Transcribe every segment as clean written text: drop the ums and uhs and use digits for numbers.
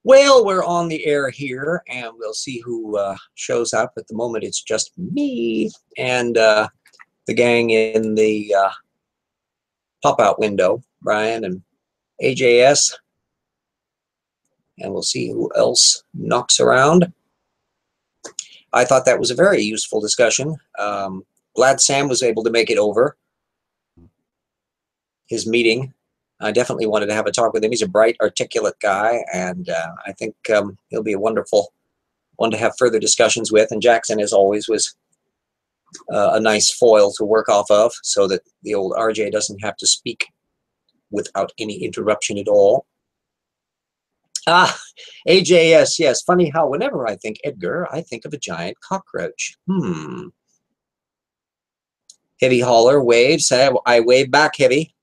Well, we're on the air here, and we'll see who shows up. At the moment, it's just me and the gang in the pop-out window, Brian and AJS, and we'll see who else knocks around. I thought that was a very useful discussion. Glad Sam was able to make it over his meeting. I definitely wanted to have a talk with him. He's a bright, articulate guy, and I think he'll be a wonderful one to have further discussions with. And Jackson, as always, was a nice foil to work off of, so that the old RJ doesn't have to speak without any interruption at all. AJS, yes. Funny how whenever I think Edgar, I think of a giant cockroach. Heavy Hauler waves. I wave back, Heavy.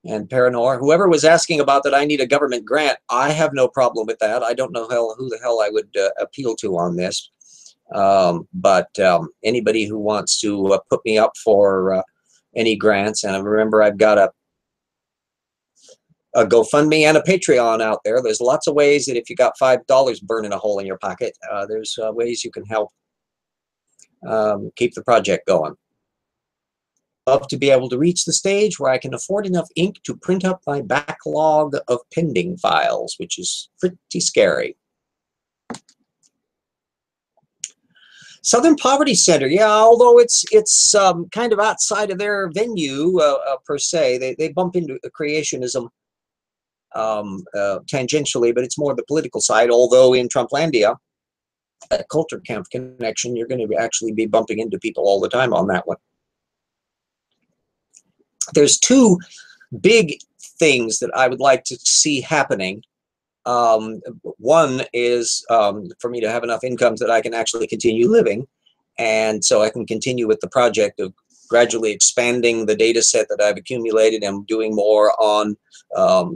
And Paranor, whoever was asking about that I need a government grant, I have no problem with that. I don't know who the hell I would appeal to on this. But anybody who wants to put me up for any grants, and remember, I've got a GoFundMe and a Patreon out there. There's lots of ways that if you got $5 burning a hole in your pocket, there's ways you can help keep the project going. Love to be able to reach the stage where I can afford enough ink to print up my backlog of pending files, which is pretty scary. Southern Poverty Center, yeah, although it's kind of outside of their venue per se. They bump into creationism tangentially, but it's more the political side. Although in Trumplandia, that culture camp connection, you're going to actually be bumping into people all the time on that one. There's two big things that I would like to see happening. One is for me to have enough income that I can actually continue living, and so I can continue with the project of gradually expanding the data set that I've accumulated and doing more on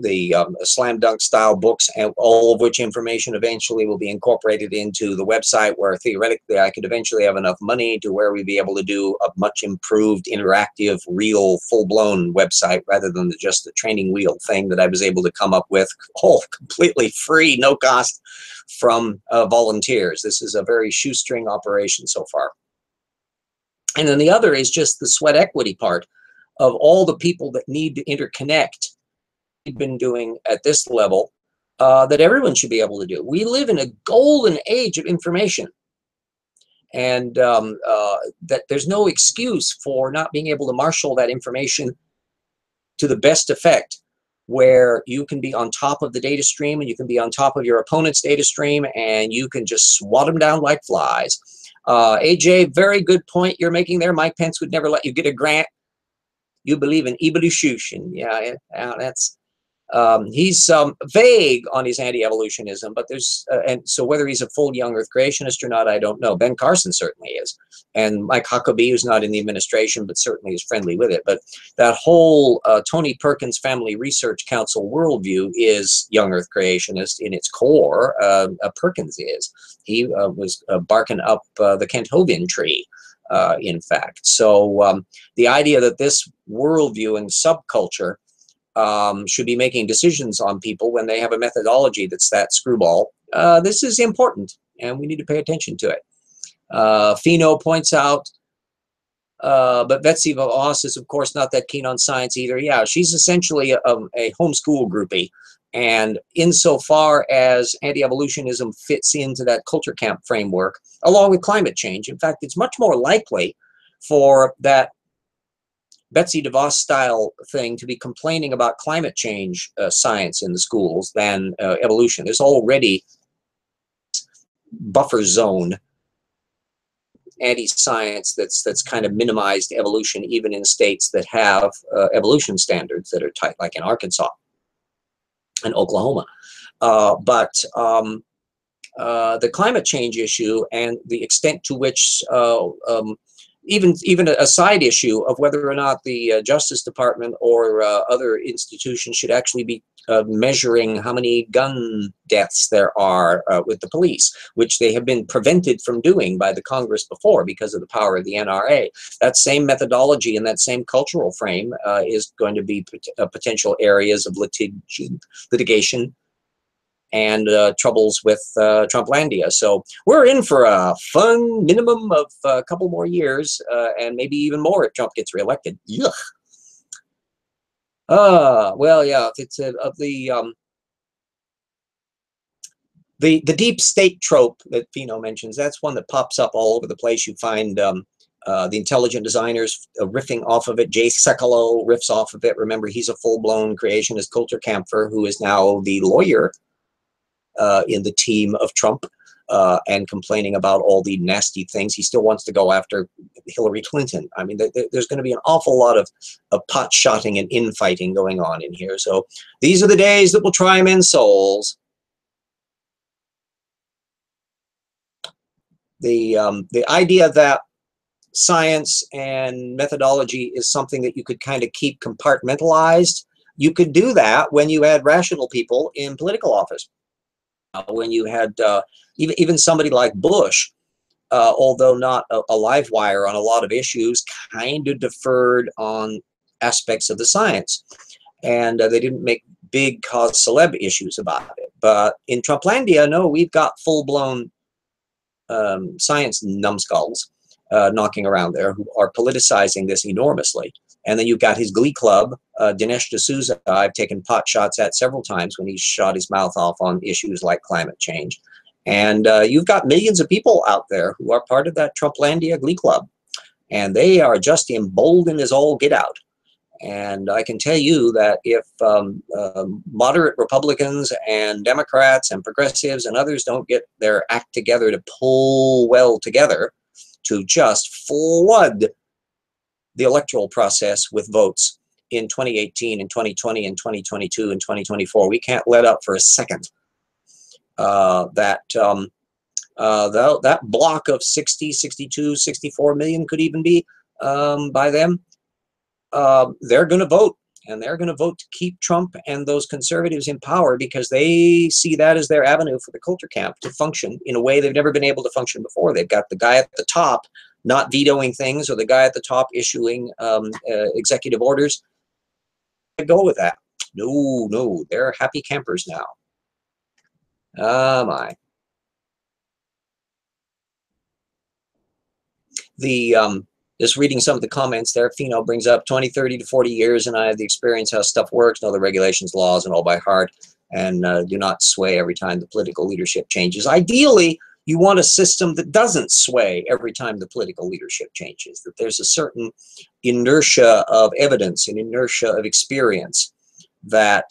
the slam dunk style books, and all of which information eventually will be incorporated into the website, where theoretically I could eventually have enough money to where we'd be able to do a much improved interactive, real, full-blown website rather than just the training wheel thing that I was able to come up with, all completely free, no cost, from volunteers. This is a very shoestring operation so far. And then the other is just the sweat equity part of all the people that need to interconnect. We've been doing at this level that everyone should be able to do. We live in a golden age of information, and that there's no excuse for not being able to marshal that information to the best effect, where you can be on top of the data stream and you can be on top of your opponent's data stream and you can just swat them down like flies. AJ, very good point you're making there. Mike Pence would never let you get a grant. You believe in evolution. Yeah, that's he's vague on his anti-evolutionism, but there's and so whether he's a full young Earth creationist or not, I don't know. Ben Carson certainly is, and Mike Huckabee, who's not in the administration but certainly is friendly with it. But that whole Tony Perkins Family Research Council worldview is young Earth creationist in its core. Perkins is. He was barking up the Kent Hovind tree. In fact, so the idea that this worldview and subculture should be making decisions on people when they have a methodology that's that screwball, this is important, and we need to pay attention to it. Fino points out, but Betsy Voss is, of course, not that keen on science either. Yeah, she's essentially a homeschool groupie. And insofar as anti-evolutionism fits into that culture camp framework, along with climate change, in fact, it's much more likely for that Betsy DeVos style thing to be complaining about climate change science in the schools than evolution. There's already buffer zone anti-science that's kind of minimized evolution, even in states that have evolution standards that are tight, like in Arkansas and Oklahoma. But the climate change issue and the extent to which even a side issue of whether or not the Justice Department or other institutions should actually be measuring how many gun deaths there are with the police, which they have been prevented from doing by the Congress before because of the power of the NRA. That same methodology and that same cultural frame is going to be potential areas of litigation and troubles with Trumplandia. So we're in for a fun minimum of a couple more years, and maybe even more if Trump gets reelected. Yuck. Well, yeah, it's of the deep state trope that Fino mentions. That's one that pops up all over the place. You find the intelligent designers riffing off of it. Jay Sekulow riffs off of it. Remember, he's a full-blown creationist culture camper who is now the lawyer in the team of Trump, and complaining about all the nasty things. He still wants to go after Hillary Clinton. I mean, there's going to be an awful lot of pot-shotting and infighting going on in here. So these are the days that will try men's souls. The idea that science and methodology is something that you could kind of keep compartmentalized, you could do that when you had rational people in political office. When you had even somebody like Bush, although not a live wire on a lot of issues, kind of deferred on aspects of the science. And they didn't make big cause celeb issues about it. But in Trumplandia, no, we've got full-blown science numbskulls knocking around there who are politicizing this enormously. And then you've got his glee club, Dinesh D'Souza, I've taken pot shots at several times when he shot his mouth off on issues like climate change. And you've got millions of people out there who are part of that Trumplandia glee club. And they are just emboldened as all get out. And I can tell you that if moderate Republicans and Democrats and progressives and others don't get their act together to pull well together to just flood the electoral process with votes in 2018 and 2020 and 2022 and 2024, we can't let up for a second that block of 60, 62, 64 million could even be by them. They're going to vote, and they're going to vote to keep Trump and those conservatives in power because they see that as their avenue for the culture camp to function in a way they've never been able to function before. They've got the guy at the top not vetoing things, or the guy at the top issuing executive orders. Go with that. No, they're happy campers now. My. Just reading some of the comments there, Fino brings up 20, 30 to 40 years, and I have the experience how stuff works, know the regulations, laws, and all by heart, and do not sway every time the political leadership changes. Ideally, you want a system that doesn't sway every time the political leadership changes, that there's a certain inertia of evidence, an inertia of experience that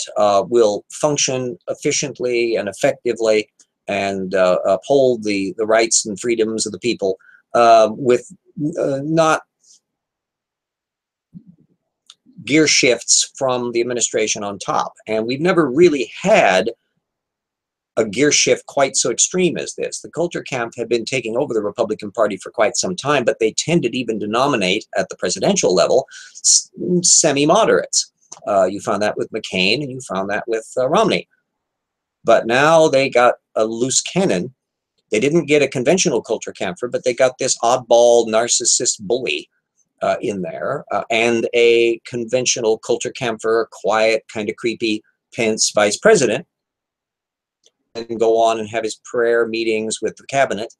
will function efficiently and effectively and uphold the rights and freedoms of the people with not gear shifts from the administration on top. And we've never really had a gear shift quite so extreme as this. The culture camp had been taking over the Republican Party for quite some time, but they tended even to nominate at the presidential level semi-moderates. You found that with McCain, and you found that with Romney. But now they got a loose cannon. They didn't get a conventional culture camper, but they got this oddball narcissist bully in there, and a conventional culture camper, quiet, kind of creepy Pence vice president, and go on and have his prayer meetings with the cabinet,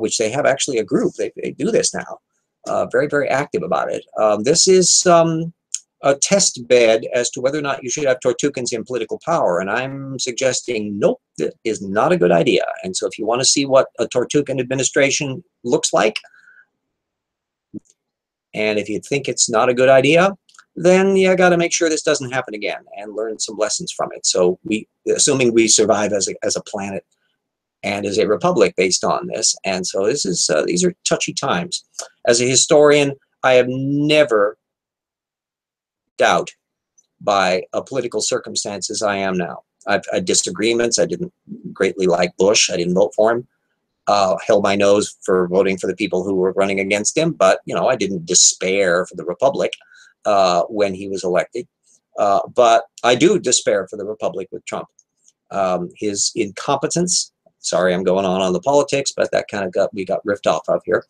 which they have actually a group. They do this now. Very, very active about it. This is a test bed as to whether or not you should have Tortukans in political power. And I'm suggesting, nope, that is not a good idea. And so if you want to see what a Tortukan administration looks like, and if you think it's not a good idea, then you got to make sure this doesn't happen again and learn some lessons from it. So assuming we survive as a planet and as a republic based on this. And so this is these are touchy times. As a historian, I have never doubt by a political circumstance as I am now. I've had disagreements. I didn't greatly like Bush. I didn't vote for him. Held my nose for voting for the people who were running against him, but I didn't despair for the Republic when he was elected. But I do despair for the Republic with Trump. His incompetence, sorry, I'm going on the politics, but that kind of we got ripped off of here.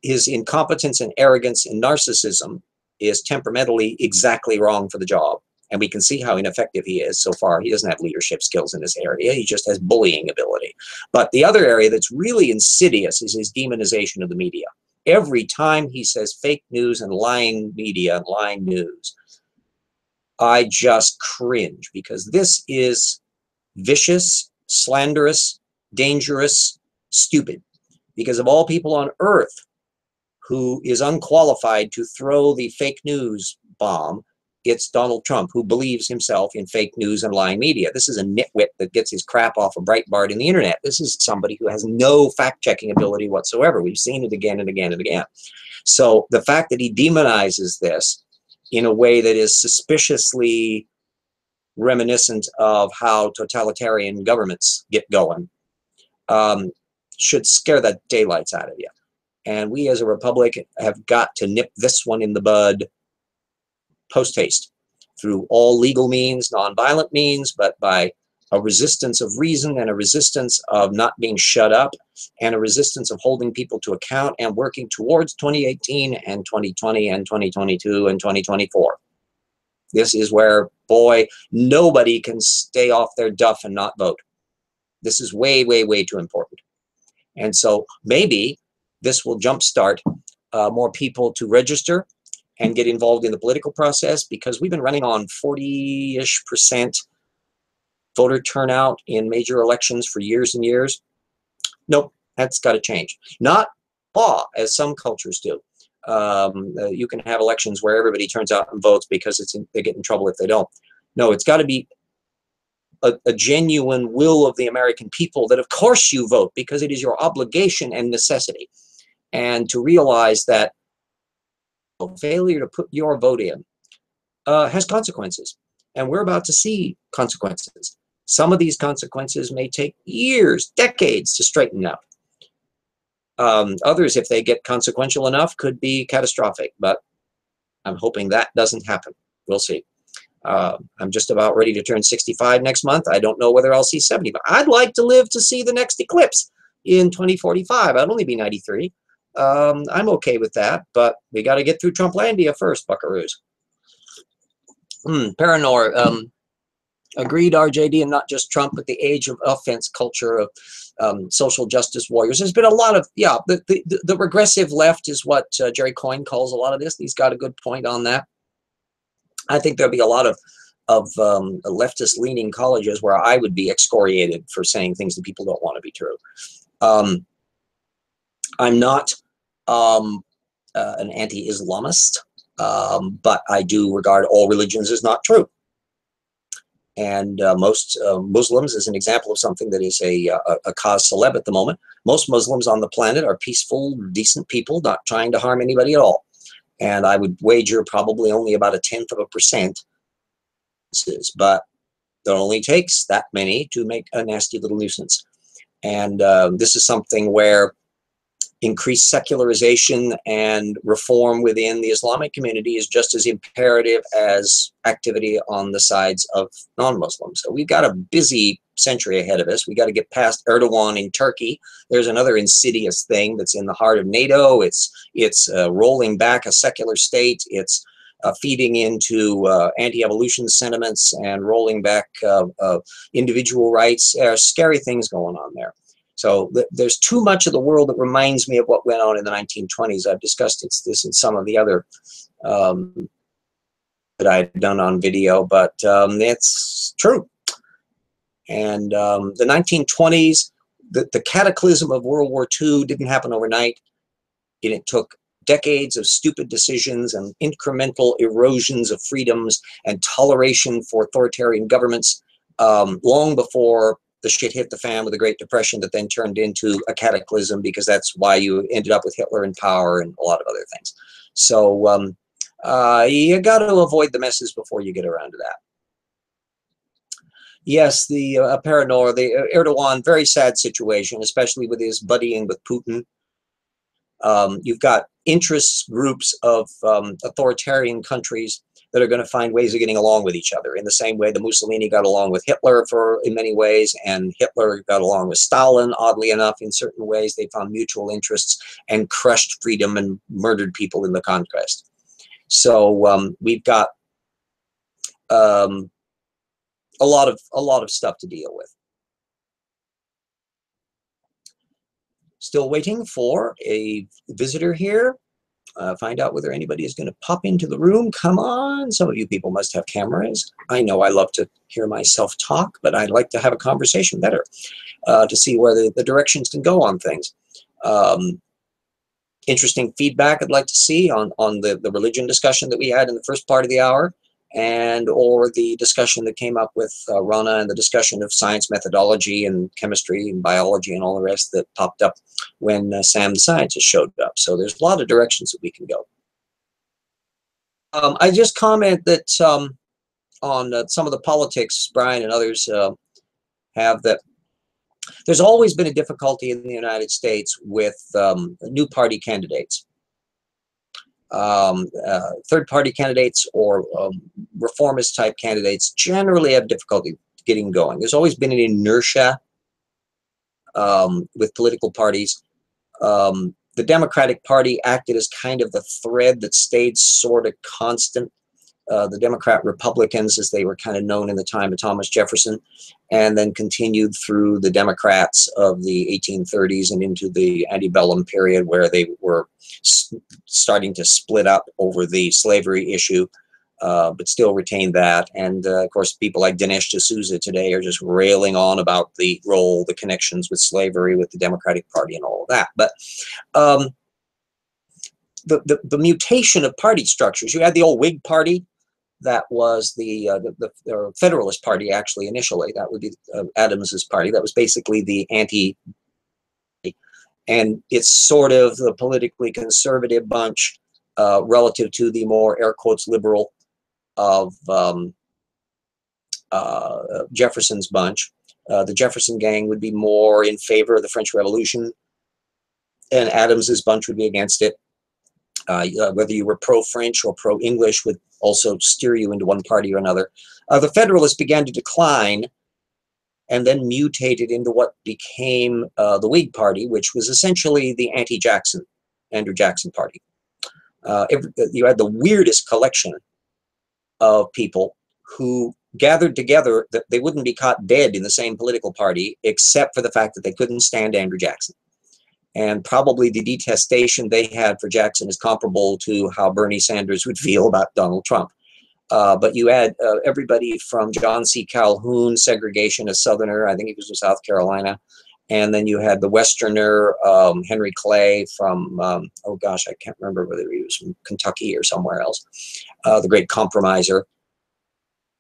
His incompetence and arrogance and narcissism is temperamentally exactly wrong for the job. And we can see how ineffective he is so far. He doesn't have leadership skills in this area. He just has bullying ability. But the other area that's really insidious is his demonization of the media. Every time he says fake news and lying media and lying news, I just cringe, because this is vicious, slanderous, dangerous, stupid. Because of all people on earth, who is unqualified to throw the fake news bomb, it's Donald Trump, who believes himself in fake news and lying media. This is a nitwit that gets his crap off of Breitbart and the internet. This is somebody who has no fact-checking ability whatsoever. We've seen it again and again and again. So the fact that he demonizes this in a way that is suspiciously reminiscent of how totalitarian governments get going should scare the daylights out of you. And we as a republic have got to nip this one in the bud post-haste, through all legal means, non-violent means, but by a resistance of reason and a resistance of not being shut up and a resistance of holding people to account and working towards 2018 and 2020 and 2022 and 2024. This is where, boy, nobody can stay off their duff and not vote. This is way, way, way too important. And so maybe this will jumpstart more people to register and get involved in the political process, because we've been running on 40-ish% voter turnout in major elections for years and years. Nope, that's got to change. Not law, as some cultures do. You can have elections where everybody turns out and votes because they get in trouble if they don't. No, it's got to be a genuine will of the American people that of course you vote, because it is your obligation and necessity. And to realize that failure to put your vote in has consequences. And we're about to see consequences. Some of these consequences may take years, decades to straighten out. Others, if they get consequential enough, could be catastrophic. But I'm hoping that doesn't happen. We'll see. I'm just about ready to turn 65 next month. I don't know whether I'll see 70, but I'd like to live to see the next eclipse in 2045. I'd only be 93. I'm okay with that, but we got to get through Trumplandia first, buckaroos. Paranor, agreed, RJD, and not just Trump, but the age of offense culture of social justice warriors. There's been a lot of, yeah, the regressive left is what Jerry Coyne calls a lot of this. He's got a good point on that. I think there'll be a lot of leftist-leaning colleges where I would be excoriated for saying things that people don't want to be true. I'm not an anti-Islamist, but I do regard all religions as not true. And most Muslims, as an example of something that is a cause celeb at the moment, most Muslims on the planet are peaceful, decent people, not trying to harm anybody at all. And I would wager probably only about 0.1%, but it only takes that many to make a nasty little nuisance. And this is something where increased secularization and reform within the Islamic community is just as imperative as activity on the sides of non-Muslims. So we've got a busy century ahead of us. We got to get past Erdogan in Turkey. There's another insidious thing that's in the heart of NATO. It's rolling back a secular state. It's feeding into anti-evolution sentiments and rolling back individual rights. There are scary things going on there. So there's too much of the world that reminds me of what went on in the 1920s. I've discussed this in some of the other that I've done on video, but it's true. And the 1920s, the cataclysm of World War II didn't happen overnight. It took decades of stupid decisions and incremental erosions of freedoms and toleration for authoritarian governments long before the shit hit the fan with the Great Depression that then turned into a cataclysm, because that's why you ended up with Hitler in power and a lot of other things. So you got to avoid the messes before you get around to that. Yes, the Paranor, the Erdogan, very sad situation, especially with his buddying with Putin. You've got interest groups of authoritarian countries that are going to find ways of getting along with each other in the same way that Mussolini got along with Hitler in many ways, and Hitler got along with Stalin, oddly enough, in certain ways. They found mutual interests and crushed freedom and murdered people in the conquest. So we've got um, a lot of stuff to deal with. Still waiting for a visitor here. Find out whether anybody is going to pop into the room. Come on, some of you people must have cameras. I know I love to hear myself talk, but I'd like to have a conversation better to see where the directions can go on things. Interesting feedback I'd like to see on the religion discussion that we had in the first part of the hour, and or the discussion that came up with Rana, and the discussion of science methodology and chemistry and biology and all the rest that popped up when Sam the Scientist showed up. So there's a lot of directions that we can go. I just comment that on some of the politics Brian and others have, that there's always been a difficulty in the United States with new party candidates. Third-party candidates or reformist type candidates generally have difficulty getting going. There's always been an inertia with political parties. The Democratic Party acted as kind of the thread that stayed sort of constant. The Democrat Republicans, as they were kind of known in the time of Thomas Jefferson, and then continued through the Democrats of the 1830s and into the antebellum period, where they were starting to split up over the slavery issue, but still retained that. And of course, people like Dinesh D'Souza today are just railing on about the role, the connections with slavery, with the Democratic Party and all of that. But the mutation of party structures, you had the old Whig Party. That was the Federalist Party, actually, initially. That would be Adams's party. That was basically the anti, and it's sort of the politically conservative bunch relative to the more, air quotes, liberal of Jefferson's bunch. The Jefferson gang would be more in favor of the French Revolution, and Adams's bunch would be against it. Whether you were pro-French or pro-English would also steer you into one party or another. The Federalists began to decline and then mutated into what became the Whig Party, which was essentially the anti-Jackson, Andrew Jackson party. You had the weirdest collection of people who gathered together that they wouldn't be caught dead in the same political party, except for the fact that they couldn't stand Andrew Jackson. And probably the detestation they had for Jackson is comparable to how Bernie Sanders would feel about Donald Trump. But you had everybody from John C. Calhoun, segregation, a Southerner, I think he was from South Carolina. And then you had the Westerner, Henry Clay from, oh gosh, I can't remember whether he was from Kentucky or somewhere else, the great compromiser.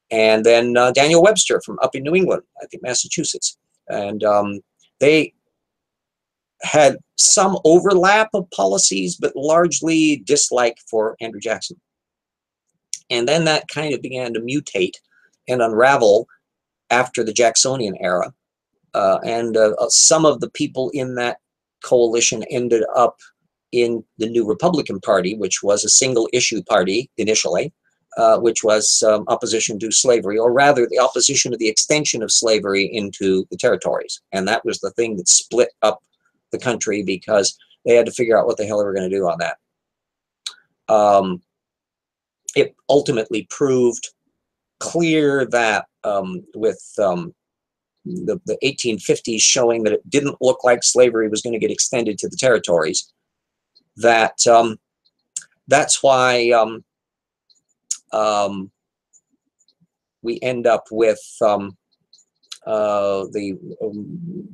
And then Daniel Webster from up in New England, I think Massachusetts. And they had some overlap of policies, but largely dislike for Andrew Jackson. And then that kind of began to mutate and unravel after the Jacksonian era. And some of the people in that coalition ended up in the new Republican Party, which was a single issue party initially, which was opposition to slavery, or rather the opposition to the extension of slavery into the territories. And that was the thing that split up the country, because they had to figure out what the hell they were going to do on that. It ultimately proved clear that with the 1850s showing that it didn't look like slavery was going to get extended to the territories, that that's why we end up with the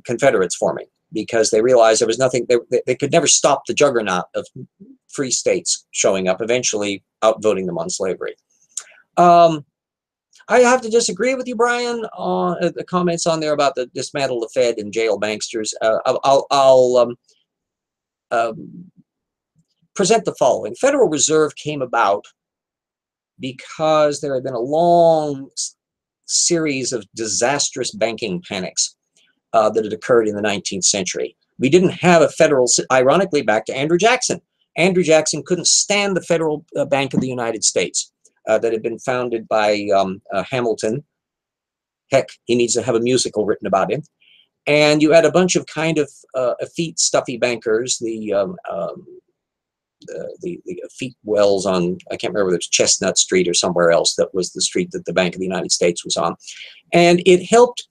Confederates forming, because they realized there was nothing, they could never stop the juggernaut of free states showing up, eventually outvoting them on slavery. I have to disagree with you, Brian, on the comments on there about the dismantle the Fed and jail banksters. I'll present the following. Federal Reserve came about because there had been a long series of disastrous banking panics that had occurred in the 19th century. We didn't have a federal, ironically, back to Andrew Jackson. Andrew Jackson couldn't stand the Federal Bank of the United States that had been founded by Hamilton. Heck, he needs to have a musical written about him. And you had a bunch of kind of effete, stuffy bankers, the the Feet Wells on, I can't remember whether it's Chestnut Street or somewhere else, that was the street that the Bank of the United States was on. And it helped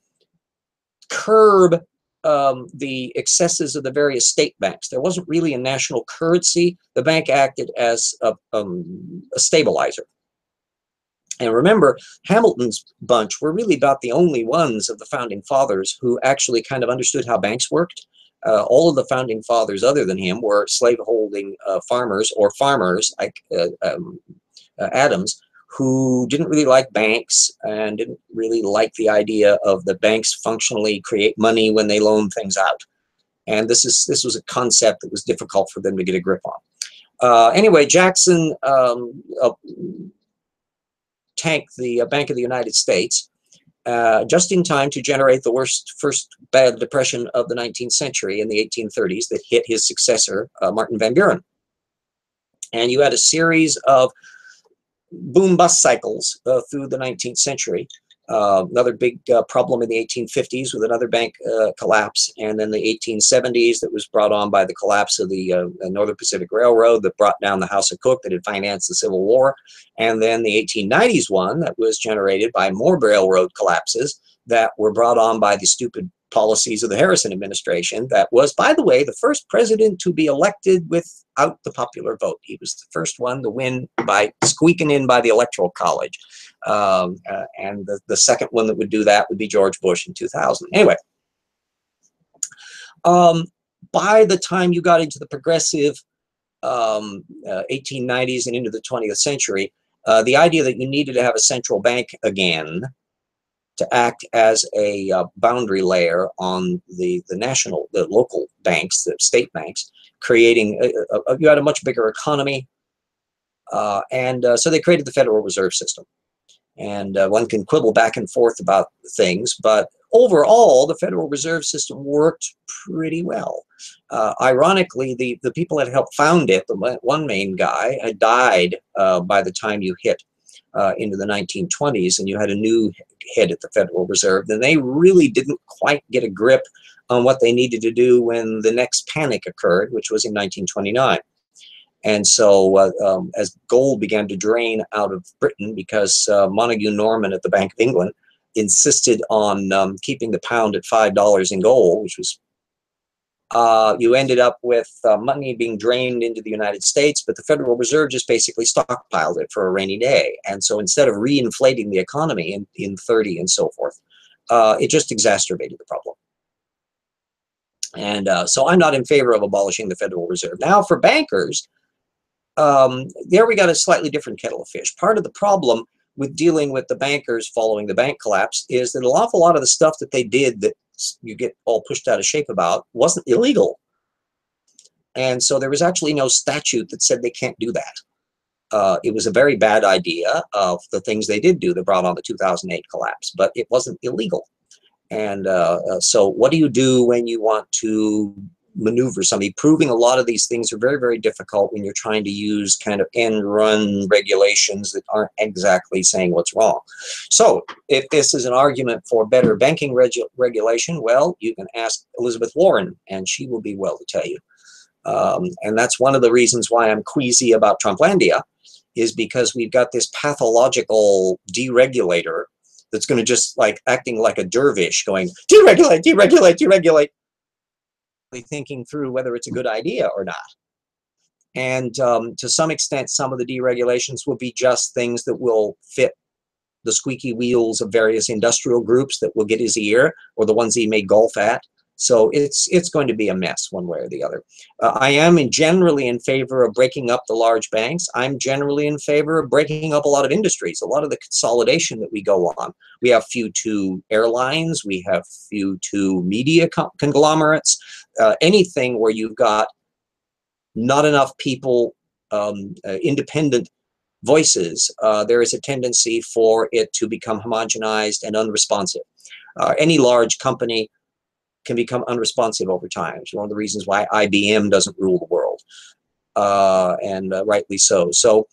curb the excesses of the various state banks. There wasn't really a national currency. The bank acted as a stabilizer. And remember, Hamilton's bunch were really about the only ones of the founding fathers who actually kind of understood how banks worked. All of the founding fathers other than him were slaveholding farmers, or farmers like Adams, who didn't really like banks and didn't really like the idea of the banks functionally create money when they loan things out. And this was a concept that was difficult for them to get a grip on. Anyway, Jackson tanked the Bank of the United States just in time to generate the first bad depression of the 19th century in the 1830s that hit his successor, Martin Van Buren. And you had a series of boom-bust cycles through the 19th century. Another big problem in the 1850s with another bank collapse, and then the 1870s that was brought on by the collapse of the Northern Pacific Railroad that brought down the House of Cook that had financed the Civil War, and then the 1890s one that was generated by more railroad collapses that were brought on by the stupid policies of the Harrison administration. That was, by the way, the first president to be elected without the popular vote. He was the first one to win by squeaking in by the Electoral College. And the second one that would do that would be George Bush in 2000. Anyway, by the time you got into the progressive 1890s and into the 20th century, the idea that you needed to have a central bank again to act as a boundary layer on the local banks, the state banks, creating, you had a much bigger economy, and so they created the Federal Reserve System. And one can quibble back and forth about things, but overall, the Federal Reserve System worked pretty well. Ironically, the people that helped found it, the one main guy, had died by the time you hit into the 1920s, and you had a new head at the Federal Reserve. Then they really didn't quite get a grip on what they needed to do when the next panic occurred, which was in 1929. And so as gold began to drain out of Britain, because Montague Norman at the Bank of England insisted on keeping the pound at $5 in gold, which was, you ended up with money being drained into the United States, but the Federal Reserve just basically stockpiled it for a rainy day. And so instead of reinflating the economy in 30 and so forth, it just exacerbated the problem. And so I'm not in favor of abolishing the Federal Reserve. Now for bankers, there we got a slightly different kettle of fish. Part of the problem with dealing with the bankers following the bank collapse is that an awful lot of the stuff that they did that you get all pushed out of shape about wasn't illegal. And so there was actually no statute that said they can't do that. It was a very bad idea of the things they did do that brought on the 2008 collapse, but it wasn't illegal. And so what do you do when you want to maneuver somebody? Proving a lot of these things are very, very difficult when you're trying to use kind of end-run regulations that aren't exactly saying what's wrong. So if this is an argument for better banking regulation, well, you can ask Elizabeth Warren, and she will be well to tell you. And that's one of the reasons why I'm queasy about Trumplandia, is because we've got this pathological deregulator that's going to just like acting like a dervish going, deregulate, deregulate, deregulate, thinking through whether it's a good idea or not. And to some extent, some of the deregulations will be just things that will fit the squeaky wheels of various industrial groups that will get his ear, or the ones he may golf at. So it's going to be a mess one way or the other. I am generally in favor of breaking up the large banks. I'm generally in favor of breaking up a lot of industries, a lot of the consolidation that we go on. We have few to airlines, we have few to media conglomerates, anything where you've got not enough people, independent voices, there is a tendency for it to become homogenized and unresponsive. Any large company can become unresponsive over time. It's one of the reasons why IBM doesn't rule the world, and rightly so. So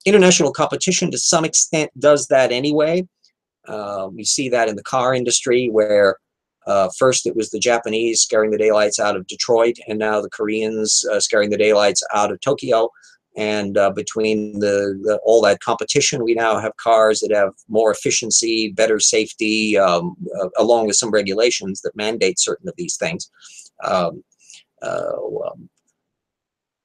international competition to some extent does that anyway. We see that in the car industry, where First, it was the Japanese scaring the daylights out of Detroit, and now the Koreans scaring the daylights out of Tokyo. And between all that competition, we now have cars that have more efficiency, better safety, along with some regulations that mandate certain of these things.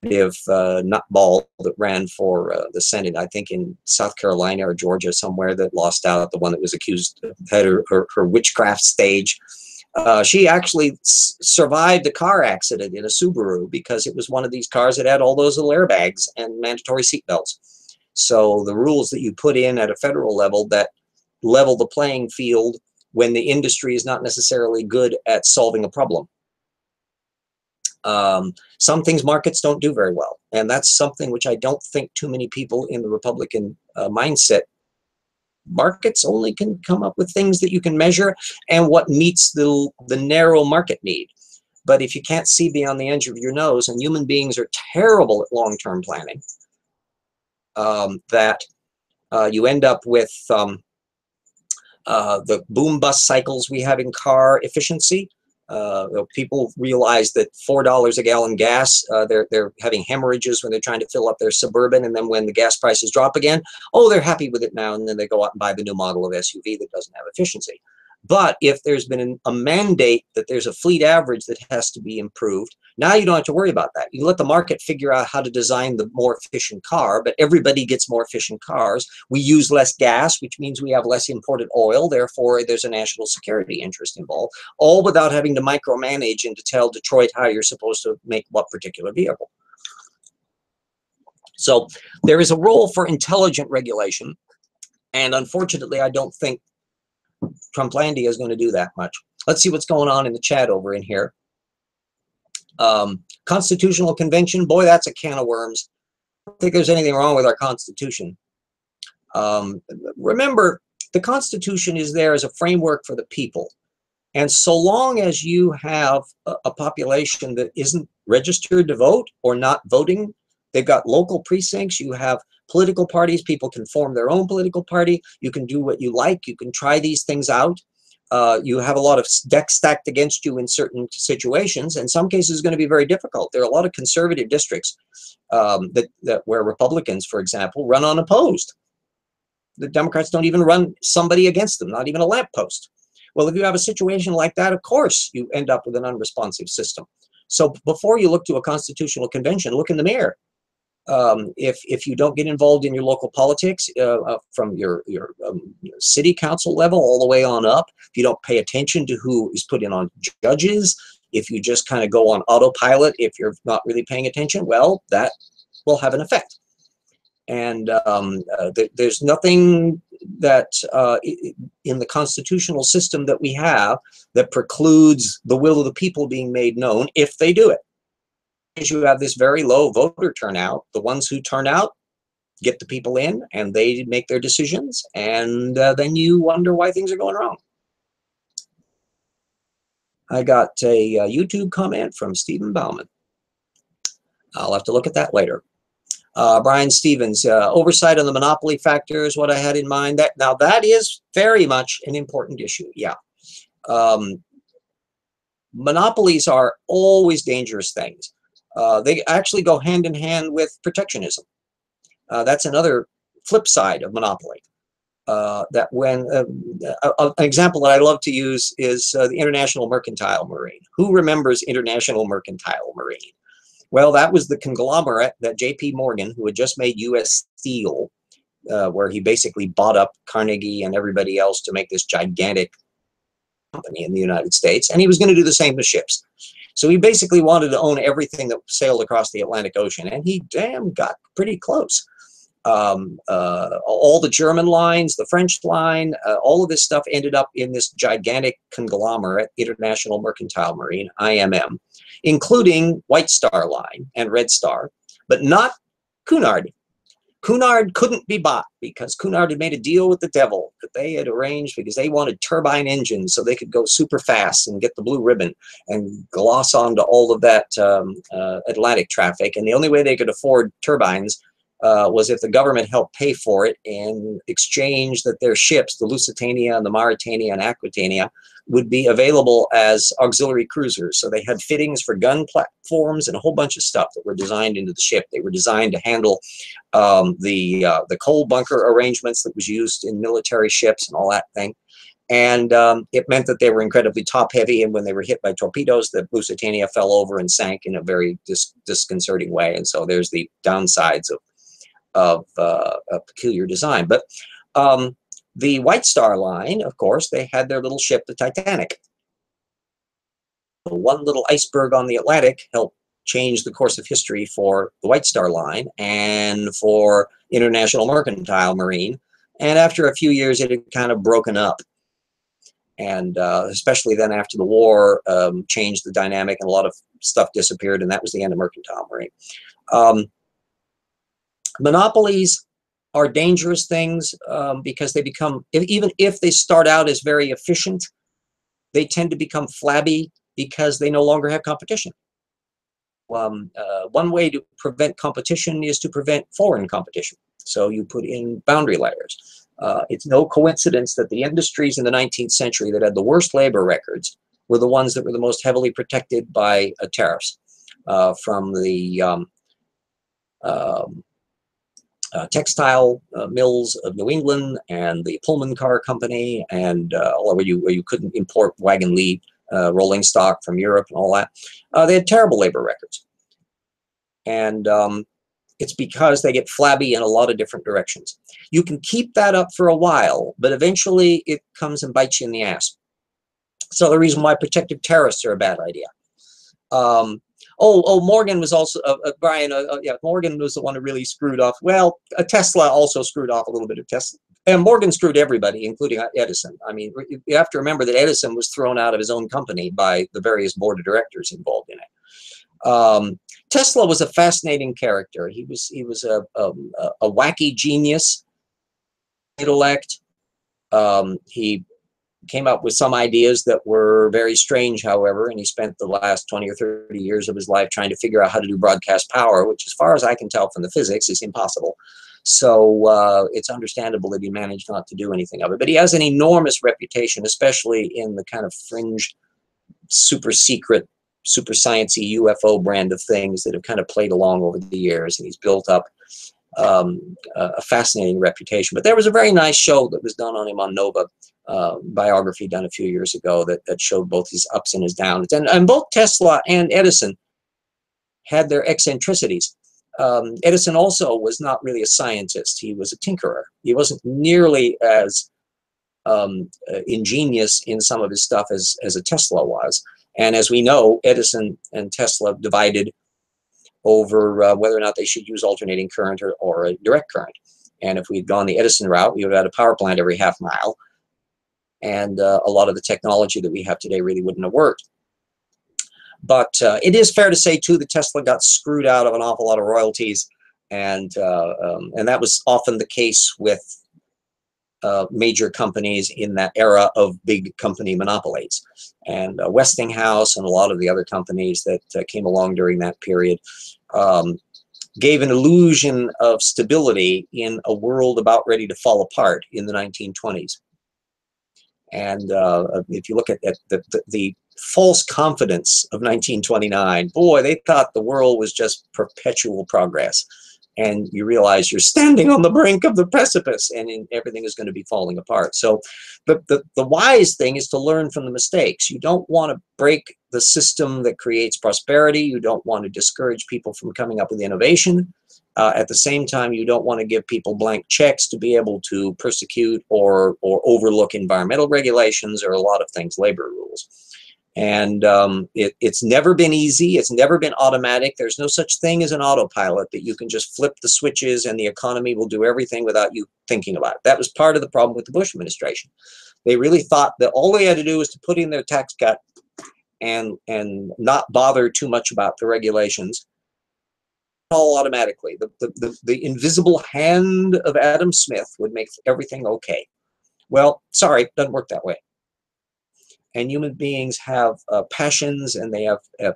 If Nutball that ran for the Senate, I think in South Carolina or Georgia somewhere, that lost out, the one that was accused of had her witchcraft stage. She actually survived a car accident in a Subaru because it was one of these cars that had all those little airbags and mandatory seatbelts. So the rules that you put in at a federal level that level the playing field when the industry is not necessarily good at solving a problem. Some things markets don't do very well, and that's something which I don't think too many people in the Republican mindset. Markets only can come up with things that you can measure and what meets the narrow market need. But if you can't see beyond the edge of your nose, and human beings are terrible at long-term planning, you end up with the boom-bust cycles we have in car efficiency. People realize that $4 a gallon gas, they're having hemorrhages when they're trying to fill up their Suburban, and then when the gas prices drop again, oh, they're happy with it now, and then they go out and buy the new model of SUV that doesn't have efficiency. But if there's been a mandate that there's a fleet average that has to be improved, now you don't have to worry about that. You let the market figure out how to design the more efficient car, but everybody gets more efficient cars. We use less gas, which means we have less imported oil. Therefore, there's a national security interest involved, all without having to micromanage and to tell Detroit how you're supposed to make what particular vehicle. So there is a role for intelligent regulation, and unfortunately, I don't think Trumplandia is going to do that much. Let's see what's going on in the chat over in here. Constitutional Convention, boy, that's a can of worms. I don't think there's anything wrong with our Constitution. Remember, the Constitution is there as a framework for the people. And so long as you have a population that isn't registered to vote or not voting, they've got local precincts, you have political parties, people can form their own political party, you can do what you like, you can try these things out. You have a lot of decks stacked against you in certain situations. In some cases, it's going to be very difficult. There are a lot of conservative districts where Republicans, for example, run unopposed. The Democrats don't even run somebody against them, not even a lamppost. Well, if you have a situation like that, of course, you end up with an unresponsive system. So before you look to a constitutional convention, look in the mirror. If you don't get involved in your local politics from your city council level all the way on up, if you don't pay attention to who is put in on judges, if you just kind of go on autopilot, if you're not really paying attention, well, that will have an effect. And there's nothing that in the constitutional system that we have that precludes the will of the people being made known if they do it. You have this very low voter turnout. The ones who turn out get the people in, and they make their decisions, and then you wonder why things are going wrong. I got a YouTube comment from Stephen Bauman. I'll have to look at that later. Brian Stevens, oversight on the monopoly factor is what I had in mind. Now that is very much an important issue. Yeah. Monopolies are always dangerous things. They actually go hand in hand with protectionism. That's another flip side of monopoly. That when an example that I love to use is the International Mercantile Marine. Who remembers International Mercantile Marine? Well, that was the conglomerate that J.P. Morgan, who had just made U.S. Steel, where he basically bought up Carnegie and everybody else to make this gigantic company in the United States, and he was going to do the same with ships. So he basically wanted to own everything that sailed across the Atlantic Ocean, and he got pretty close. All the German lines, the French line, all of this stuff ended up in this gigantic conglomerate, International Mercantile Marine, IMM, including White Star Line and Red Star, but not Cunard. Cunard couldn't be bought because Cunard had made a deal with the devil that they had arranged because they wanted turbine engines so they could go super fast and get the blue ribbon and gloss onto all of that Atlantic traffic. And the only way they could afford turbines was if the government helped pay for it in exchange that their ships, the Lusitania and the Mauretania and Aquitania, would be available as auxiliary cruisers. So they had fittings for gun platforms and a whole bunch of stuff that were designed into the ship. They were designed to handle the coal bunker arrangements that was used in military ships and all that thing. And it meant that they were incredibly top heavy, and when they were hit by torpedoes, the Lusitania fell over and sank in a very disconcerting way. And so there's the downsides of a peculiar design. But the White Star Line, of course, they had their little ship, the Titanic. One little iceberg on the Atlantic helped change the course of history for the White Star Line and for International Mercantile Marine. And after a few years, it had kind of broken up. And especially then after the war, changed the dynamic, and a lot of stuff disappeared, and that was the end of Mercantile Marine. Monopolies are dangerous things because they become, even if they start out as very efficient, they tend to become flabby because they no longer have competition. One way to prevent competition is to prevent foreign competition. So you put in boundary layers. It's no coincidence that the industries in the 19th century that had the worst labor records were the ones that were the most heavily protected by tariffs, from the textile mills of New England and the Pullman Car Company, and where you couldn't import wagon lead rolling stock from Europe and all that. They had terrible labor records. And it's because they get flabby in a lot of different directions. You can keep that up for a while, but eventually it comes and bites you in the ass. So the reason why protective tariffs are a bad idea. Morgan was also, Brian, yeah, Morgan was the one who really screwed off. Well, Tesla also screwed off a little bit of Tesla. And Morgan screwed everybody, including Edison. I mean, you have to remember that Edison was thrown out of his own company by the various board of directors involved in it. Tesla was a fascinating character. He was a wacky genius, intellect. He came up with some ideas that were very strange, however, and he spent the last 20 or 30 years of his life trying to figure out how to do broadcast power, which, as far as I can tell from the physics, is impossible. So it's understandable that he managed not to do anything of it. But he has an enormous reputation, especially in the kind of fringe, super secret, super sciencey UFO brand of things that have kind of played along over the years, and he's built up a fascinating reputation. But there was a very nice show that was done on him on Nova, biography done a few years ago, that showed both his ups and his downs. And both Tesla and Edison had their eccentricities. Edison also was not really a scientist. He was a tinkerer. He wasn't nearly as ingenious in some of his stuff as a Tesla was. And as we know, Edison and Tesla divided over whether or not they should use alternating current or a direct current. And if we'd gone the Edison route, we would have had a power plant every half mile. And a lot of the technology that we have today really wouldn't have worked. But it is fair to say, too, that Tesla got screwed out of an awful lot of royalties. And that was often the case with major companies in that era of big company monopolies. And Westinghouse and a lot of the other companies that came along during that period gave an illusion of stability in a world about ready to fall apart in the 1920s. And if you look at the false confidence of 1929, boy, they thought the world was just perpetual progress. And you realize you're standing on the brink of the precipice, and everything is going to be falling apart. So the wise thing is to learn from the mistakes. You don't want to break the system that creates prosperity. You don't want to discourage people from coming up with innovation. At the same time, you don't want to give people blank checks to be able to persecute or overlook environmental regulations or a lot of things, labor rules. And it's never been easy. It's never been automatic. There's no such thing as an autopilot that you can just flip the switches and the economy will do everything without you thinking about it. That was part of the problem with the Bush administration. They really thought that all they had to do was to put in their tax cut and not bother too much about the regulations. All automatically. The invisible hand of Adam Smith would make everything okay. Well, sorry, it doesn't work that way. And human beings have passions, and they have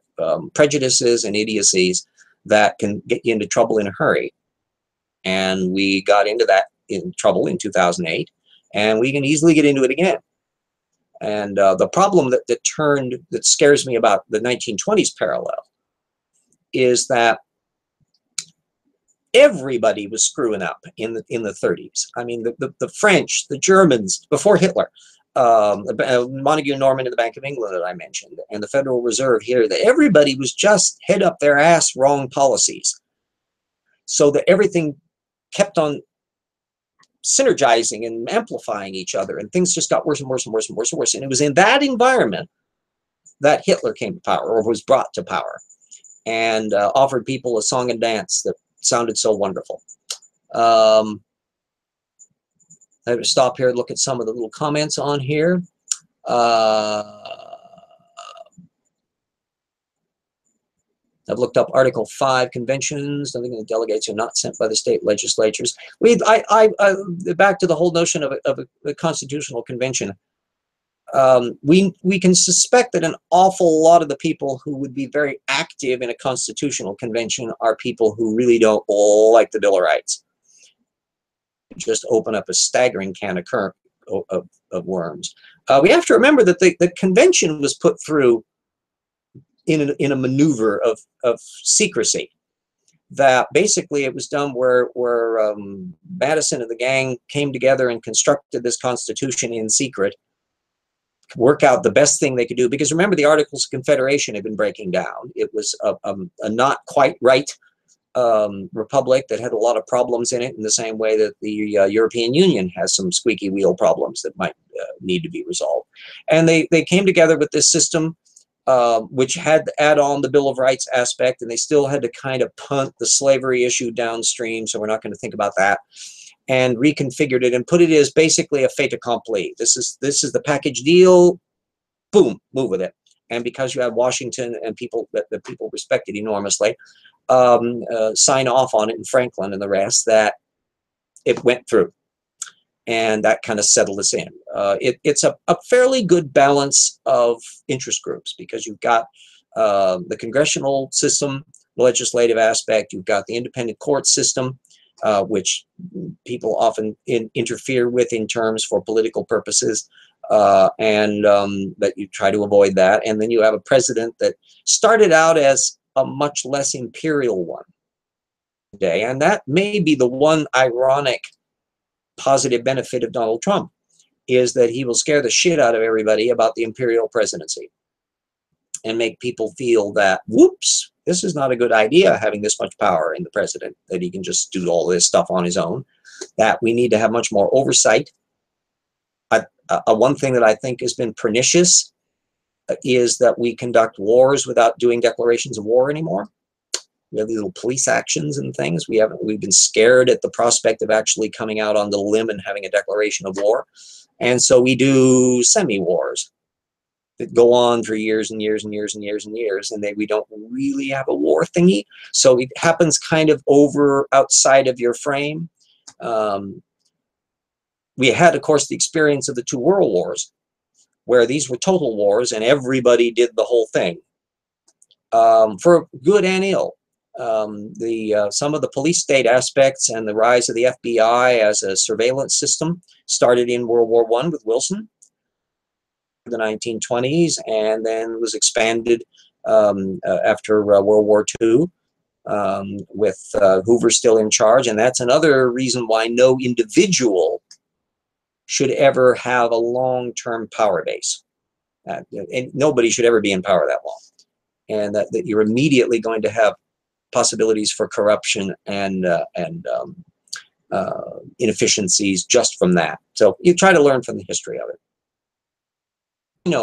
prejudices and idiocies that can get you into trouble in a hurry. And we got into that in trouble in 2008, and we can easily get into it again. And the problem that scares me about the 1920s parallel is that everybody was screwing up in the 30s. I mean, the French, the Germans, before Hitler, Montague Norman in the Bank of England that I mentioned, and the Federal Reserve here, that everybody was just head up their ass wrong policies, so that everything kept on synergizing and amplifying each other, and things just got worse and worse and worse and worse and worse. And it was in that environment that Hitler came to power, or was brought to power, and offered people a song and dance that sounded so wonderful. I have to stop here and look at some of the little comments on here. I've looked up Article 5 conventions. Nothing the delegates are not sent by the state legislatures. Back to the whole notion of a constitutional convention. We can suspect that an awful lot of the people who would be very active in a constitutional convention are people who really don't like the Bill of Rights. Just open up a staggering can of worms. We have to remember that the convention was put through in a maneuver of secrecy. That basically it was done where Madison and the gang came together and constructed this Constitution in secret, work out the best thing they could do. Because remember, the Articles of Confederation had been breaking down. It was a not quite right republic that had a lot of problems in it, in the same way that the European Union has some squeaky wheel problems that might need to be resolved. And they came together with this system, which had to add on the Bill of Rights aspect, and they still had to kind of punt the slavery issue downstream, so we're not going to think about that, and reconfigured it and put it as basically a fait accompli. This is the package deal, boom, move with it. And because you have Washington and people that people respected enormously, sign off on it, and Franklin and the rest, that it went through. And that kind of settled us in. It's a fairly good balance of interest groups, because you've got the congressional system, legislative aspect, you've got the independent court system, which people often interfere with in terms for political purposes, and that you try to avoid that. And then you have a president that started out as a much less imperial one today, and that may be the one ironic positive benefit of Donald Trump, is that he will scare the shit out of everybody about the imperial presidency and make people feel that, whoops, this is not a good idea, having this much power in the president, that he can just do all this stuff on his own, that we need to have much more oversight. One thing that I think has been pernicious is that we conduct wars without doing declarations of war anymore. We have these little police actions and things. We've been scared at the prospect of actually coming out on the limb and having a declaration of war. And so we do semi-wars that go on for years and years and years and years and years, and we don't really have a war thingy. So it happens kind of outside of your frame. We had, of course, the experience of the 2 world wars, where these were total wars and everybody did the whole thing, for good and ill. Some of the police state aspects and the rise of the FBI as a surveillance system started in World War I with Wilson, the 1920s, and then was expanded after World War II, with Hoover still in charge. And that's another reason why no individual should ever have a long-term power base. And nobody should ever be in power that long. And that you're immediately going to have possibilities for corruption and inefficiencies just from that. So you try to learn from the history of it.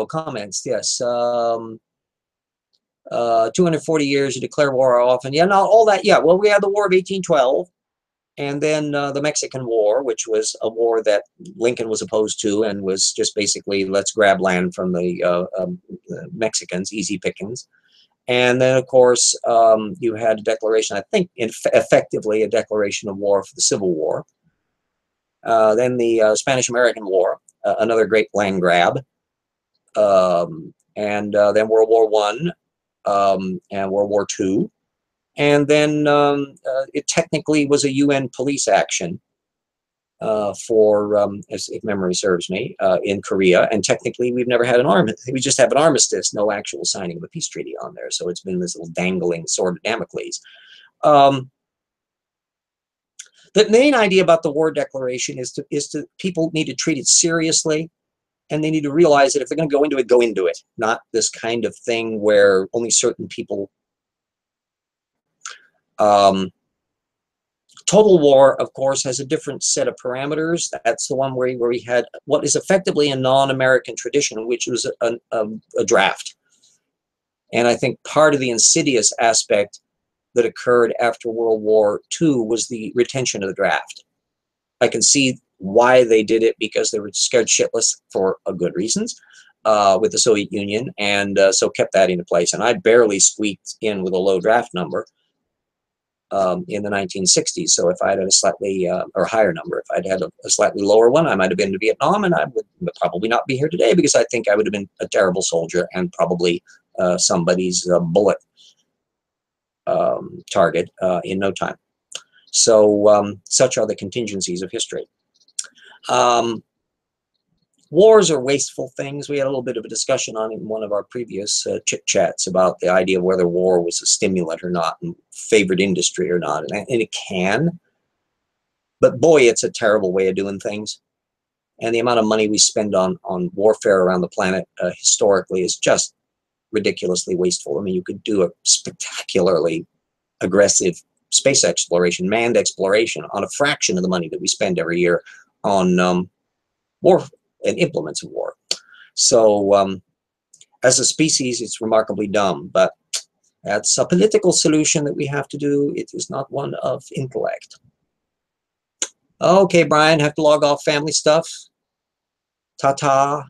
Comments, yes. 240 years to declare war often. Yeah, not all that. Yeah, well, we had the War of 1812, and then the Mexican War, which was a war that Lincoln was opposed to, and was just basically, let's grab land from the Mexicans, easy pickings. And then, of course, you had a declaration, I think, effectively a declaration of war for the Civil War. Then the Spanish-American War, another great land grab. And then World War I and World War II. And then it technically was a UN police action for, if memory serves me, in Korea. And technically, we've never had an armistice. We just have an armistice, no actual signing of a peace treaty on there. So it's been this little dangling sword of Damocles. The main idea about the war declaration is to people need to treat it seriously, and they need to realize that if they're going to go into it, not this kind of thing where only certain people. Total war, of course, has a different set of parameters. That's the one where we had what is effectively a non-American tradition, which was a draft. And I think part of the insidious aspect that occurred after World War II was the retention of the draft. I can see why they did it, because they were scared shitless for good reasons with the Soviet Union, and so kept that into place. And I barely squeaked in with a low draft number in the 1960s. So if I had a slightly or higher number, if I'd had a slightly lower one, I might have been to Vietnam, and I would probably not be here today, because I think I would have been a terrible soldier and probably somebody's bullet target in no time. So such are the contingencies of history. Wars are wasteful things. We had a little bit of a discussion on in one of our previous chit-chats about the idea of whether war was a stimulant or not, and favored industry or not, and it can. But boy, it's a terrible way of doing things. And the amount of money we spend on warfare around the planet historically is just ridiculously wasteful. I mean, you could do a spectacularly aggressive space exploration, manned exploration, on a fraction of the money that we spend every year on war and implements of war. So as a species, it's remarkably dumb, but that's a political solution that we have to do. It is not one of intellect. Okay, Brian, have to log off family stuff. Ta-ta.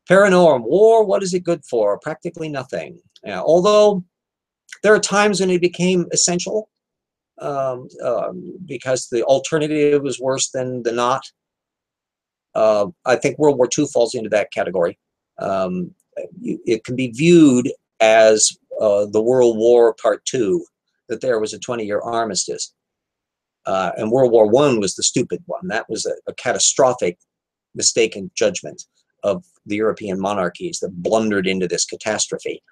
Paranorm, war, what is it good for? Practically nothing. Although there are times when it became essential because the alternative was worse than the not. I think World War II falls into that category. It can be viewed as the World War Part 2, that there was a 20-year armistice. And World War I was the stupid one. That was a catastrophic mistaken judgment of the European monarchies that blundered into this catastrophe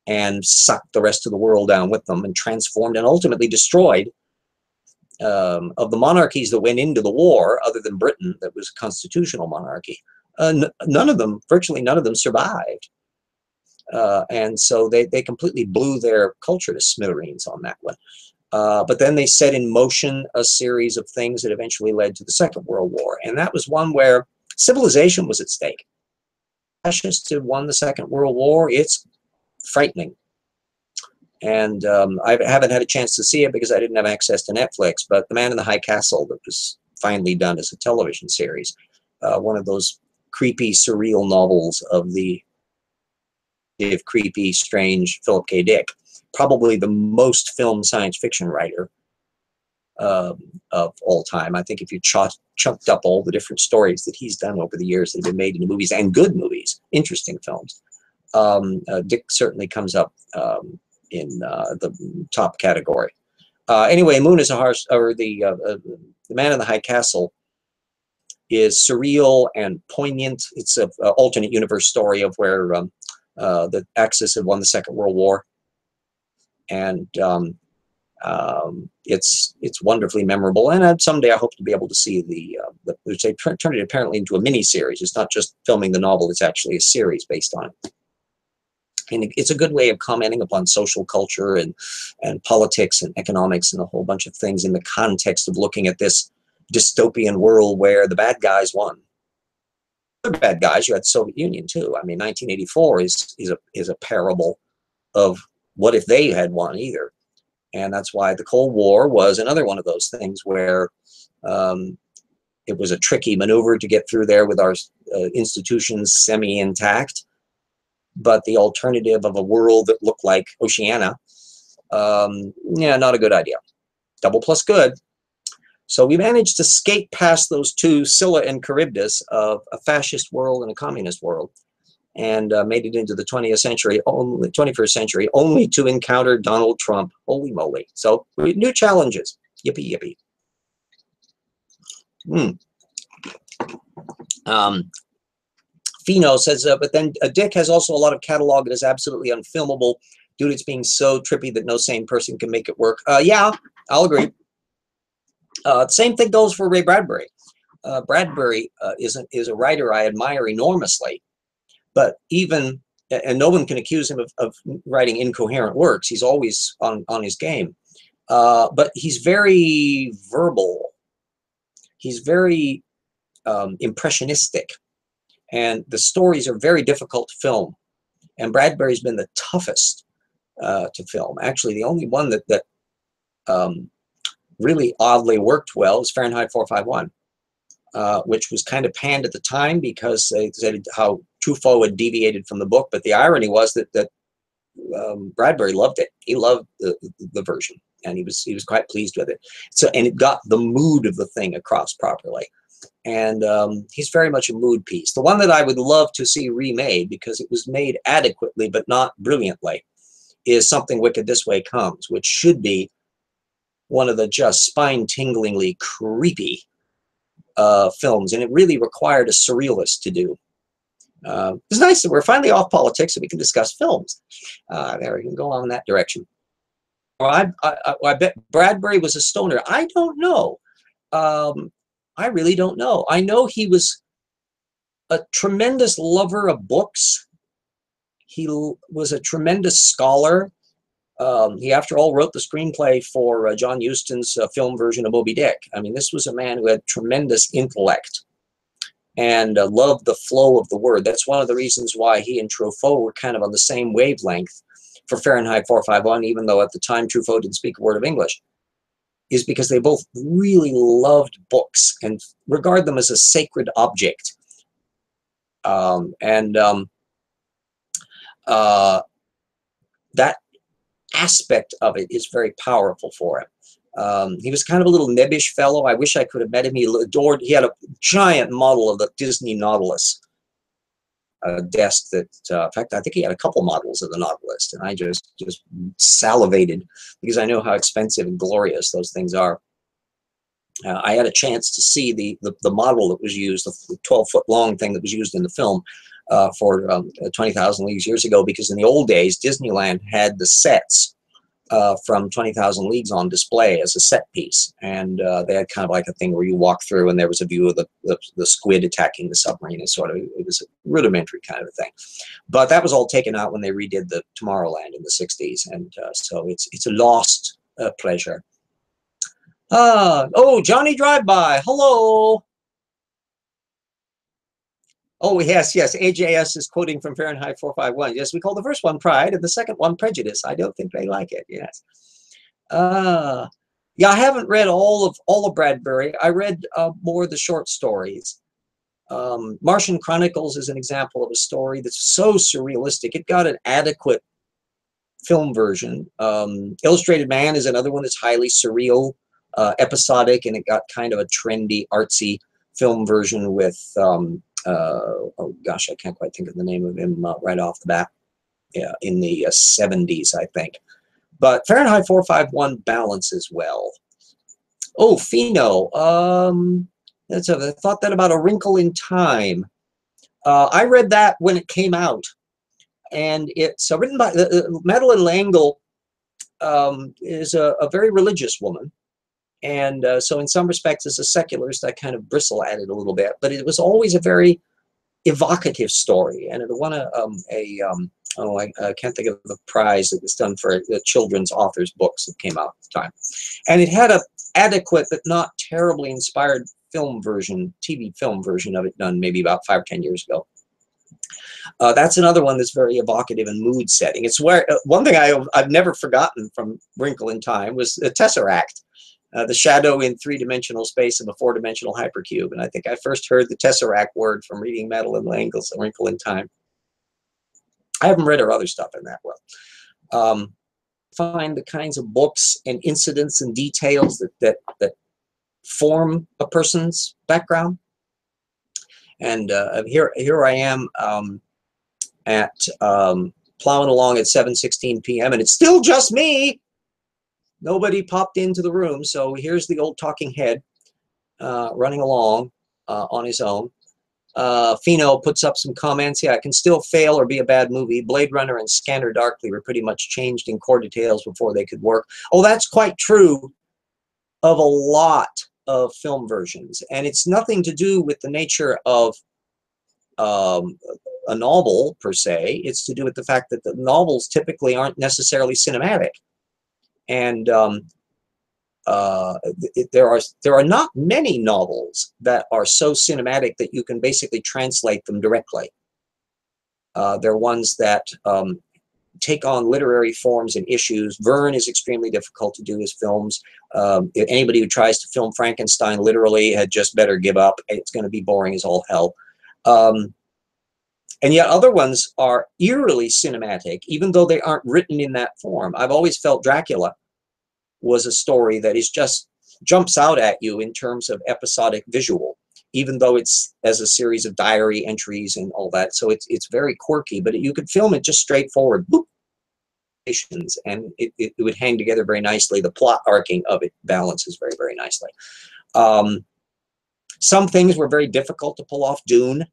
and sucked the rest of the world down with them, and transformed and ultimately destroyed. Of the monarchies that went into the war, other than Britain, that was a constitutional monarchy, none of them, virtually none of them, survived. And so they completely blew their culture to smithereens on that one. But then they set in motion a series of things that eventually led to the Second World War. And that was one where civilization was at stake. Fascists had won the Second World War. It's frightening. And I haven't had a chance to see it because I didn't have access to Netflix, but The Man in the High Castle, that was finally done as a television series, one of those creepy, surreal novels of the creepy, strange Philip K. Dick, probably the most filmed science fiction writer of all time. I think if you chunked up all the different stories that he's done over the years that have been made into movies, and good movies, interesting films, Dick certainly comes up in the top category. Anyway, Moon is a harsh, or the Man in the High Castle is surreal and poignant. It's an alternate universe story of where the Axis had won the Second World War, and it's wonderfully memorable. And someday I hope to be able to see which they turned it apparently into a mini series. It's not just filming the novel; it's actually a series based on it. And it's a good way of commenting upon social culture and politics and economics and a whole bunch of things in the context of looking at this dystopian world where the bad guys won. The bad guys, you had the Soviet Union too. I mean, 1984 is a parable of what if they had won either. And that's why the Cold War was another one of those things where it was a tricky maneuver to get through there with our institutions semi-intact. But the alternative of a world that looked like Oceania, yeah, not a good idea. Double plus good. So we managed to skate past those two, Scylla and Charybdis, of a fascist world and a communist world. and made it into the 20th century, only 21st century, only to encounter Donald Trump. Holy moly! So new challenges. Yippee yippee. Fino says, but then Dick has also a lot of catalog that is absolutely unfilmable due to its being so trippy that no sane person can make it work. Yeah, I'll agree. Same thing goes for Ray Bradbury. Bradbury is a writer I admire enormously, but even, and no one can accuse him of writing incoherent works. He's always on his game. But he's very verbal. He's very impressionistic. And the stories are very difficult to film. And Bradbury's been the toughest to film. Actually, the only one that really oddly worked well is Fahrenheit 451, which was kind of panned at the time because they said how Truffaut had deviated from the book. But the irony was that Bradbury loved it. He loved the version, and he was quite pleased with it. So, and it got the mood of the thing across properly. And he's very much a mood piece. The one that I would love to see remade, because it was made adequately but not brilliantly, is Something Wicked This Way Comes, which should be one of the just spine-tinglingly creepy films, and it really required a surrealist to do. It's nice that we're finally off politics and we can discuss films. There, we can go on in that direction. I bet Bradbury was a stoner. I don't know. I really don't know. I know he was a tremendous lover of books. He was a tremendous scholar. He, after all, wrote the screenplay for John Huston's film version of Moby Dick. I mean, this was a man who had tremendous intellect and loved the flow of the word. That's one of the reasons why he and Truffaut were kind of on the same wavelength for Fahrenheit 451, even though at the time Truffaut didn't speak a word of English, is because they both really loved books and regard them as a sacred object. That aspect of it is very powerful for him. He was kind of a little nebbish fellow. I wish I could have met him. He had a giant model of the Disney Nautilus desk that, in fact, I think he had a couple models of the Nautilus, and I just salivated because I know how expensive and glorious those things are. I had a chance to see the model that was used, the 12-foot long thing that was used in the film for 20,000 Leagues years ago, because in the old days, Disneyland had the sets from 20,000 Leagues on display as a set piece, and they had kind of like a thing where you walk through and there was a view of the squid attacking the submarine, and sort of, it was a rudimentary kind of a thing. But that was all taken out when they redid the Tomorrowland in the 60s, and so it's a lost pleasure. Oh, Johnny Drive-By, hello. Oh, yes, AJS is quoting from Fahrenheit 451. Yes, we call the first one Pride and the second one Prejudice. I don't think they like it, yes. Yeah, I haven't read all of Bradbury. I read more of the short stories. Martian Chronicles is an example of a story that's so surrealistic. It got an adequate film version. Illustrated Man is another one that's highly surreal, episodic, and it got kind of a trendy, artsy film version with, oh gosh, I can't quite think of the name of him right off the bat. Yeah, in the 70s, I think. But Fahrenheit 451 balances well. Oh, Fino. I thought that about A Wrinkle in Time. I read that when it came out, and it's written by Madeleine L'Engle. Is a very religious woman, and so in some respects, as a secularist, I kind of bristle at it a little bit. But it was always a very evocative story, and it won I can't think of the prize that was done for the children's authors' books that came out at the time. And it had a adequate but not terribly inspired film version, TV film version of it done maybe about 5 or 10 years ago. That's another one that's very evocative and mood setting. It's where one thing I've never forgotten from Wrinkle in Time was the Tesseract, the shadow in 3-dimensional space of a 4-dimensional hypercube. And I think I first heard the Tesseract word from reading Madeleine L'Engle's A Wrinkle in Time. I haven't read her other stuff in that well. Find the kinds of books and incidents and details that form a person's background. And here I am at plowing along at 7:16 p.m. and it's still just me. Nobody popped into the room, so here's the old talking head running along on his own. Fino puts up some comments. Yeah, it can still fail or be a bad movie. Blade Runner and Scanner Darkly were pretty much changed in core details before they could work. Oh, that's quite true of a lot of film versions, and it's nothing to do with the nature of a novel per se. It's to do with the fact that the novels typically aren't necessarily cinematic, and there are not many novels that are so cinematic that you can basically translate them directly. They're ones that take on literary forms and issues. Verne is extremely difficult to do his films. Anybody who tries to film Frankenstein literally had just better give up. It's going to be boring as all hell. And yet other ones are eerily cinematic, even though they aren't written in that form. I've always felt Dracula was a story that is just jumps out at you in terms of episodic visual, even though it's as a series of diary entries and all that. So it's very quirky, but you could film it just straightforward, boop, and it would hang together very nicely. The plot arcing of it balances very, very nicely. Some things were very difficult to pull off. Dune.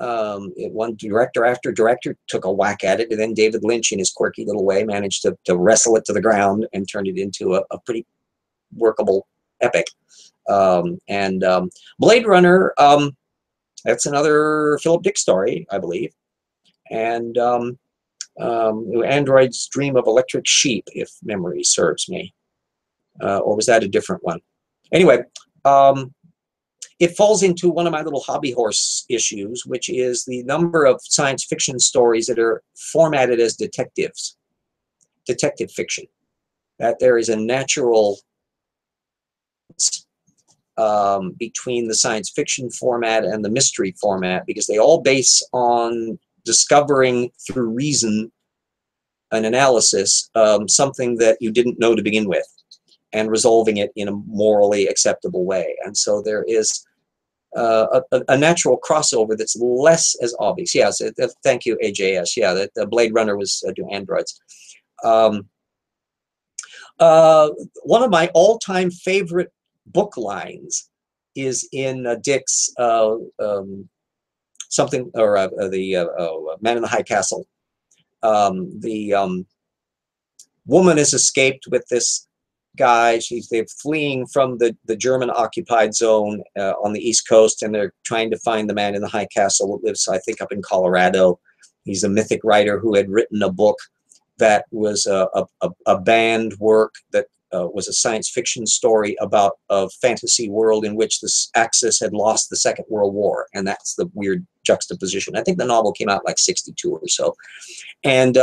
One director after director took a whack at it, and then David Lynch, in his quirky little way, managed to wrestle it to the ground and turn it into a pretty workable epic. Blade Runner, that's another Philip Dick story, I believe. And Android's Dream of Electric Sheep, if memory serves me. Or was that a different one? Anyway, it falls into one of my little hobby horse issues, which is the number of science fiction stories that are formatted as detective fiction. That there is a natural between the science fiction format and the mystery format, because they all base on discovering through reason and analysis something that you didn't know to begin with, and resolving it in a morally acceptable way. And so there is a natural crossover that's less as obvious. Yes, thank you, AJS. Yeah, that the Blade Runner was doing androids. One of my all-time favorite book lines is in Dick's something, or the Man in the High Castle. The woman has escaped with this guy. They're fleeing from the German occupied zone on the East Coast, and they're trying to find the man in the high castle that lives, I think, up in Colorado. He's a mythic writer who had written a book that was a banned work that was a science fiction story about a fantasy world in which the Axis had lost the Second World War, and that's the weird juxtaposition. I think the novel came out like '62 or so, and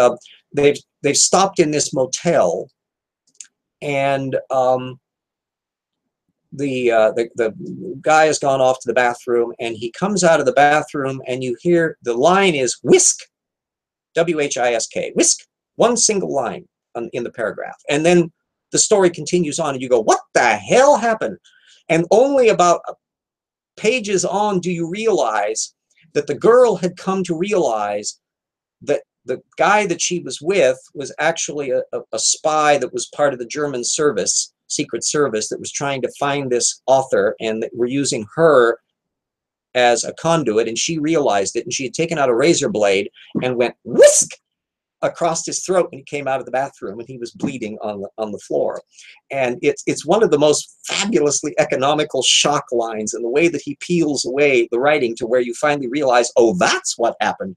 they've stopped in this motel. And the guy has gone off to the bathroom, and he comes out of the bathroom, and you hear the line is whisk, W-H-I-S-K, whisk, one single line in the paragraph. And then the story continues on, and you go, what the hell happened? And only about pages on do you realize that the girl had come to realize that the guy that she was with was actually a spy that was part of the German service, Secret Service, that was trying to find this author, and that were using her as a conduit, and she realized it, and she had taken out a razor blade and went whisk across his throat when he came out of the bathroom, and he was bleeding on the floor. And it's one of the most fabulously economical shock lines, and the way that he peels away the writing to where you finally realize, oh, that's what happened.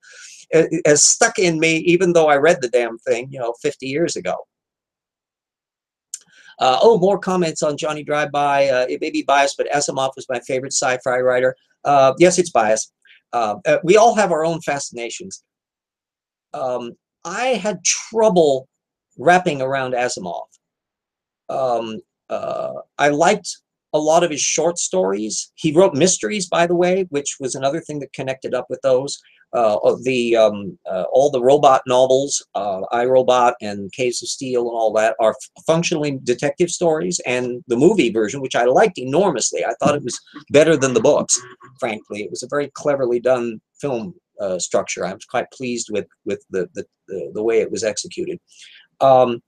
It has stuck in me, even though I read the damn thing, 50 years ago. Oh, more comments on Johnny Drive-By. It may be biased, but Asimov was my favorite sci-fi writer. Yes, it's biased. We all have our own fascinations. I had trouble wrapping around Asimov. I liked a lot of his short stories. He wrote mysteries, by the way, which was another thing that connected up with those. All the robot novels, I, Robot and Caves of Steel and all that, are functionally detective stories. And the movie version, which I liked enormously, I thought it was better than the books, frankly. It was a very cleverly done film structure. I was quite pleased with the way it was executed. But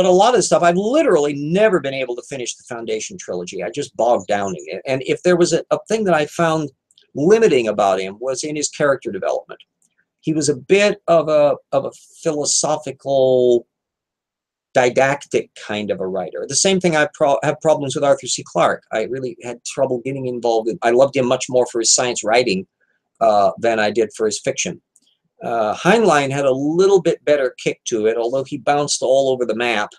a lot of the stuff, I've literally never been able to finish the Foundation trilogy. I just bogged down in it. And if there was a thing that I found limiting about him, was in his character development. He was a bit of a philosophical, didactic kind of a writer. The same thing I have problems with Arthur C. Clarke. I really had trouble getting involved in. I loved him much more for his science writing than I did for his fiction. Heinlein had a little bit better kick to it, although he bounced all over the map.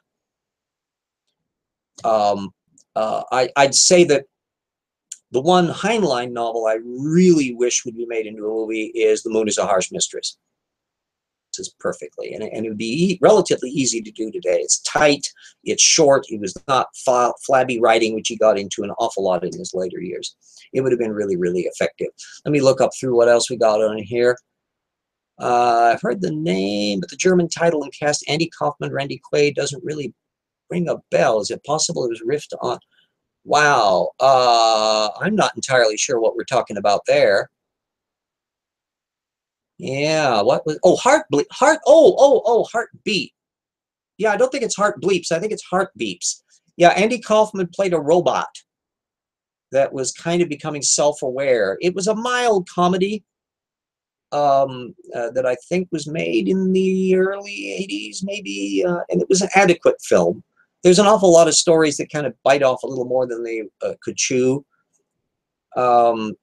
I'd say that the one Heinlein novel I really wish would be made into a movie is The Moon is a Harsh Mistress. This is perfectly, and it would be relatively easy to do today. It's tight, it's short. He was not flabby writing, which he got into an awful lot in his later years. It would have been really, really effective. Let me look up through what else we got on here. I've heard the name, but the German title and cast, Andy Kaufman, Randy Quaid, doesn't really ring a bell. Is it possible it was riffed on? Wow, I'm not entirely sure what we're talking about there. Yeah, what was, oh, Heartbeat. Yeah, I don't think it's Heart Bleeps. I think it's Heart Beeps. Yeah, Andy Kaufman played a robot that was kind of becoming self-aware. It was a mild comedy that I think was made in the early 80s, maybe, and it was an adequate film. There's an awful lot of stories that kind of bite off a little more than they could chew. Some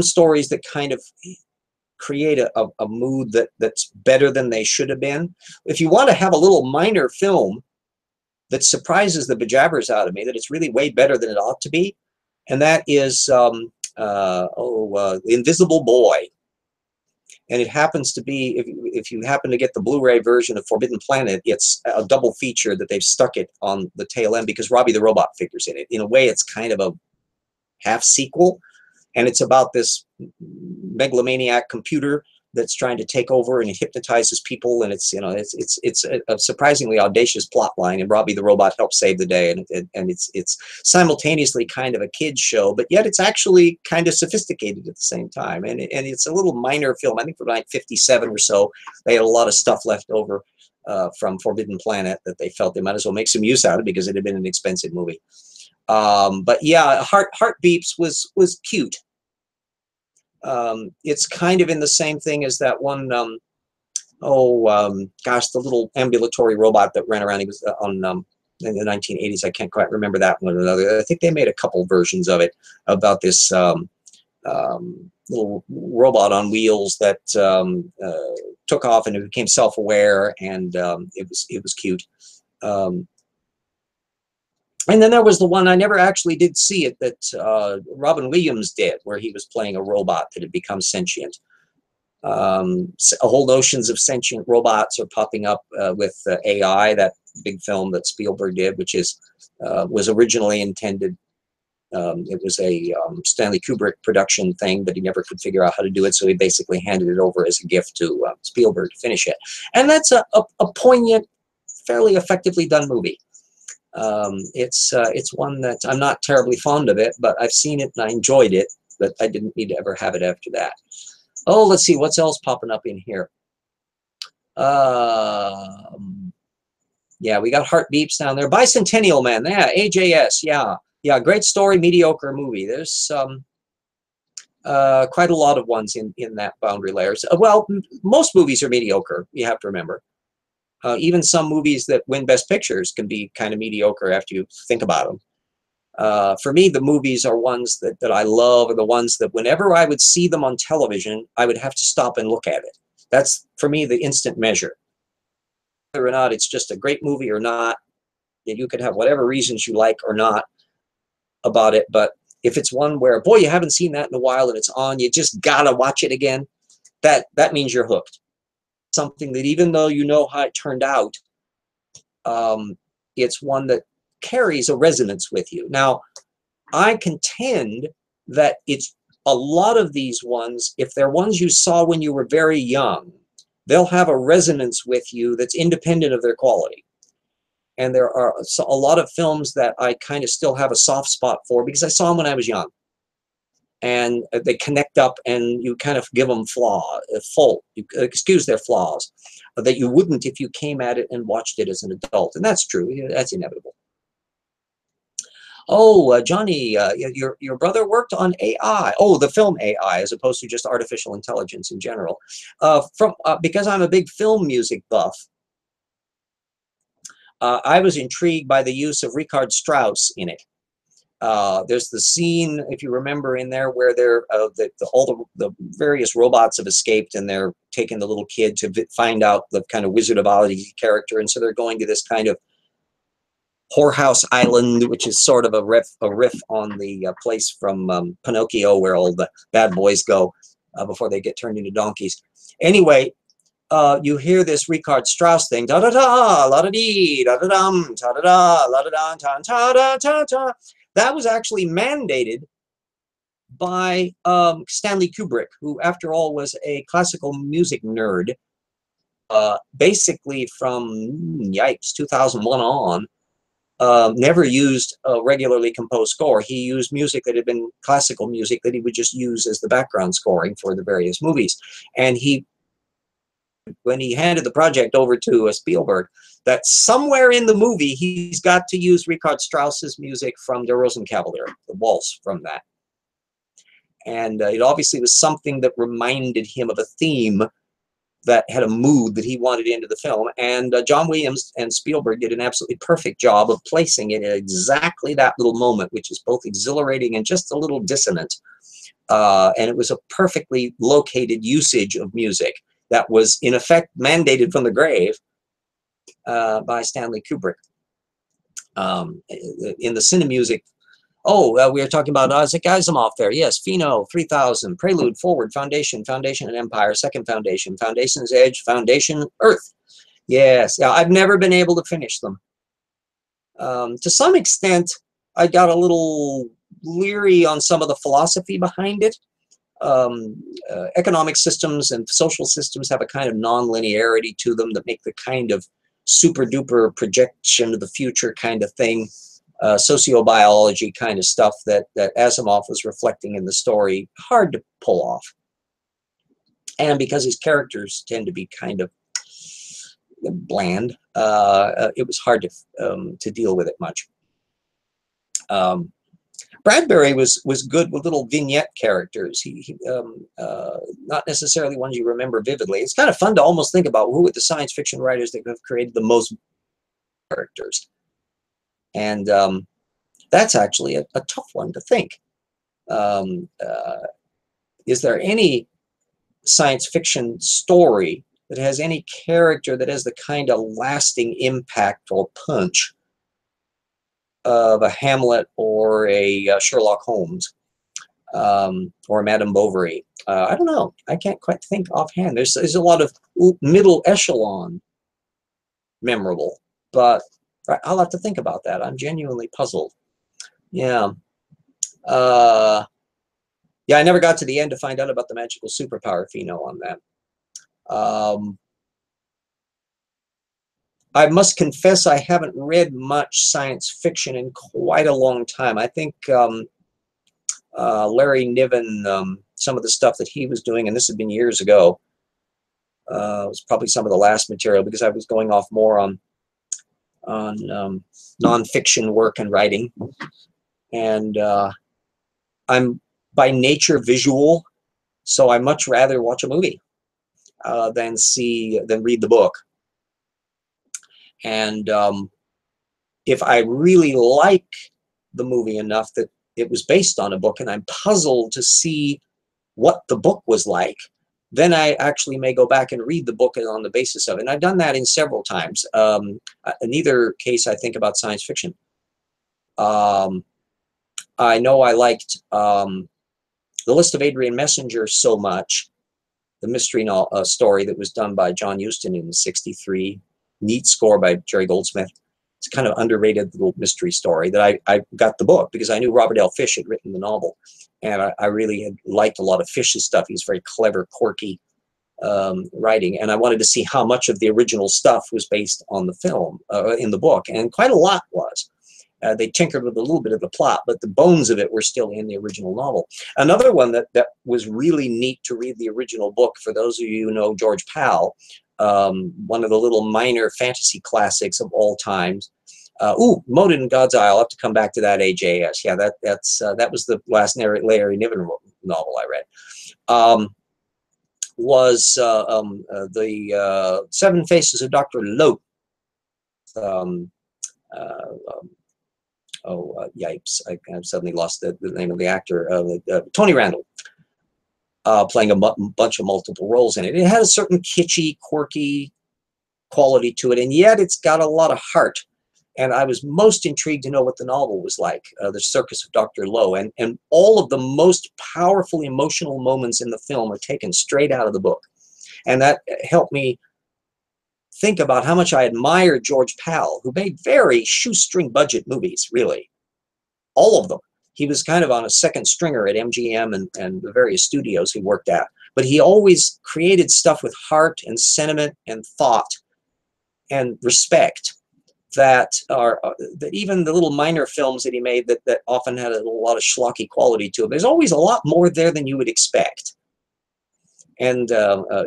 stories that kind of create a mood that's better than they should have been. If you want to have a little minor film that surprises the bejabbers out of me, that it's really way better than it ought to be, and that is The Invisible Boy. And it happens to be, if you happen to get the Blu-ray version of Forbidden Planet, it's a double feature that they've stuck it on the tail end because Robbie the Robot figures in it. In a way, it's kind of a half sequel, and it's about this megalomaniac computer that's trying to take over, and it hypnotizes people, and it's a surprisingly audacious plot line, and Robbie the Robot helps save the day, and it's simultaneously kind of a kid's show, but yet it's actually kind of sophisticated at the same time, and it's a little minor film. I think from like 57 or so, they had a lot of stuff left over from Forbidden Planet that they felt they might as well make some use out of because it had been an expensive movie. But yeah, Heart Beeps was cute. It's kind of in the same thing as that one, gosh, the little ambulatory robot that ran around. He was on in the 1980s. I can't quite remember that one or another. I think they made a couple versions of it about this little robot on wheels that took off and it became self-aware, and it was cute. And then there was the one, I never actually did see it, that Robin Williams did, where he was playing a robot that had become sentient. Whole notions of sentient robots are popping up with AI, that big film that Spielberg did, which was originally intended, it was a Stanley Kubrick production thing, but he never could figure out how to do it, so he basically handed it over as a gift to Spielberg to finish it. And that's a poignant, fairly effectively done movie. It's one that I'm not terribly fond of it, but I've seen it and I enjoyed it, but I didn't need to ever have it after that. Oh, let's see, what's else popping up in here? Yeah, we got Heart Beeps down there. Bicentennial Man, yeah, AJS, yeah. Yeah, great story, mediocre movie. There's quite a lot of ones in that boundary layers. Well, most movies are mediocre, you have to remember. Even some movies that win Best Pictures can be kind of mediocre after you think about them. For me, the movies are ones that I love, are the ones that whenever I would see them on television, I would have to stop and look at it. That's, for me, the instant measure. Whether or not it's just a great movie or not, you could have whatever reasons you like or not about it, but if it's one where, boy, you haven't seen that in a while and it's on, you just gotta watch it again, that means you're hooked. Something that even though you know how it turned out, it's one that carries a resonance with you. Now, I contend that it's a lot of these ones, if they're ones you saw when you were very young, they'll have a resonance with you that's independent of their quality. And there are a lot of films that I kind of still have a soft spot for because I saw them when I was young. and they connect up, and you kind of give them fault, you excuse their flaws that you wouldn't if you came at it and watched it as an adult. And that's true. That's inevitable. Oh, Johnny, your brother worked on AI. Oh, the film AI, as opposed to just artificial intelligence in general. Because I'm a big film music buff, I was intrigued by the use of Richard Strauss in it. There's the scene, if you remember, in there where all the various robots have escaped, and they're taking the little kid to find out the kind of Wizard of Oz character, and so they're going to this kind of whorehouse island, which is sort of a riff on the place from Pinocchio, where all the bad boys go before they get turned into donkeys. Anyway, you hear this Richard Strauss thing, da da da, la da dee, da da dum, ta da da, la da da, ta ta da ta ta. That was actually mandated by Stanley Kubrick, who, after all, was a classical music nerd. Basically, from 2001 on, never used a regularly composed score. He used music that had been classical music that he would just use as the background scoring for the various movies. And when he handed the project over to Spielberg, that somewhere in the movie he's got to use Richard Strauss's music from Der Rosenkavalier, the waltz from that. And it obviously was something that reminded him of a theme that had a mood that he wanted into the film. And John Williams and Spielberg did an absolutely perfect job of placing it at exactly that little moment, which is both exhilarating and just a little dissonant. And it was a perfectly located usage of music that was, in effect, mandated from the grave by Stanley Kubrick. In the cinemusic, we were talking about Isaac Asimov there. Yes, Pheno, 3000, Prelude, Forward, Foundation, Foundation and Empire, Second Foundation, Foundation's Edge, Foundation, Earth. Yes, yeah, I've never been able to finish them. To some extent, I got a little leery on some of the philosophy behind it. Economic systems and social systems have a kind of non-linearity to them that make the kind of super duper projection of the future kind of thing, sociobiology kind of stuff that Asimov was reflecting in the story, hard to pull off. And because his characters tend to be kind of bland, it was hard to deal with it much. Bradbury was good with little vignette characters. Not necessarily ones you remember vividly. It's kind of fun to almost think about who are the science fiction writers that have created the most characters. And that's actually a tough one to think. Is there any science fiction story that has any character that has the kind of lasting impact or punch of a Hamlet or a Sherlock Holmes or Madame Bovary? I don't know. I can't quite think offhand. There's a lot of middle echelon memorable, but I'll have to think about that. I'm genuinely puzzled. Yeah. Yeah, I never got to the end to find out about the magical superpower Pheno on that. I must confess I haven't read much science fiction in quite a long time. I think Larry Niven, some of the stuff that he was doing, and this had been years ago, was probably some of the last material, because I was going off more on nonfiction work and writing. And I'm by nature visual, so I much rather watch a movie than read the book. And if I really like the movie enough that it was based on a book and I'm puzzled to see what the book was like, then I actually may go back and read the book on the basis of it. And I've done that in several times. In either case, I think about science fiction. I know I liked The List of Adrian Messenger so much, the mystery story that was done by John Huston in '63, neat score by Jerry Goldsmith. It's kind of underrated little mystery story that I got the book because I knew Robert L. Fish had written the novel. And I really had liked a lot of Fish's stuff. He's very clever, quirky writing. And I wanted to see how much of the original stuff was based on the film, in the book. And quite a lot was. They tinkered with a little bit of the plot, but the bones of it were still in the original novel. Another one that was really neat to read the original book, for those of you who know George Pal, one of the little minor fantasy classics of all times. Moated in God's Eye. I'll have to come back to that. AJS. Yeah, that was the last Larry Niven novel I read. Was the Seven Faces of Dr. Lowe. Yipes! I suddenly lost the name of the actor. Tony Randall, playing a bunch of multiple roles in it. It had a certain kitschy, quirky quality to it, and yet it's got a lot of heart. And I was most intrigued to know what the novel was like, The Circus of Dr. Lowe. And all of the most powerful emotional moments in the film are taken straight out of the book. And that helped me think about how much I admire George Pal, who made very shoestring budget movies, really. All of them. He was kind of on a second stringer at MGM and the various studios he worked at. But he always created stuff with heart and sentiment and thought and respect that even the little minor films that he made that often had a lot of schlocky quality to them. There's always a lot more there than you would expect. And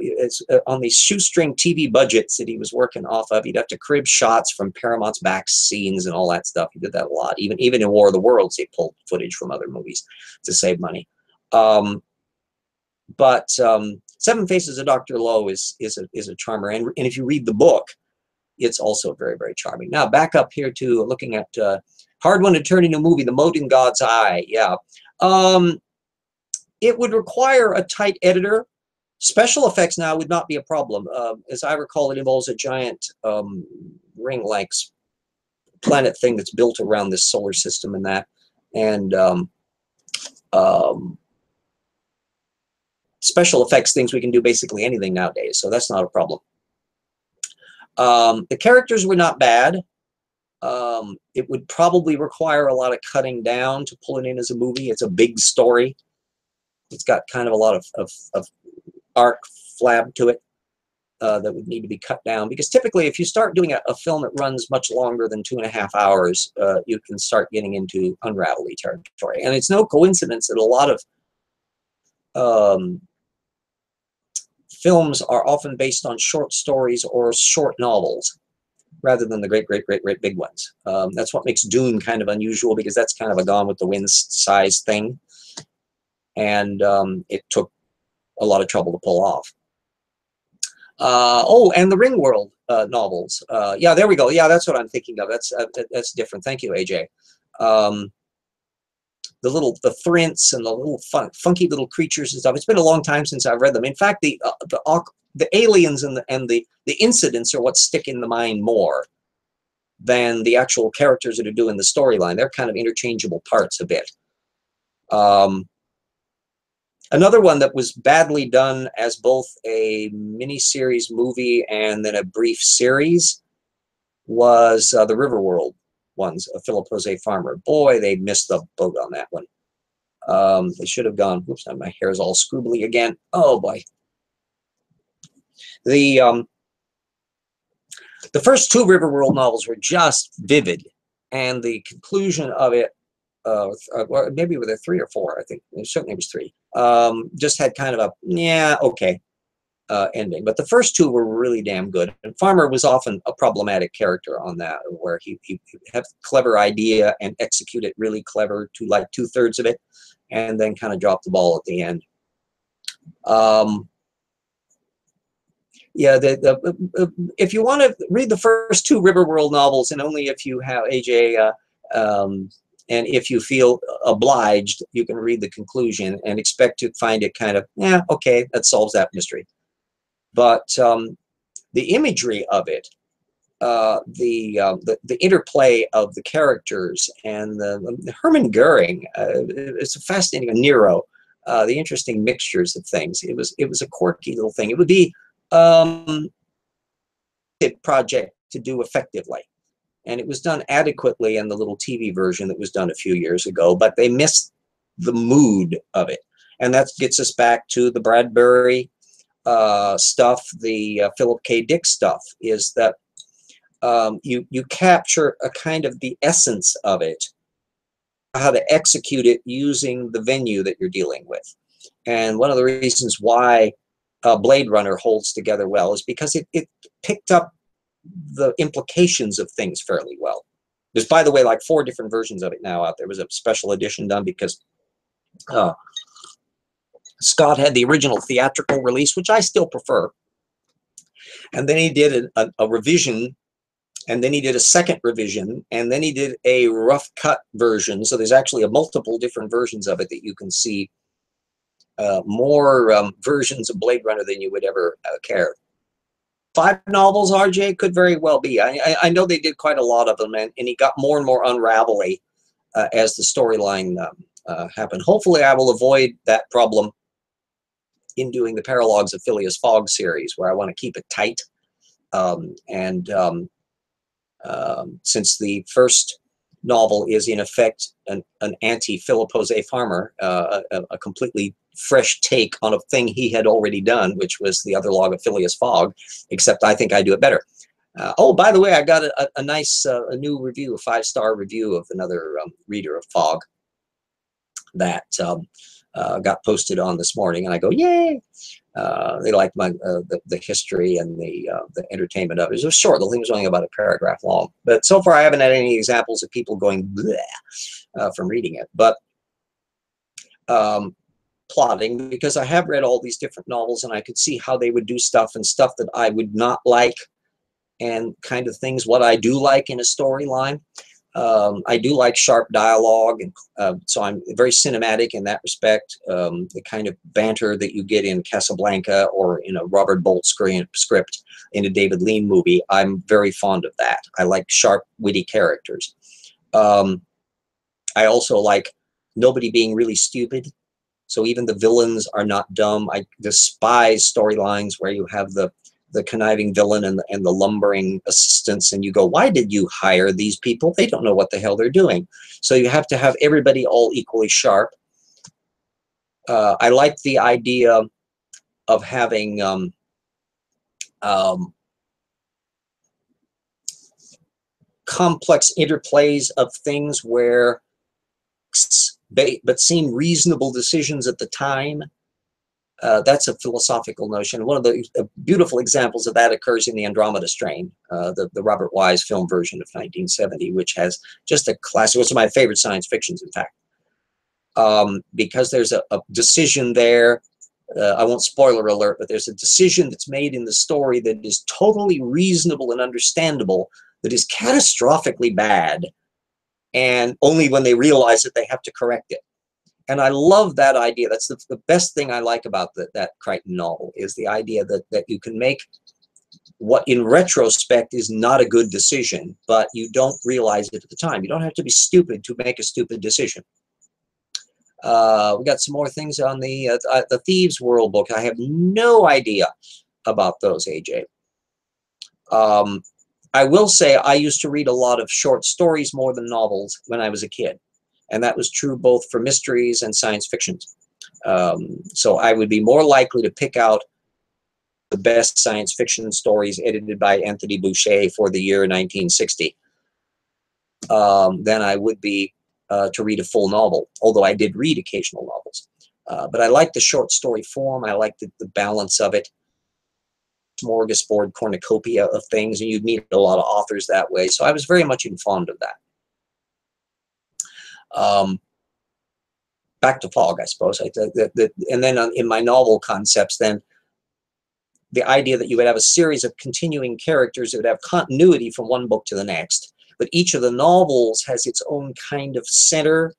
it's on these shoestring TV budgets that he was working off of. He'd have to crib shots from Paramount's back scenes and all that stuff. He did that a lot. Even in War of the Worlds, he pulled footage from other movies to save money. But Seven Faces of Dr. Lowe is a charmer. And if you read the book, it's also very, very charming. Now, back up here to looking at hard one to turn into a movie, The Moat in God's Eye. Yeah. It would require a tight editor. Special effects now would not be a problem. As I recall, it involves a giant ring-like planet thing that's built around this solar system and that. And special effects things, we can do basically anything nowadays, so that's not a problem. The characters were not bad. It would probably require a lot of cutting down to pull it in as a movie. It's a big story. It's got kind of a lot of arc flab to it that would need to be cut down, because typically if you start doing a film that runs much longer than 2.5 hours, you can start getting into unravelly territory. And it's no coincidence that a lot of films are often based on short stories or short novels rather than the great big ones. That's what makes Dune kind of unusual, because that's kind of a Gone with the Wind size thing. And it took a lot of trouble to pull off. And the Ringworld novels. Yeah, there we go. Yeah, that's what I'm thinking of. That's different. Thank you, AJ. The Thrints and the little funky little creatures and stuff. It's been a long time since I've read them. In fact, the aliens and the incidents are what stick in the mind more than the actual characters that are doing the storyline. They're kind of interchangeable parts a bit. Another one that was badly done as both a miniseries movie and then a brief series was the Riverworld ones of Philip Jose Farmer. Boy, they missed the boat on that one. They should have gone. Whoops, my hair is all scribbly again. Oh boy. The first two Riverworld novels were just vivid, and the conclusion of it, or maybe were there 3 or 4? I think certainly it was 3. Just had kind of a okay ending. But the first 2 were really damn good. And Farmer was often a problematic character on that, where he had a clever idea and execute it really clever to like 2/3 of it, and then kind of drop the ball at the end. Yeah, if you want to read the first 2 Riverworld novels, and only if you have AJ, and if you feel obliged, you can read the conclusion and expect to find it kind of, okay, that solves that mystery. But the imagery of it, the interplay of the characters, and the Hermann Goering, it's a fascinating Nero, the interesting mixtures of things. It was a quirky little thing. It would be a project to do effectively. And it was done adequately in the little TV version that was done a few years ago, but they missed the mood of it. And that gets us back to the Bradbury stuff, the Philip K. Dick stuff, is that you capture a kind of the essence of it, how to execute it using the venue that you're dealing with. And one of the reasons why Blade Runner holds together well is because it picked up the implications of things fairly well. There's, by the way, like 4 different versions of it now out there. There was a special edition done because Scott had the original theatrical release, which I still prefer. And then he did a revision, and then he did a second revision, and then he did a rough cut version. So there's actually multiple different versions of it that you can see, more versions of Blade Runner than you would ever care. 5 novels, RJ, could very well be. I know they did quite a lot of them, and he got more and more unravelly as the storyline happened. Hopefully I will avoid that problem in doing the Paralogs of Phileas Fogg series, where I want to keep it tight. Since the first novel is in effect an anti-Philip Jose Farmer, a completely fresh take on a thing he had already done, which was the other log of Phileas Fogg, except I think I do it better. Oh, by the way, I got a nice a new review, a 5-star review of another reader of Fogg that got posted on this morning, and I go, yay! They liked my the history and the entertainment of it. It was short. The thing was only about a paragraph long. But so far, I haven't had any examples of people going bleh from reading it. But plotting, because I have read all these different novels, and I could see how they would do stuff and stuff that I would not like, and kind of things what I do like in a storyline. I do like sharp dialogue, and so I'm very cinematic in that respect. The kind of banter that you get in Casablanca or in a Robert Bolt script in a David Lean movie, I'm very fond of that. I like sharp, witty characters. I also like nobody being really stupid. So even the villains are not dumb. I despise storylines where you have the conniving villain and the lumbering assistants, and you go, why did you hire these people? They don't know what the hell they're doing. So you have to have everybody all equally sharp. I like the idea of having complex interplays of things where but seem reasonable decisions at the time. That's a philosophical notion. One of the beautiful examples of that occurs in the Andromeda Strain, the Robert Wise film version of 1970, which has just a classic. It's one of my favorite science fictions, in fact, because there's a decision there. I won't spoiler alert, but there's a decision that's made in the story that is totally reasonable and understandable, that is catastrophically bad, and only when they realize it, they have to correct it. And I love that idea. That's the best thing I like about that Crichton novel, is the idea that you can make what in retrospect is not a good decision, but you don't realize it at the time. You don't have to be stupid to make a stupid decision. We got some more things on the Thieves World book. I have no idea about those, AJ. I will say I used to read a lot of short stories more than novels when I was a kid. And that was true both for mysteries and science fiction. So I would be more likely to pick out the best science fiction stories edited by Anthony Boucher for the year 1960 than I would be to read a full novel, although I did read occasional novels. But I like the short story form. I like the balance of it. Smorgasbord cornucopia of things, and you'd meet a lot of authors that way. So I was very much fond of that. Back to Fogg, I suppose. And then in my novel concepts, then the idea that you would have a series of continuing characters that would have continuity from one book to the next, but each of the novels has its own kind of center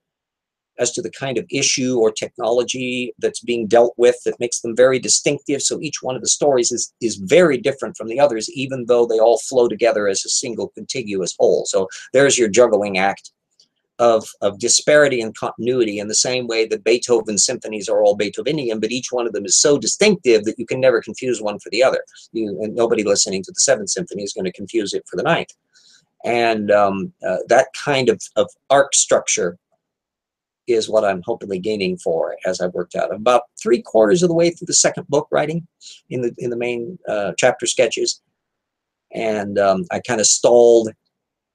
as to the kind of issue or technology that's being dealt with that makes them very distinctive. So each one of the stories is very different from the others, even though they all flow together as a single contiguous whole. So there's your juggling act of disparity and continuity, in the same way that Beethoven's symphonies are all Beethovenian, but each one of them is so distinctive that you can never confuse one for the other. And nobody listening to the Seventh Symphony is going to confuse it for the Ninth. And that kind of arc structure is what I'm hopefully gaining for as I've worked out. I'm about 3/4 of the way through the second book writing in the main chapter sketches. And I kind of stalled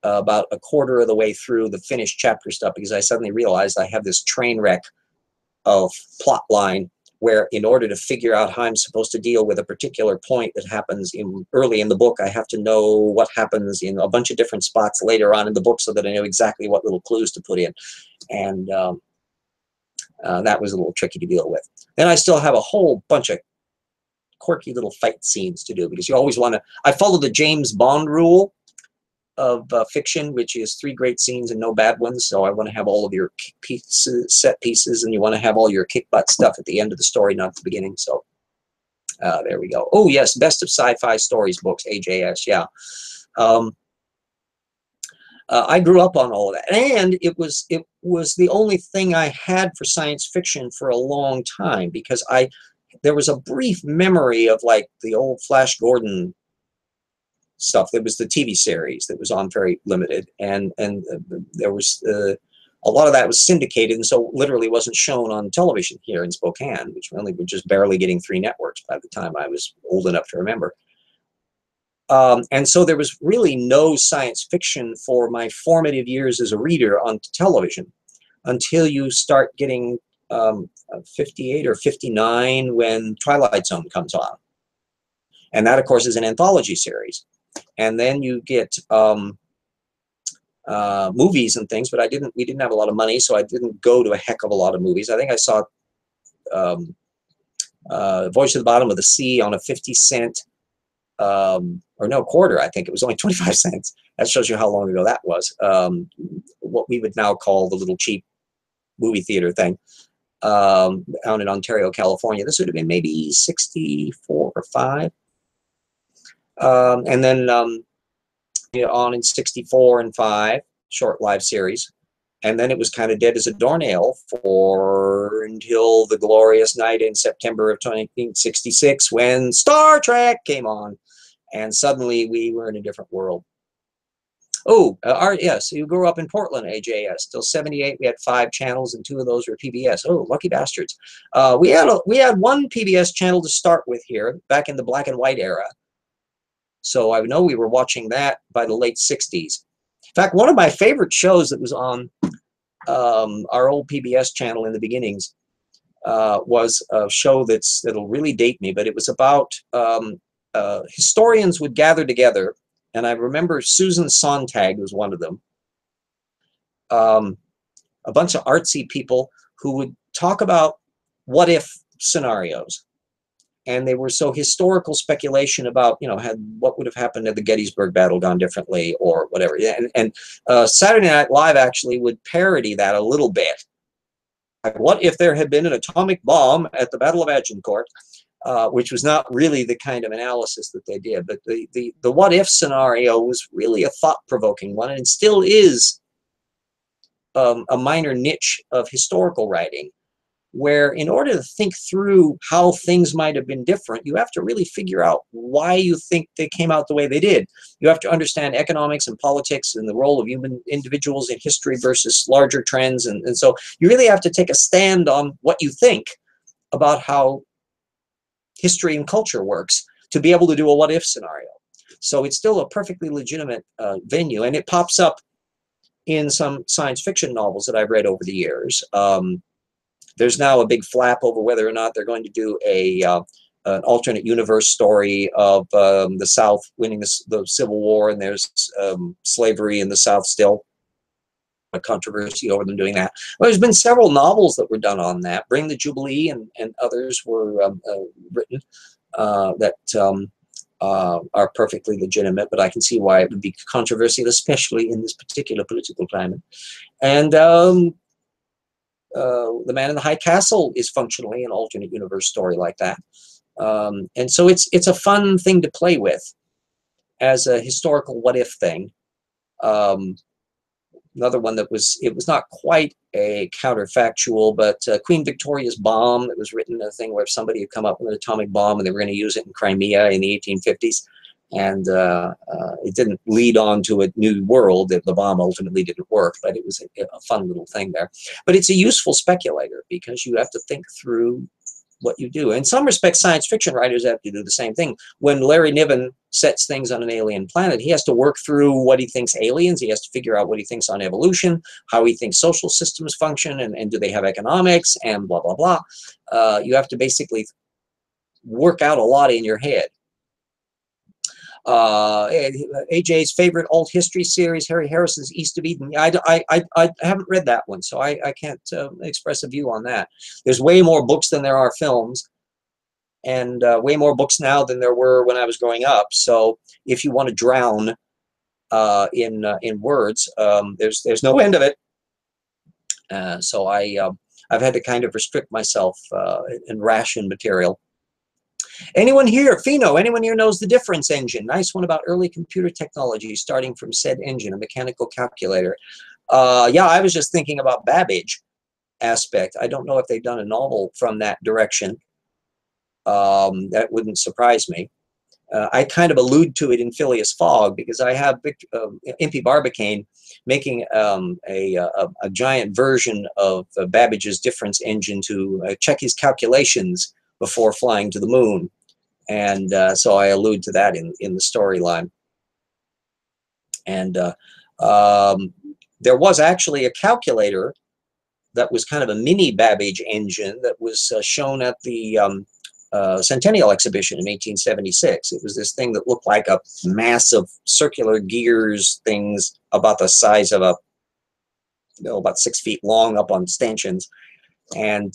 about a quarter of the way through the finished chapter stuff because I suddenly realized I have this train wreck of plot line where in order to figure out how I'm supposed to deal with a particular point that happens early in the book, I have to know what happens in a bunch of different spots later on in the book so that I know exactly what little clues to put in. And that was a little tricky to deal with. Then I still have a whole bunch of quirky little fight scenes to do because you always want to. I follow the James Bond rule of fiction, which is 3 great scenes and no bad ones. So I want to have all of your set pieces, and you want to have all your kick butt stuff at the end of the story, not at the beginning. So there we go. Oh yes, Best of Sci-Fi Stories books, AJS. Yeah. I grew up on all of that, and it was the only thing I had for science fiction for a long time because there was a brief memory of like the old Flash Gordon stuff. There was the TV series that was on very limited, and there was a lot of that was syndicated, and so literally wasn't shown on television here in Spokane, which really were just barely getting 3 networks by the time I was old enough to remember. And so there was really no science fiction for my formative years as a reader on television until you start getting 58 or 59 when Twilight Zone comes on. And that, of course, is an anthology series. And then you get movies and things, but we didn't have a lot of money, so I didn't go to a heck of a lot of movies. I think I saw Voyage to the Bottom of the Sea on a 50-cent, or no, quarter. I think it was only 25 cents. That shows you how long ago that was. What we would now call the little cheap movie theater thing out in Ontario, California. This would have been maybe 64 or 5. And then on in 64 and 5, short live series. And then it was kind of dead as a doornail until the glorious night in September of 1966 when Star Trek came on. And suddenly we were in a different world. Oh, yes, you grew up in Portland, AJS. Till 78, we had 5 channels, and 2 of those were PBS. Oh, lucky bastards. We had 1 PBS channel to start with here, back in the black and white era. So I know we were watching that by the late 60s. In fact, one of my favorite shows that was on our old PBS channel in the beginnings was a show that'll really date me, but it was about historians would gather together, and I remember Susan Sontag was one of them. A bunch of artsy people who would talk about what if scenarios. And they were so historical speculation about, what would have happened had the Gettysburg battle gone differently or whatever. And Saturday Night Live actually would parody that a little bit. Like, what if there had been an atomic bomb at the Battle of Agincourt, which was not really the kind of analysis that they did. But the what if scenario was really a thought-provoking one, and still is a minor niche of historical writing, where in order to think through how things might have been different, you have to really figure out why you think they came out the way they did. You have to understand economics and politics and the role of human individuals in history versus larger trends. And so you really have to take a stand on what you think about how history and culture works to be able to do a what-if scenario. So it's still a perfectly legitimate venue, and it pops up in some science fiction novels that I've read over the years. There's now a big flap over whether or not they're going to do an alternate universe story of the South winning the Civil War, and there's slavery in the South still. A controversy over them doing that. Well, there's been several novels that were done on that. Bring the Jubilee and others were written that are perfectly legitimate, but I can see why it would be controversial, especially in this particular political climate. And The Man in the High Castle is functionally an alternate universe story like that. And so it's a fun thing to play with as a historical what-if thing. Another one that was not quite a counterfactual, but Queen Victoria's Bomb, that was written, a thing where somebody had come up with an atomic bomb and they were going to use it in Crimea in the 1850s. And it didn't lead on to a new world. The bomb ultimately didn't work, but it was a fun little thing there. But it's a useful speculator because you have to think through what you do. In some respects, science fiction writers have to do the same thing. When Larry Niven sets things on an alien planet, he has to work through what he thinks aliens. He has to figure out what he thinks on evolution, how he thinks social systems function, and do they have economics, and blah, blah, blah. You have to basically work out a lot in your head. AJ's favorite old history series, Harry Harrison's East of Eden. I haven't read that one, so I can't express a view on that. There's way more books than there are films, and way more books now than there were when I was growing up. So if you want to drown in words, there's no end of it. So I've had to kind of restrict myself and ration material. Anyone here, Fino, anyone here knows the difference engine? Nice one about early computer technology starting from said engine, a mechanical calculator. Yeah, I was just thinking about Babbage aspect. I don't know if they've done a novel from that direction. That wouldn't surprise me. I kind of allude to it in Phileas Fogg because I have Impy Barbicane making a giant version of Babbage's difference engine to check his calculations before flying to the moon. And so I allude to that in the storyline. And there was actually a calculator that was kind of a mini Babbage engine that was shown at the Centennial Exhibition in 1876. It was this thing that looked like a massive circular gears things about the size of a, about 6 feet long up on stanchions. And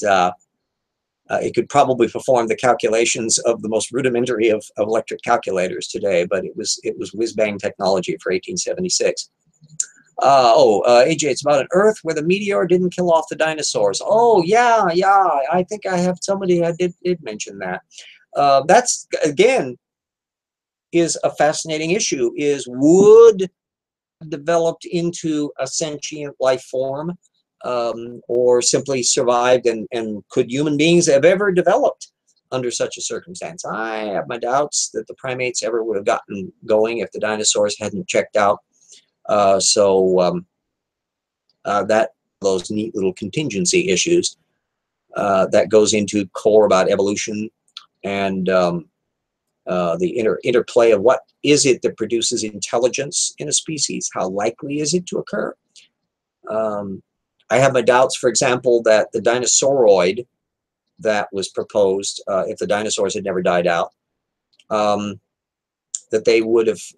it could probably perform the calculations of the most rudimentary of electric calculators today, but it was whiz-bang technology for 1876. AJ, it's about an Earth where the meteor didn't kill off the dinosaurs. Oh, yeah, I think I have somebody I did mention that. That's, again, is a fascinating issue, is would developed into a sentient life form, or simply survived, and could human beings have ever developed under such a circumstance? I have my doubts that the primates ever would have gotten going if the dinosaurs hadn't checked out. That those neat little contingency issues that goes into core about evolution and the interplay of what is it that produces intelligence in a species? How likely is it to occur? I have my doubts, for example, that the dinosauroid that was proposed, if the dinosaurs had never died out, that they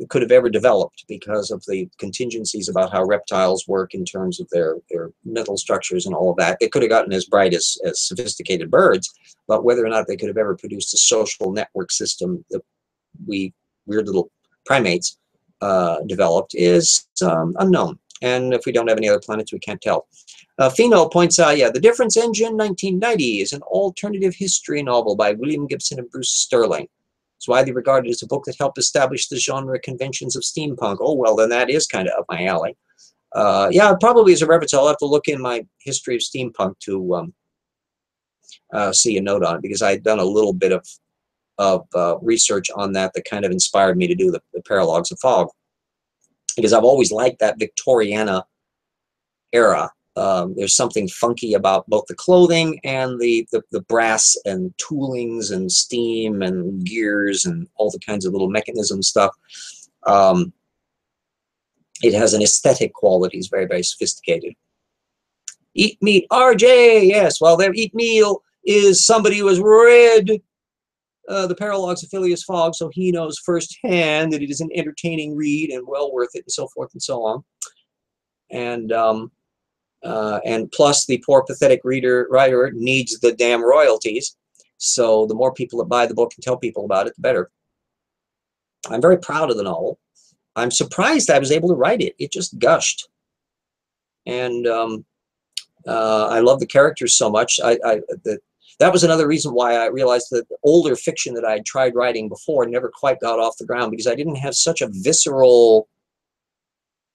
could have ever developed because of the contingencies about how reptiles work in terms of their mental structures and all of that. They could have gotten as bright as sophisticated birds, but whether or not they could have ever produced a social network system that we weird little primates developed is unknown. And if we don't have any other planets, we can't tell. Fino points out, yeah, The Difference Engine, 1990, is an alternative history novel by William Gibson and Bruce Sterling. It's widely regarded as a book that helped establish the genre conventions of steampunk. Oh, well, then that is kind of up my alley. Yeah, probably as a reference, I'll have to look in my history of steampunk to see a note on it, because I'd done a little bit of research on that kind of inspired me to do the Paralogs of Fog, because I've always liked that Victoriana era. There's something funky about both the clothing and the brass and toolings and steam and gears and all the kinds of little mechanism stuff. It has an aesthetic quality. It's very, very sophisticated. Eat Meat, RJ, yes. Well, their Eat Meal is somebody who has read the Paralogs of Phileas Fogg, so he knows firsthand that it is an entertaining read and well worth it, and so forth and so on. And plus, the poor, pathetic writer needs the damn royalties. So the more people that buy the book and tell people about it, the better. I'm very proud of the novel. I'm surprised I was able to write it. It just gushed. And I love the characters so much. That was another reason why I realized that the older fiction that I had tried writing before never quite got off the ground, because I didn't have such a visceral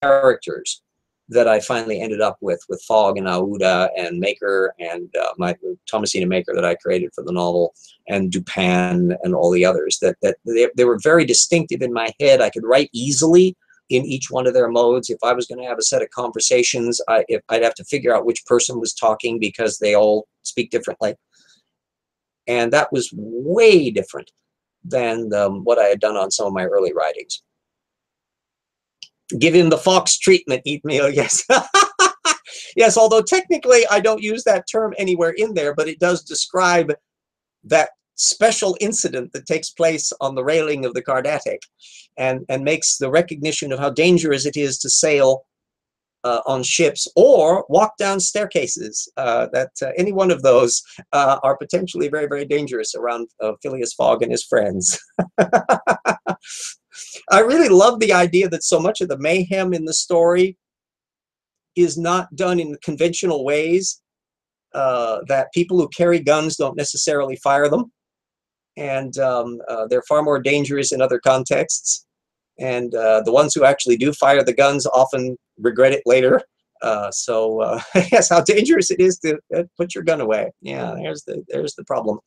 characters that I finally ended up with Fogg and Aouda and Maker and my Thomasina Maker that I created for the novel, and Dupin and all the others. That they were very distinctive in my head. I could write easily in each one of their modes. If I was going to have a set of conversations, I'd have to figure out which person was talking because they all speak differently. And that was way different than what I had done on some of my early writings. Give him the fox treatment, Meal, yes. Yes, although technically I don't use that term anywhere in there, but it does describe that special incident that takes place on the railing of the Carnatic, and makes the recognition of how dangerous it is to sail on ships or walk down staircases, that any one of those are potentially very, very dangerous around Phileas Fogg and his friends. I really love the idea that so much of the mayhem in the story is not done in conventional ways, that people who carry guns don't necessarily fire them, and they're far more dangerous in other contexts. And the ones who actually do fire the guns often regret it later. Yes, how dangerous it is to put your gun away. Yeah, there's the problem.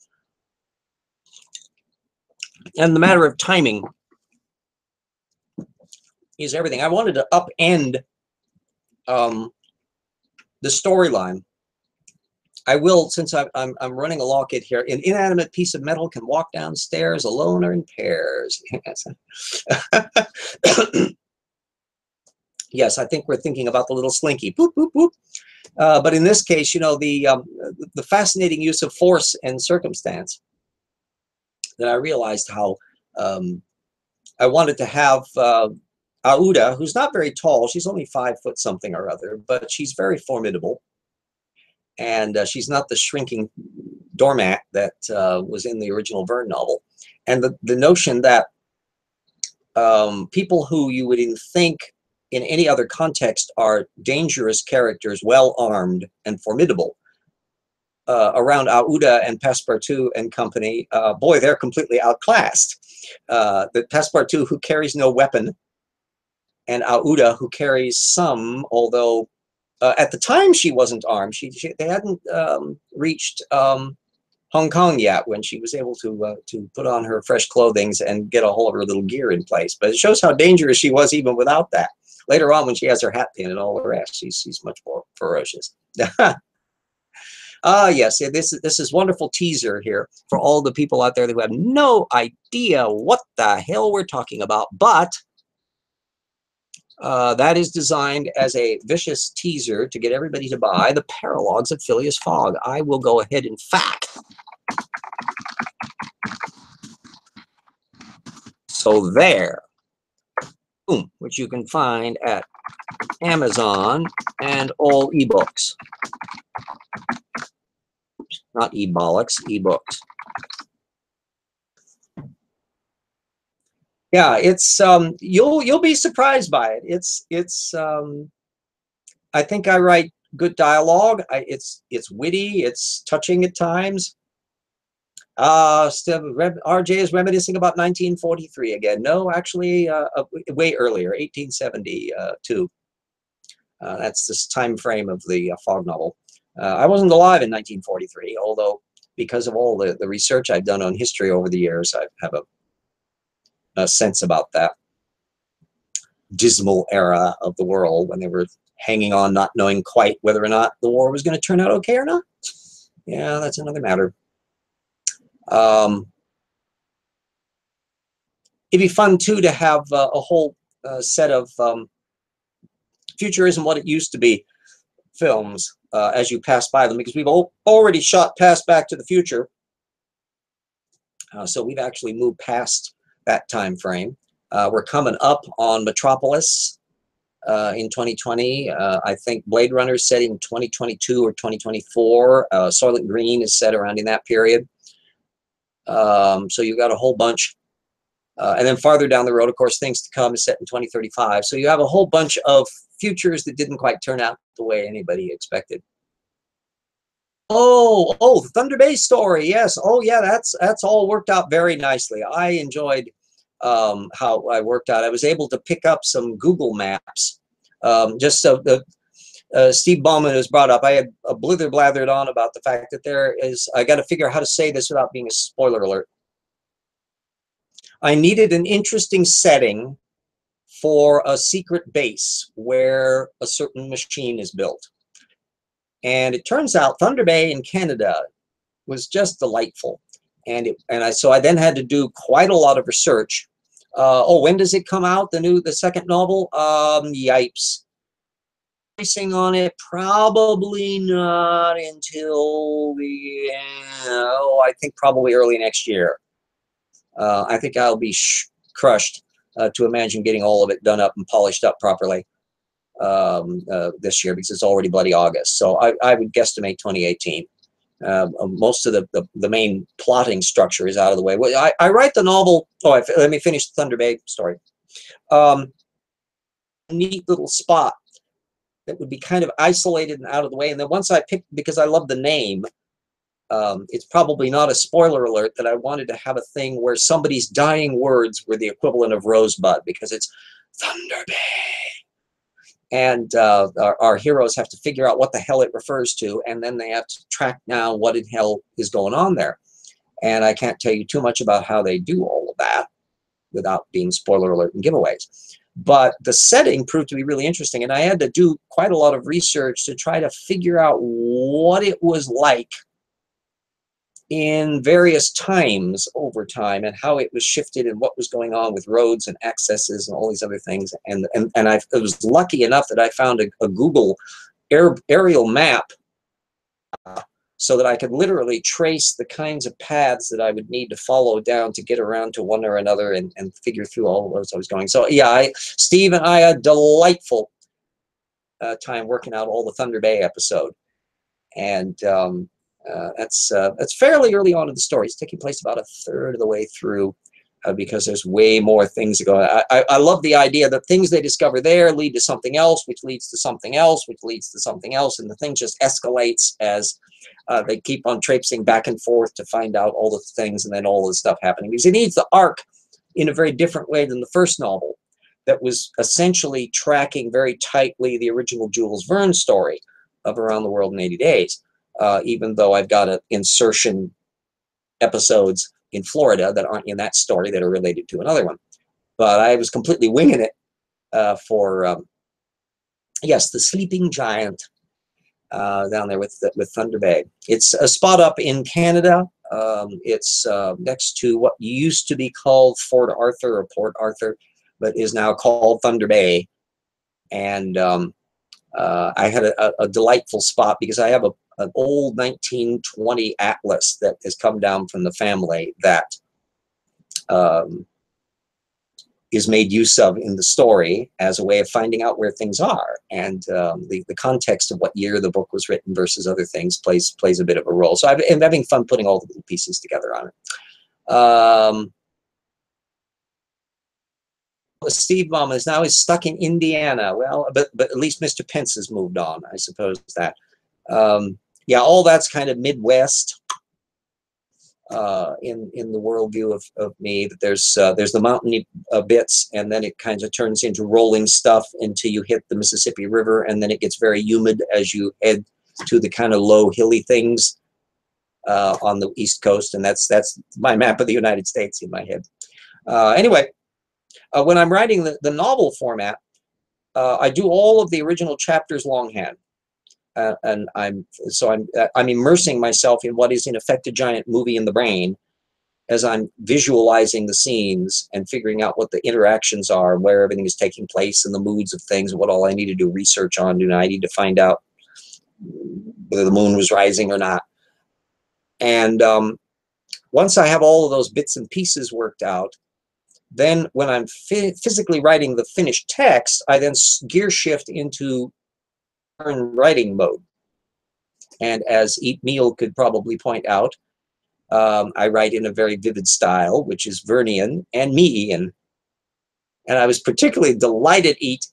And the matter of timing is everything. I wanted to upend the storyline. I will, since I'm running a locket here. An inanimate piece of metal can walk downstairs alone or in pairs. Yes, I think we're thinking about the little slinky. Boop, boop, boop. But in this case, you know, the fascinating use of force and circumstance, that I realized how I wanted to have Aouda, who's not very tall. She's only 5 foot something or other, but she's very formidable. And she's not the shrinking doormat that was in the original Verne novel. And the notion that people who you would think in any other context are dangerous characters, well armed and formidable, around Aouda and Passepartout and company, boy, they're completely outclassed. The Passepartout, who carries no weapon, and Aouda, who carries some, although at the time she wasn't armed. They hadn't reached Hong Kong yet when she was able to put on her fresh clothing and get a whole of her little gear in place. But it shows how dangerous she was even without that. Later on, when she has her hat pin and all the rest, she's much more ferocious. Yes, this is wonderful teaser here for all the people out there who have no idea what the hell we're talking about, but that is designed as a vicious teaser to get everybody to buy the Paralogues of Phileas Fogg. I will go ahead, in fact. So there, boom, which you can find at Amazon and all ebooks. Not e-bollocks, ebooks. Yeah, it's you'll be surprised by it. It's I think I write good dialogue. It's witty, it's touching at times. RJ is reminiscing about 1943 again. No, actually, way earlier, 1872. That's this time frame of the Fogg novel. I wasn't alive in 1943, although because of all the research I've done on history over the years, I have a sense about that dismal era of the world when they were hanging on, not knowing quite whether or not the war was going to turn out okay or not. Yeah, that's another matter. It'd be fun too to have a whole set of Futurism What It Used to Be films as you pass by them, because we've already shot past Back to the Future, so we've actually moved past that time frame. We're coming up on Metropolis in 2020. I think Blade Runner is set in 2022 or 2024. Soylent Green is set around in that period. So you've got a whole bunch. And then farther down the road, of course, Things to Come is set in 2035. So you have a whole bunch of futures that didn't quite turn out the way anybody expected. Oh, Thunder Bay story. Yes. Oh, yeah. That's all worked out very nicely. I enjoyed how I worked out. I was able to pick up some Google Maps. Just so the Steve Ballman has brought up. I had blathered on about the fact that there is. I got to figure out how to say this without being a spoiler alert. I needed an interesting setting for a secret base where a certain machine is built. And it turns out Thunder Bay in Canada was just delightful. So I then had to do quite a lot of research. Oh, when does it come out? The second novel? Yipes. Pricing on it, probably not until I think probably early next year. I think I'll be crushed to imagine getting all of it done up and polished up properly this year, because it's already bloody August. So I would guesstimate 2018. Most of the main plotting structure is out of the way. Well, I write the novel. Oh, let me finish the Thunder Bay story. Neat little spot that would be kind of isolated and out of the way. And then once I picked, because I love the name, it's probably not a spoiler alert that I wanted to have a thing where somebody's dying words were the equivalent of Rosebud, because it's Thunder Bay. And our heroes have to figure out what the hell it refers to, and then they have to track down what in hell is going on there. And I can't tell you too much about how they do all of that without being spoiler alert and giveaways. But the setting proved to be really interesting, and I had to do quite a lot of research to try to figure out what it was like in various times over time, and how it was shifted, and what was going on with roads and accesses and all these other things. And I was lucky enough that I found a Google aerial map, so that I could literally trace the kinds of paths that I would need to follow down to get around to one or another, and figure through all of those I was going. So yeah, Steve and I had a delightful time working out all the Thunder Bay episode. And that's fairly early on in the story. It's taking place about a third of the way through, because there's way more things that go on. I love the idea that things they discover there lead to something else, which leads to something else, which leads to something else, and the thing just escalates as they keep on traipsing back and forth to find out all the things, and then all the stuff happening. Because it needs the arc in a very different way than the first novel, that was essentially tracking very tightly the original Jules Verne story of Around the World in 80 Days. Even though I've got insertion episodes in Florida that aren't in that story that are related to another one. But I was completely winging it for, yes, the Sleeping Giant down there with Thunder Bay. It's a spot up in Canada. It's next to what used to be called Fort Arthur or Port Arthur, but is now called Thunder Bay. And I had a delightful spot, because I have an old 1920 atlas that has come down from the family that is made use of in the story as a way of finding out where things are. And the context of what year the book was written versus other things plays a bit of a role. So I'm having fun putting all the little pieces together on it. Steve Ballmer is now stuck in Indiana. Well, but at least Mr. Pence has moved on, I suppose that. Yeah, all that's kind of Midwest in the worldview of me. That there's the mountainy bits, and then it kind of turns into rolling stuff until you hit the Mississippi River, and then it gets very humid as you head to the kind of low hilly things on the East Coast, and that's my map of the United States in my head. Anyway, when I'm writing the novel format, I do all of the original chapters longhand. And I'm immersing myself in what is in effect a giant movie in the brain, as I'm visualizing the scenes and figuring out what the interactions are, where everything is taking place, and the moods of things, and what all I need to do research on. Do I need to find out whether the moon was rising or not? And once I have all of those bits and pieces worked out, then when I'm physically writing the finished text, I then gear shift into writing mode. And as Eat Meal could probably point out, I write in a very vivid style, which is Vernian and me-ian. And I was particularly delighted, Eat,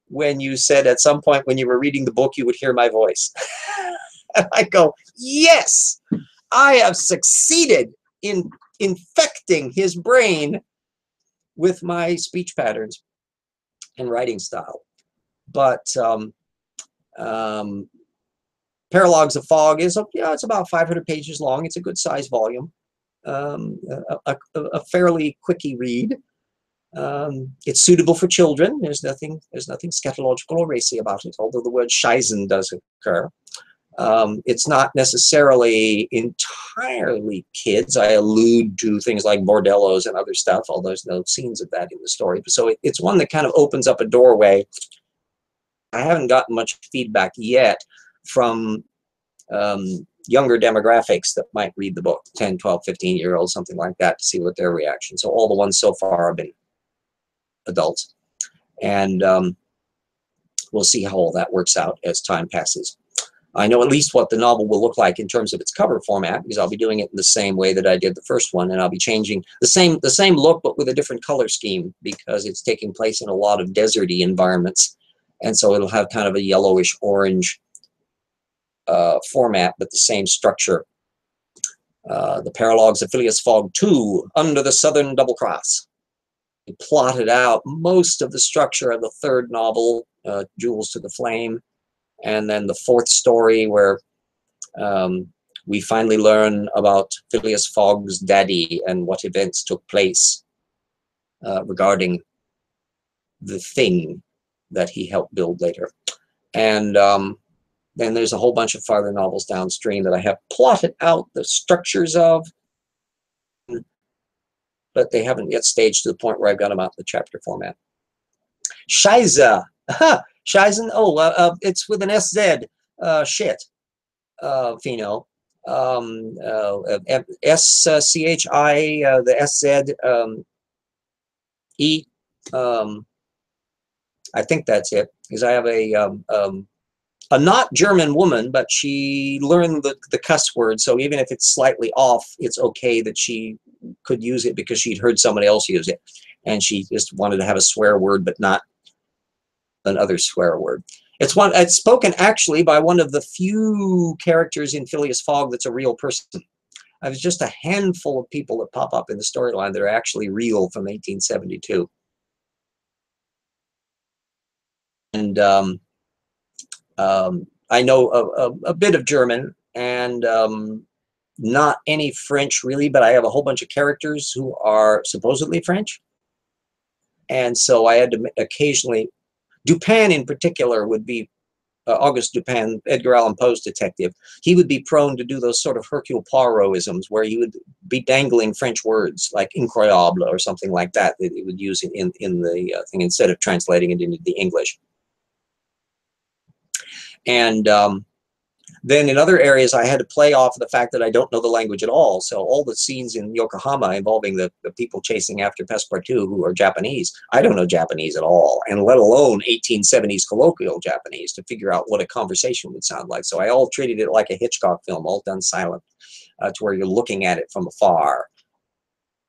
when you said at some point when you were reading the book, you would hear my voice. And I go, yes, I have succeeded in infecting his brain with my speech patterns and writing style. But Paralogs of Fog is, it's about 500 pages long. It's a good size volume, a fairly quickie read. It's suitable for children. There's nothing scatological or racy about it, although the word Scheisen does occur. It's not necessarily entirely kids. I allude to things like bordellos and other stuff, although there's no scenes of that in the story. So it's one that kind of opens up a doorway. I haven't gotten much feedback yet from younger demographics that might read the book, 10, 12, 15-year-olds, something like that, to see what their reaction. So all the ones so far have been adults. And we'll see how all that works out as time passes. I know at least what the novel will look like in terms of its cover format, because I'll be doing it in the same way that I did the first one, and I'll be changing the same look but with a different color scheme, because it's taking place in a lot of deserty environments, and so it'll have kind of a yellowish orange format, but the same structure. The Paralogues of Phileas Fogg 2, Under the Southern Double Cross. He plotted out most of the structure of the third novel, Jewels to the Flame, and then the fourth story where we finally learn about Phileas Fogg's daddy and what events took place regarding the thing that he helped build later. And then there's a whole bunch of farther novels downstream that I have plotted out the structures of, but they haven't yet staged to the point where I've got them out in the chapter format. Scheiße. Scheisen. Oh, it's with an SZ. Shit. Fino. SCHI, the SZ, E. I think that's it, because I have a not German woman, but she learned the cuss word, so even if it's slightly off, it's okay that she could use it because she'd heard somebody else use it, and she just wanted to have a swear word, but not another swear word. It's spoken actually by one of the few characters in Phileas Fogg that's a real person. There's just a handful of people that pop up in the storyline that are actually real from 1872. And I know a bit of German, and not any French really, but I have a whole bunch of characters who are supposedly French. And so I had to occasionally, Dupin in particular would be, Auguste Dupin, Edgar Allan Poe's detective, he would be prone to do those sort of Hercule Poirot-isms where he would be dangling French words like incroyable or something like that that he would use in the thing instead of translating it into the English. And then in other areas, I had to play off the fact that I don't know the language at all. So all the scenes in Yokohama involving the people chasing after Passepartout who are Japanese, I don't know Japanese at all, and let alone 1870s colloquial Japanese to figure out what a conversation would sound like. So I all treated it like a Hitchcock film, all done silent, to where you're looking at it from afar.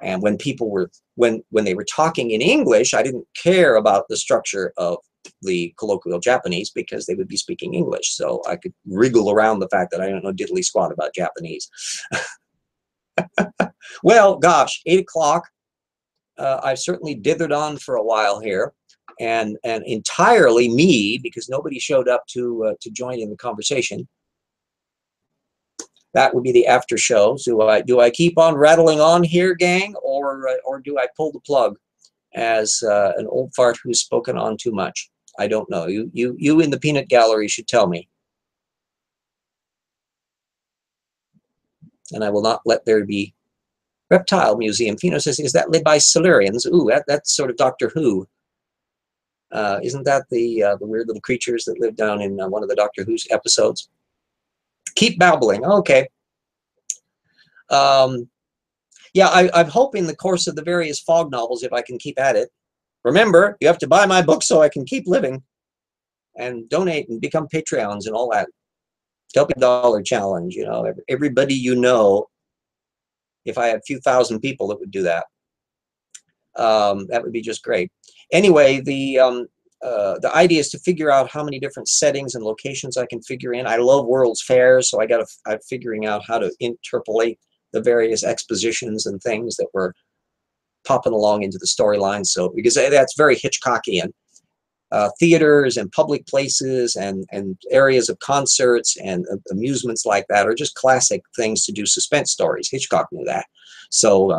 And when people were, when they were talking in English, I didn't care about the structure of the colloquial Japanese because they would be speaking English. So I could wriggle around the fact that I don't know diddly squat about Japanese. Well, gosh, 8 o'clock. I've certainly dithered on for a while here, and entirely me, because nobody showed up to join in the conversation. That would be the after show. So do I keep on rattling on here, gang, or do I pull the plug as an old fart who's spoken on too much? I don't know. You in the peanut gallery should tell me. And I will not let there be reptile museum. Fino says, is that led by Silurians? Ooh, that's sort of Doctor Who. Isn't that the weird little creatures that live down in one of the Doctor Who's episodes? Keep babbling. Okay. Yeah, I'm hoping the course of the various Fogg novels, if I can keep at it. Remember, you have to buy my book so I can keep living, and donate and become Patreons and all that. $10 challenge, you know, everybody you know. If I had a few thousand people that would do that, that would be just great. Anyway, the idea is to figure out how many different settings and locations I can figure in. I love World's Fairs, so I'm figuring out how to interpolate the various expositions and things that were popping along into the storyline. So, because that's very Hitchcockian. Theaters and public places and areas of concerts and amusements like that are just classic things to do suspense stories. Hitchcock knew that. So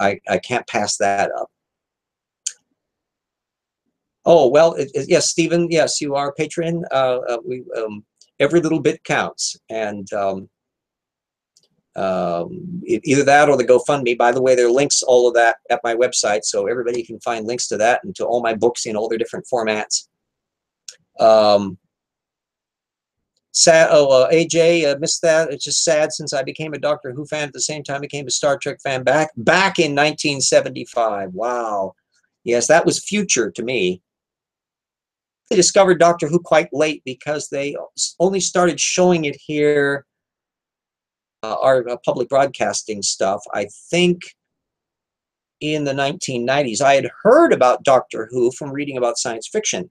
I can't pass that up. Oh, well, yes, Stephen, yes, you are a patron. every little bit counts. And either that or the GoFundMe. By the way, there are links, all of that, at my website, so everybody can find links to that and to all my books in all their different formats. AJ, missed that. It's just sad since I became a Doctor Who fan at the same time I became a Star Trek fan back in 1975. Wow. Yes, that was future to me. They discovered Doctor Who quite late because they only started showing it here, our public broadcasting stuff, I think in the 1990s. I had heard about Doctor Who from reading about science fiction.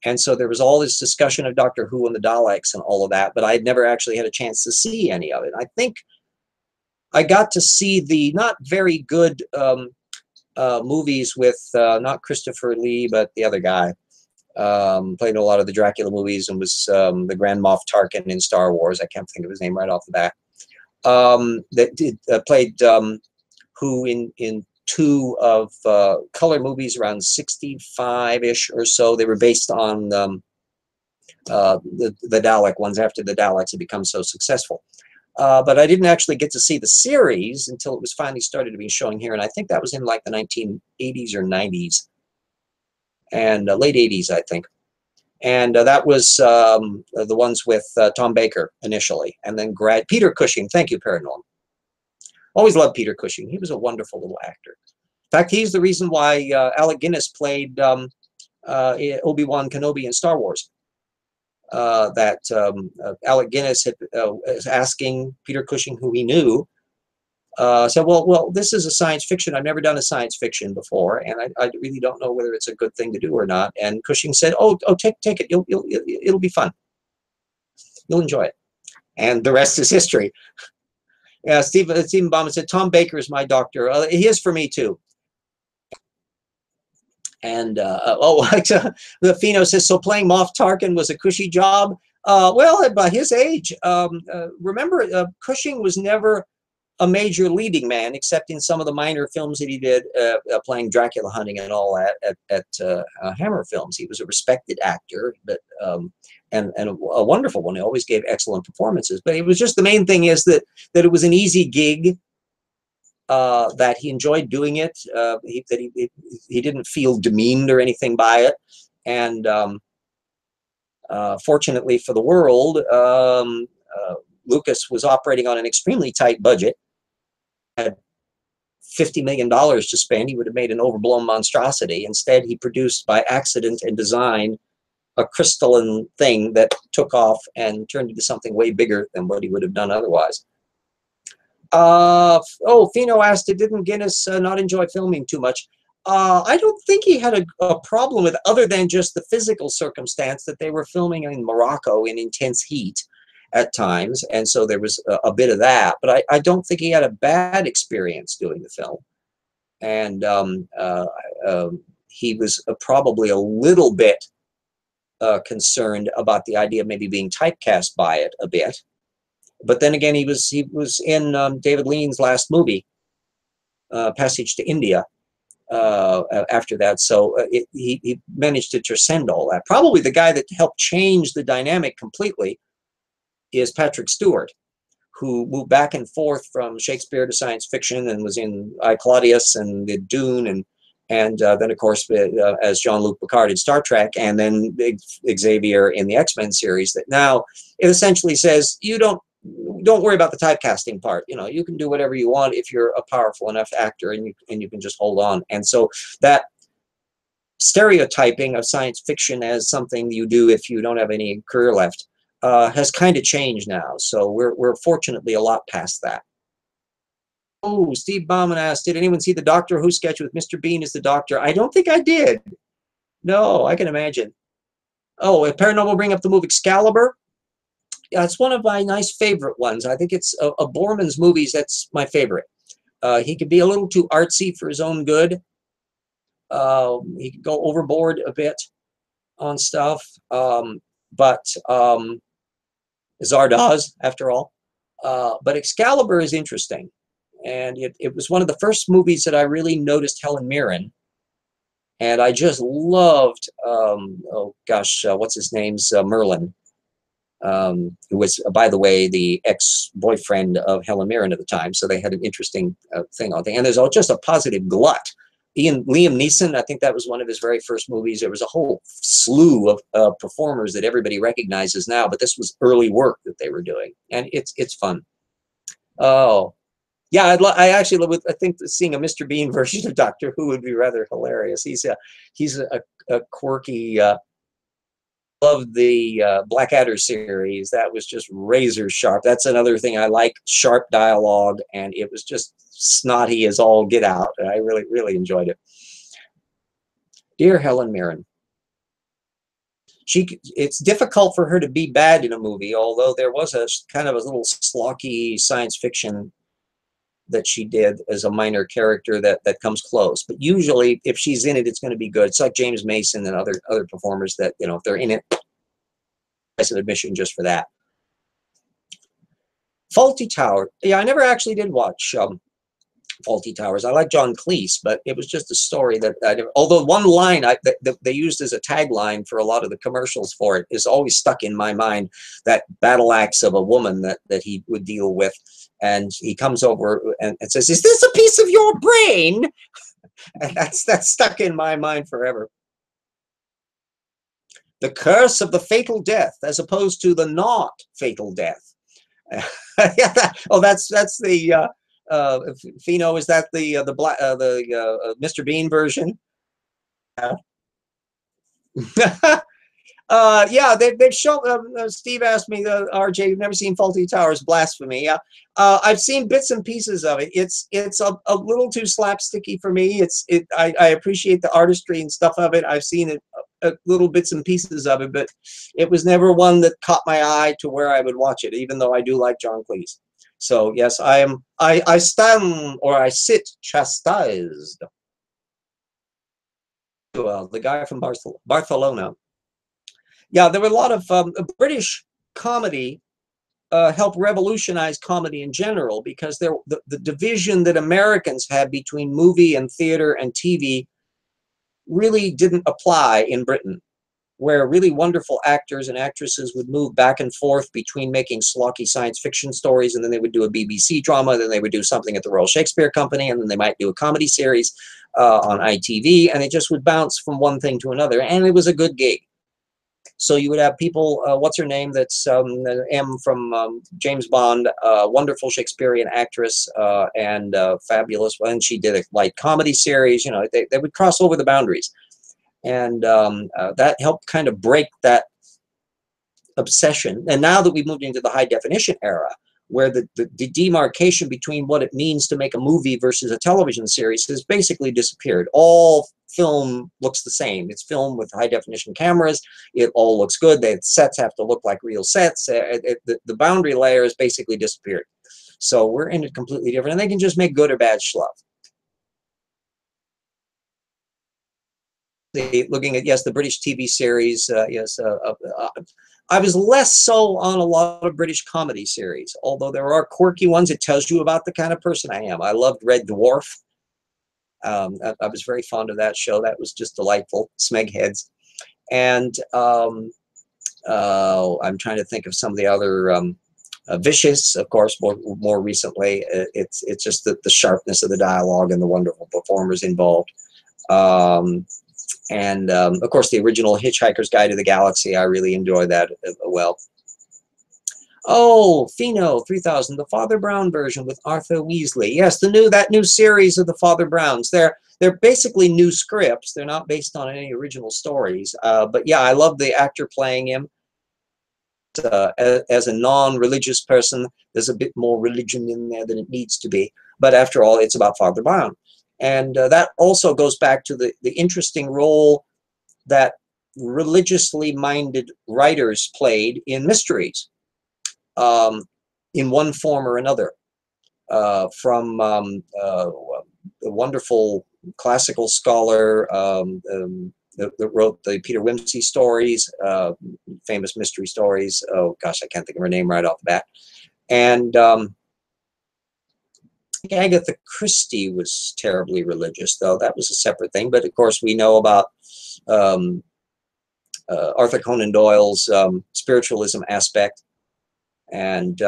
And so there was all this discussion of Doctor Who and the Daleks and all of that, but I had never actually had a chance to see any of it. I think I got to see the not very good movies with not Christopher Lee, but the other guy. Played a lot of the Dracula movies and was the Grand Moff Tarkin in Star Wars. I can't think of his name right off the bat. Played Who in two of color movies around 65-ish or so. They were based on the Dalek ones after the Daleks had become so successful. But I didn't actually get to see the series until it was finally started to be showing here, and I think that was in like the 1980s or 90s, and late 80s, I think. And that was the ones with Tom Baker initially, and then Peter Cushing. Thank you, Paranorm. Always loved Peter Cushing. He was a wonderful little actor. In fact, he's the reason why Alec Guinness played Obi-Wan Kenobi in Star Wars. Alec Guinness was asking Peter Cushing, who he knew, said, well, this is a science fiction. I've never done a science fiction before, and I really don't know whether it's a good thing to do or not. And Cushing said, oh, take it. It'll be fun. You'll enjoy it. And the rest is history. Yeah, Stephen Bauman said, Tom Baker is my doctor. He is for me, too. And, the Fino says, so playing Moff Tarkin was a cushy job? Well, by his age, remember, Cushing was never a major leading man, except in some of the minor films that he did, playing Dracula hunting and all that at Hammer Films. He was a respected actor, but and a wonderful one. He always gave excellent performances. But it was just, the main thing is that it was an easy gig, that he enjoyed doing it, he didn't feel demeaned or anything by it. And fortunately for the world, Lucas was operating on an extremely tight budget. Had $50 million to spend. He would have made an overblown monstrosity. Instead, he produced by accident and design a crystalline thing that took off and turned into something way bigger than what he would have done otherwise. Fino asked, didn't Guinness not enjoy filming too much? I don't think he had a problem with, other than just the physical circumstance that they were filming in Morocco in intense heat at times, and so there was a bit of that, but I don't think he had a bad experience doing the film. And he was probably a little bit concerned about the idea of maybe being typecast by it a bit. But then again, he was in David Lean's last movie, Passage to India, after that. So he managed to transcend all that. Probably the guy that helped change the dynamic completely is Patrick Stewart, who moved back and forth from Shakespeare to science fiction and was in I, Claudius and did Dune, and then, of course, as Jean-Luc Picard in Star Trek, and then Xavier in the X-Men series. That now it essentially says, don't worry about the typecasting part. You know, you can do whatever you want if you're a powerful enough actor, and you can just hold on. And so that stereotyping of science fiction as something you do if you don't have any career left has kind of changed now. So we're fortunately a lot past that. Oh, Steve Bauman asked, did anyone see the Doctor Who sketch with Mr. Bean as the Doctor? I don't think I did. No, I can imagine. Oh, Paranormal will bring up the movie Excalibur. Yeah, it's one of my nice favorite ones. I think it's a Borman's movies. That's my favorite. He could be a little too artsy for his own good. He could go overboard a bit on stuff. But Zardoz, after all. But Excalibur is interesting. And it was one of the first movies that I really noticed Helen Mirren. And I just loved, what's his name's Merlin. who was, by the way, the ex-boyfriend of Helen Mirren at the time. So they had an interesting thing on there. And there's just a positive glut. Liam Neeson, I think that was one of his very first movies. There was a whole slew of performers that everybody recognizes now, but this was early work that they were doing, and it's fun. Oh, yeah, I think seeing a Mr. Bean version of Doctor Who would be rather hilarious. He's a quirky. Loved the Blackadder series. That was just razor sharp. That's another thing I like, sharp dialogue, and it was just snotty as all get out. And I really enjoyed it. Dear Helen Mirren. It's difficult for her to be bad in a movie, although there was a kind of a little schlocky science fiction that she did as a minor character that comes close. But usually, if she's in it, it's going to be good. It's like James Mason and other performers that, you know, if they're in it, price of admission just for that. Faulty Tower. Yeah, I never actually did watch Faulty Towers. I like John Cleese, but it was just a story that I never, although one line that they used as a tagline for a lot of the commercials for it is always stuck in my mind, that battle axe of a woman that he would deal with. And he comes over and says, "Is this a piece of your brain?" And that's stuck in my mind forever. The curse of the fatal death, as opposed to the not fatal death. Yeah, that's the Fino, is that the Mr. Bean version? Yeah. Yeah, they've shown. Steve asked me, RJ, you've never seen Faulty Towers? Blasphemy. Yeah, I've seen bits and pieces of it. It's a little too slapsticky for me. I appreciate the artistry and stuff of it. I've seen it, little bits and pieces of it, but it was never one that caught my eye to where I would watch it, even though I do like John Cleese. So yes, I stand, or I sit chastised. The guy from Barcelona. Yeah, there were a lot of British comedy helped revolutionize comedy in general, because the division that Americans had between movie and theater and TV really didn't apply in Britain, where really wonderful actors and actresses would move back and forth between making schlocky science fiction stories, and then they would do a BBC drama, then they would do something at the Royal Shakespeare Company, and then they might do a comedy series on ITV, and it just would bounce from one thing to another, and it was a good gig. So you would have people, what's her name, that's M from James Bond, wonderful Shakespearean actress, and fabulous. And she did a light comedy series. You know, they would cross over the boundaries. And that helped kind of break that obsession. And now that we've moved into the high definition era, where the demarcation between what it means to make a movie versus a television series has basically disappeared. All film looks the same. It's filmed with high definition cameras. It all looks good. The sets have to look like real sets. The boundary layer has basically disappeared. So we're in it completely different. And they can just make good or bad schluff. Looking at, yes, the British TV series, yes, I was less so on a lot of British comedy series, although there are quirky ones. It tells you about the kind of person I am. I loved Red Dwarf. I was very fond of that show. That was just delightful. Smegheads. And I'm trying to think of some of the other, Vicious, of course, more recently. It's just the sharpness of the dialogue and the wonderful performers involved. And of course, the original Hitchhiker's Guide to the Galaxy, I really enjoy that well. Oh, Fino 3000, the Father Brown version with Arthur Weasley. Yes, that new series of the Father Browns. They're basically new scripts. They're not based on any original stories. But yeah, I love the actor playing him. As a non-religious person, there's a bit more religion in there than it needs to be. But after all, it's about Father Brown. And that also goes back to the interesting role that religiously minded writers played in mysteries, in one form or another. From the wonderful classical scholar that wrote the Peter Wimsey stories, famous mystery stories. Oh gosh, I can't think of her name right off the bat. And Agatha Christie was terribly religious, though that was a separate thing. But of course, we know about Arthur Conan Doyle's spiritualism aspect. And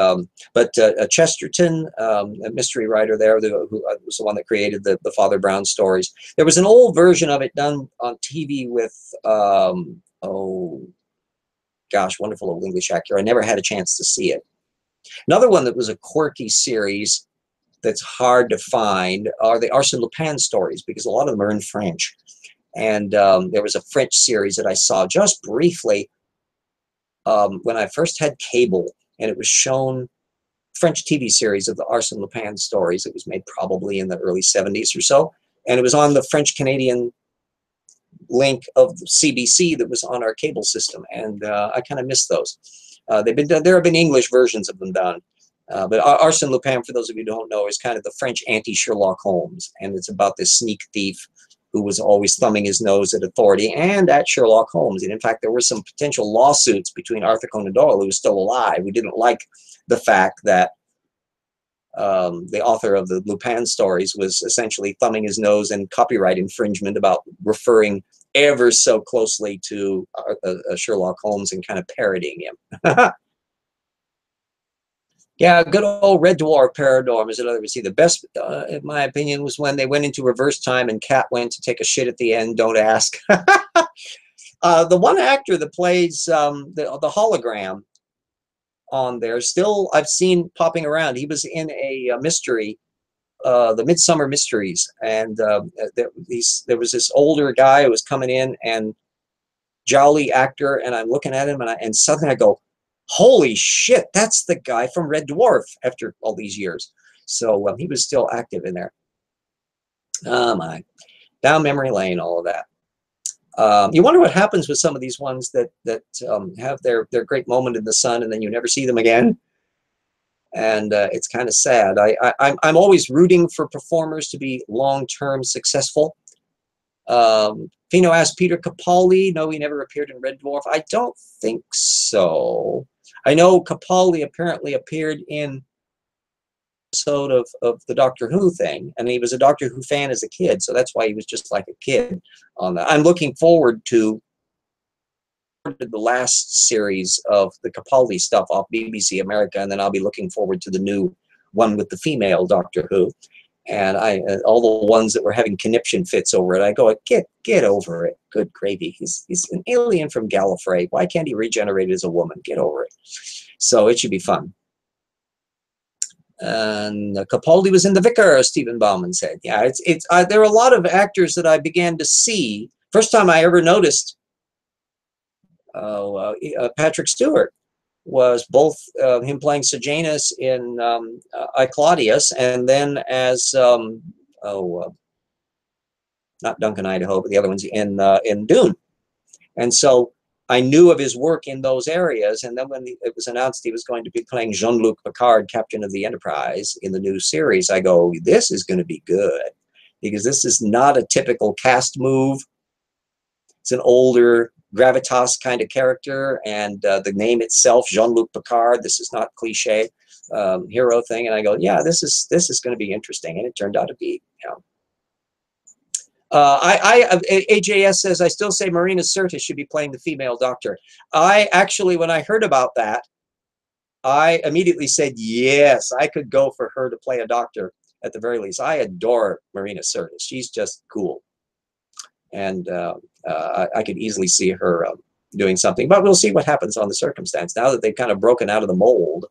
but Chesterton, a mystery writer there, who was the one that created the Father Brown stories. There was an old version of it done on TV with oh gosh, wonderful old English actor. I never had a chance to see it. Another one that was a quirky series that's hard to find are the Arsène Lupin stories, because a lot of them are in French. And there was a French series that I saw just briefly when I first had cable, and it was shown, French TV series of the Arsène Lupin stories. It was made probably in the early 70s or so, and it was on the French-Canadian link of the CBC that was on our cable system, and I kind of missed those. They've been done, there have been English versions of them done, but Arsène Lupin, for those of you who don't know, is kind of the French anti-Sherlock Holmes, and it's about this sneak thief who was always thumbing his nose at authority and at Sherlock Holmes. And in fact, there were some potential lawsuits between Arthur Conan Doyle, who was still alive. We didn't like the fact that the author of the Lupin stories was essentially thumbing his nose in copyright infringement about referring ever so closely to Sherlock Holmes and kind of parodying him. Yeah, good old Red Dwarf Paradorm is another. See, the best, in my opinion, was when they went into reverse time and Cat went to take a shit at the end. Don't ask. The one actor that plays the hologram on there, still I've seen popping around. He was in a mystery, the Midsummer Mysteries, and there was this older guy who was coming in, and jolly actor, and I'm looking at him, and suddenly I go, holy shit, that's the guy from Red Dwarf after all these years. So he was still active in there. Oh my, down memory lane, all of that. You wonder what happens with some of these ones that have their great moment in the sun and then you never see them again. And it's kind of sad. I'm always rooting for performers to be long-term successful. Fino asked Peter Capaldi. No, he never appeared in Red Dwarf. I don't think so. I know Capaldi apparently appeared in an episode of the Doctor Who thing, and he was a Doctor Who fan as a kid, so that's why he was just like a kid on that. I'm looking forward to the last series of the Capaldi stuff off BBC America, and then I'll be looking forward to the new one with the female Doctor Who. And all the ones that were having conniption fits over it, I go, get over it. Good gravy. He's an alien from Gallifrey. Why can't he regenerate as a woman? Get over it. So it should be fun. And Capaldi was in The Vicar, Stephen Bauman said. Yeah, there are a lot of actors that I began to see. First time I ever noticed Patrick Stewart was both him playing Sejanus in I, Claudius, and then as not Duncan, Idaho, but the other ones in Dune. And so I knew of his work in those areas, and then when it was announced he was going to be playing Jean-Luc Picard, Captain of the Enterprise, in the new series, I go, this is going to be good, because this is not a typical cast move. It's an older gravitas kind of character, and the name itself, Jean-Luc Picard, this is not cliche hero thing. And I go, yeah, this is going to be interesting, and it turned out to be. You know. AJS says, I still say Marina Sirtis should be playing the female Doctor. I actually, when I heard about that, I immediately said, yes, I could go for her to play a Doctor at the very least. I adore Marina Sirtis. She's just cool. And I could easily see her doing something. But we'll see what happens on the circumstance. Now that they've kind of broken out of the mold,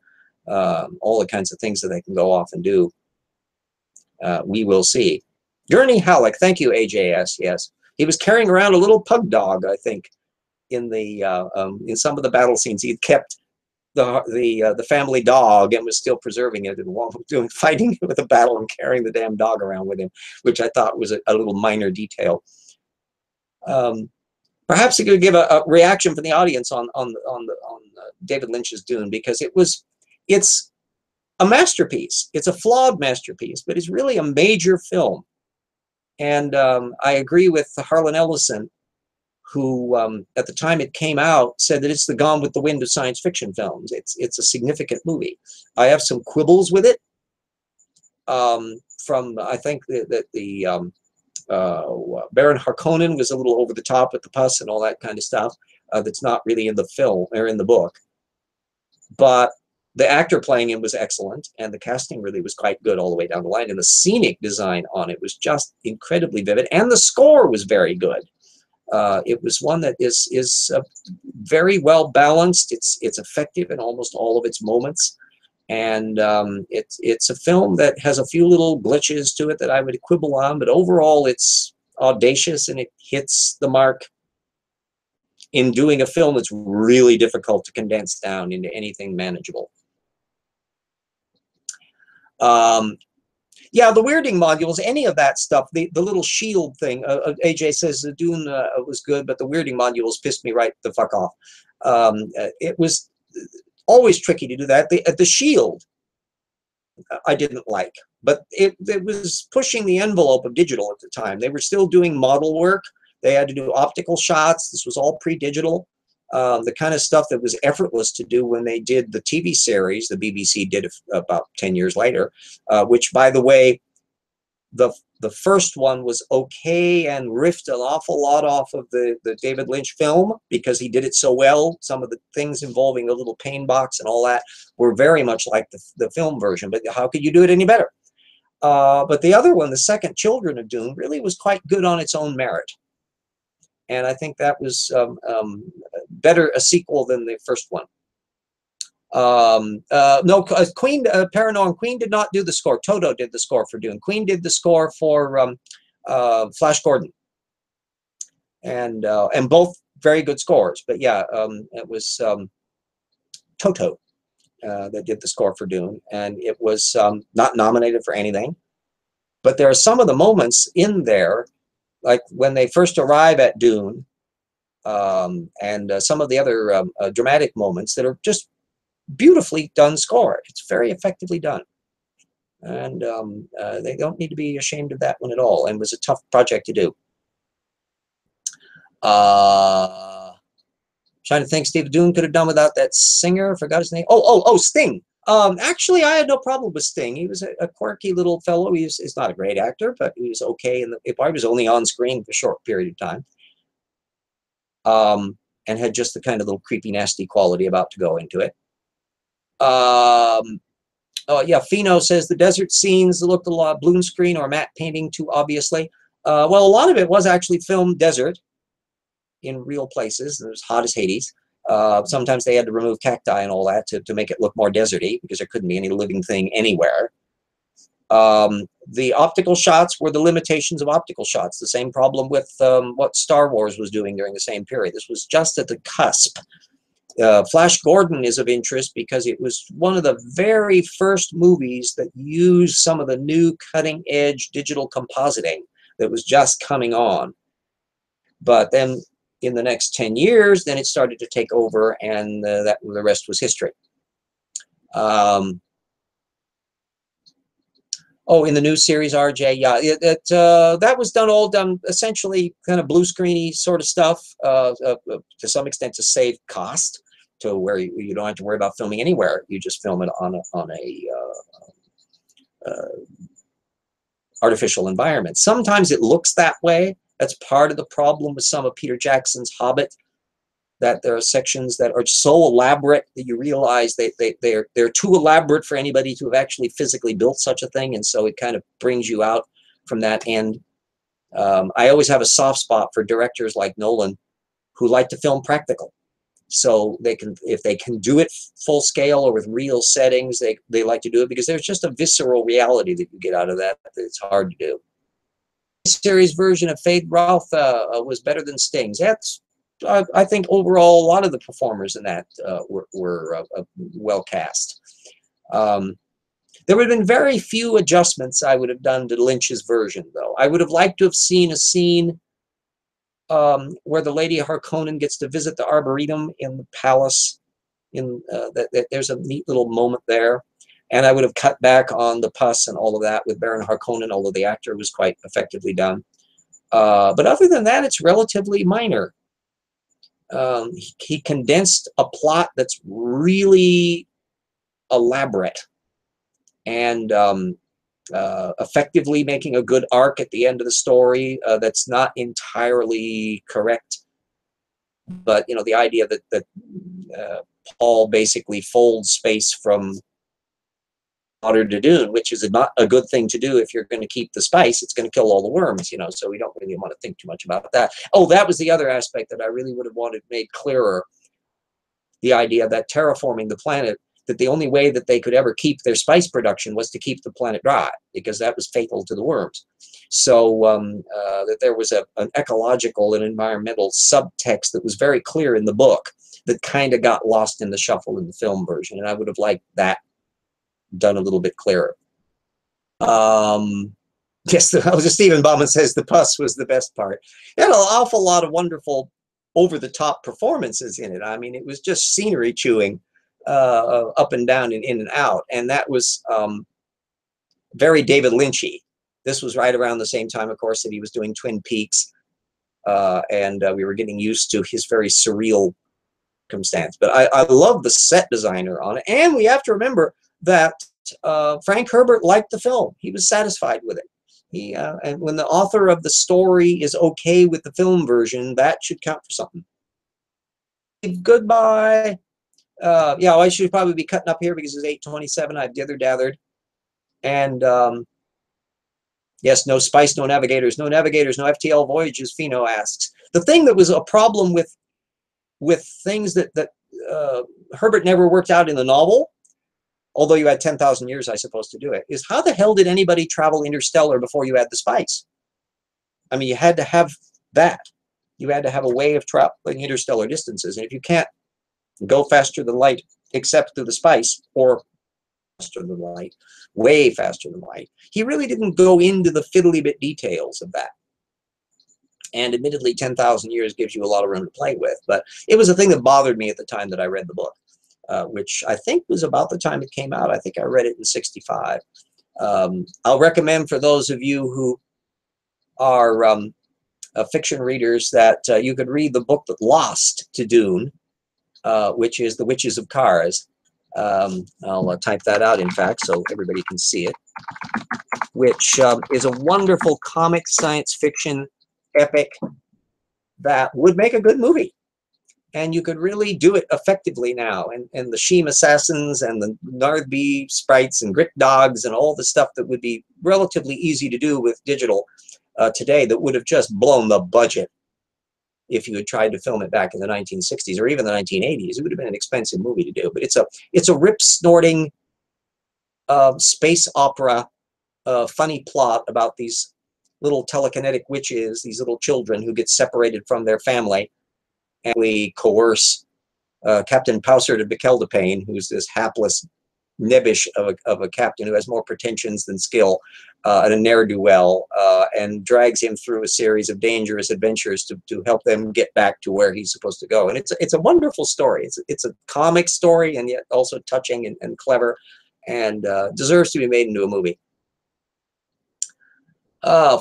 all the kinds of things that they can go off and do, we will see. Gurney Halleck, thank you, AJS. Yes, he was carrying around a little pug dog, I think, in some of the battle scenes. He'd kept the family dog and was still preserving it and fighting with a battle and carrying the damn dog around with him, which I thought was a little minor detail. Perhaps he could give a reaction from the audience on David Lynch's Dune, because it's a masterpiece. It's a flawed masterpiece, but it's really a major film. And I agree with Harlan Ellison, who at the time it came out said that it's the Gone with the Wind of science fiction films. It's a significant movie. I have some quibbles with it. I think that the Baron Harkonnen was a little over the top with the pus and all that kind of stuff. that's not really in the film or in the book. But the actor playing him was excellent, and the casting really was quite good all the way down the line. And the scenic design on it was just incredibly vivid, and the score was very good. It was one that is very well balanced. It's effective in almost all of its moments, and it's a film that has a few little glitches to it that I would quibble on, but overall it's audacious and it hits the mark in doing a film that's really difficult to condense down into anything manageable. Yeah, the weirding modules, any of that stuff, the little shield thing, AJ says the Dune was good, but the weirding modules pissed me right the fuck off. It was always tricky to do that. The shield, I didn't like, but it was pushing the envelope of digital at the time. They were still doing model work. They had to do optical shots. This was all pre-digital. The kind of stuff that was effortless to do when they did the TV series, the BBC did about 10 years later, which, by the way, the first one was okay and riffed an awful lot off of the David Lynch film because he did it so well. Some of the things involving the little pain box and all that were very much like the film version, but how could you do it any better? But the other one, the second Children of Dune, really was quite good on its own merit. And I think that was better a sequel than the first one. No, Queen, Paranoid Queen did not do the score. Toto did the score for Dune. Queen did the score for Flash Gordon, and both very good scores. But yeah, it was Toto that did the score for Dune, and it was not nominated for anything. But there are some of the moments in there, like when they first arrive at Dune, and some of the other dramatic moments that are just beautifully done score. It's very effectively done, and they don't need to be ashamed of that one at all. And it was a tough project to do. Trying to think, Steve Dune could have done without that singer. Forgot his name. Oh, Sting. Actually, I had no problem with Sting. He was a quirky little fellow. He's not a great actor, but he was okay. And I was only on screen for a short period of time. And had just the kind of little creepy, nasty quality about to go into it. Oh yeah, Fino says the desert scenes looked a lot bloom screen or matte painting too obviously. Well, a lot of it was actually filmed desert in real places. It was hot as Hades. Sometimes they had to remove cacti and all that to make it look more deserty because there couldn't be any living thing anywhere. The optical shots were the limitations of optical shots. The same problem with what Star Wars was doing during the same period. This was just at the cusp. Flash Gordon is of interest because it was one of the very first movies that used some of the new cutting-edge digital compositing that was just coming on. But then in the next 10 years, then it started to take over, and the rest was history. Oh, in the new series, RJ, yeah, that was done essentially kind of blue screeny sort of stuff, to some extent to save cost, to where you don't have to worry about filming anywhere. You just film it on a artificial environment. Sometimes it looks that way. That's part of the problem with some of Peter Jackson's Hobbit, that there are sections that are so elaborate that you realize they're too elaborate for anybody to have actually physically built such a thing, and so it kind of brings you out from that end. I always have a soft spot for directors like Nolan who like to film practical. So they can, if they can do it full scale or with real settings, they like to do it because there's just a visceral reality that you get out of that it's hard to do. The series version of Fade Ralph was better than Sting's. That's I think overall, a lot of the performers in that were well cast. There would have been very few adjustments I would have done to Lynch's version, though. I would have liked to have seen a scene where the Lady Harkonnen gets to visit the Arboretum in the palace. There's a neat little moment there. And I would have cut back on the pus and all of that with Baron Harkonnen, although the actor was quite effectively done. But other than that, it's relatively minor. He condensed a plot that's really elaborate and effectively making a good arc at the end of the story that's not entirely correct. But you know, the idea that Paul basically folds space from water to dune, which is not a good thing to do if you're going to keep the spice. It's going to kill all the worms, you know, so we don't really want to think too much about that. Oh, that was the other aspect that I really would have wanted made clearer. The idea that terraforming the planet, that the only way that they could ever keep their spice production was to keep the planet dry, because that was fatal to the worms. So that there was an ecological and environmental subtext that was very clear in the book that kind of got lost in the shuffle in the film version, and I would have liked that done a little bit clearer. Yes, Stephen Bauman says the pus was the best part. It had an awful lot of wonderful over-the-top performances in it. I mean, it was just scenery chewing up and down and in and out, and that was very David Lynchy. This was right around the same time, of course, that he was doing Twin Peaks, and we were getting used to his very surreal circumstance. But I love the set designer on it, and we have to remember that Frank Herbert liked the film. He was satisfied with it. And when the author of the story is okay with the film version, that should count for something. Goodbye. Yeah, I should probably be cutting up here because it's 8:27. I've dither-dathered. And yes, no spice, no navigators, no FTL voyages, Fino asks. The thing that was a problem with things that Herbert never worked out in the novel, although you had 10,000 years, I suppose, to do it, is how the hell did anybody travel interstellar before you had the spice? I mean, you had to have that. You had to have a way of traveling interstellar distances. And if you can't go faster than light, except through the spice, or faster than light, way faster than light, he really didn't go into the fiddly bit details of that. And admittedly, 10,000 years gives you a lot of room to play with. But it was a thing that bothered me at the time that I read the book. Which I think was about the time it came out. I think I read it in '65. I'll recommend for those of you who are fiction readers that you could read the book that lost to Dune, which is The Witches of Kars. I'll type that out, in fact, so everybody can see it, which is a wonderful comic science fiction epic that would make a good movie. And you could really do it effectively now. And the Sheem assassins and the Nardby sprites and Grit dogs and all the stuff that would be relatively easy to do with digital today, that would have just blown the budget if you had tried to film it back in the 1960s or even the 1980s. It would have been an expensive movie to do. But it's a rip-snorting space opera, funny plot about these little telekinetic witches, these little children who get separated from their family, and we coerce Captain Pauser de Bekeldepane, who's this hapless nebbish of a captain who has more pretensions than skill, and a ne'er-do-well, and drags him through a series of dangerous adventures to help them get back to where he's supposed to go. And it's a wonderful story. It's a comic story, and yet also touching and clever, and deserves to be made into a movie.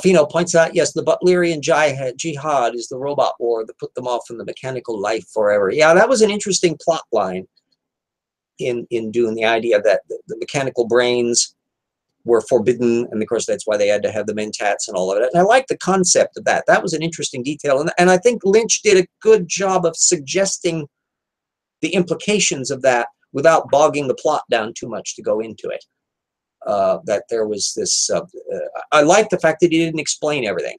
Fino points out, yes, the Butlerian jihad is the robot war that put them off from the mechanical life forever. Yeah, that was an interesting plot line in Dune, the idea that the mechanical brains were forbidden, and of course that's why they had to have the mentats and all of it. And I like the concept of that. That was an interesting detail, and I think Lynch did a good job of suggesting the implications of that without bogging the plot down too much to go into it. That there was this, I like the fact that he didn't explain everything.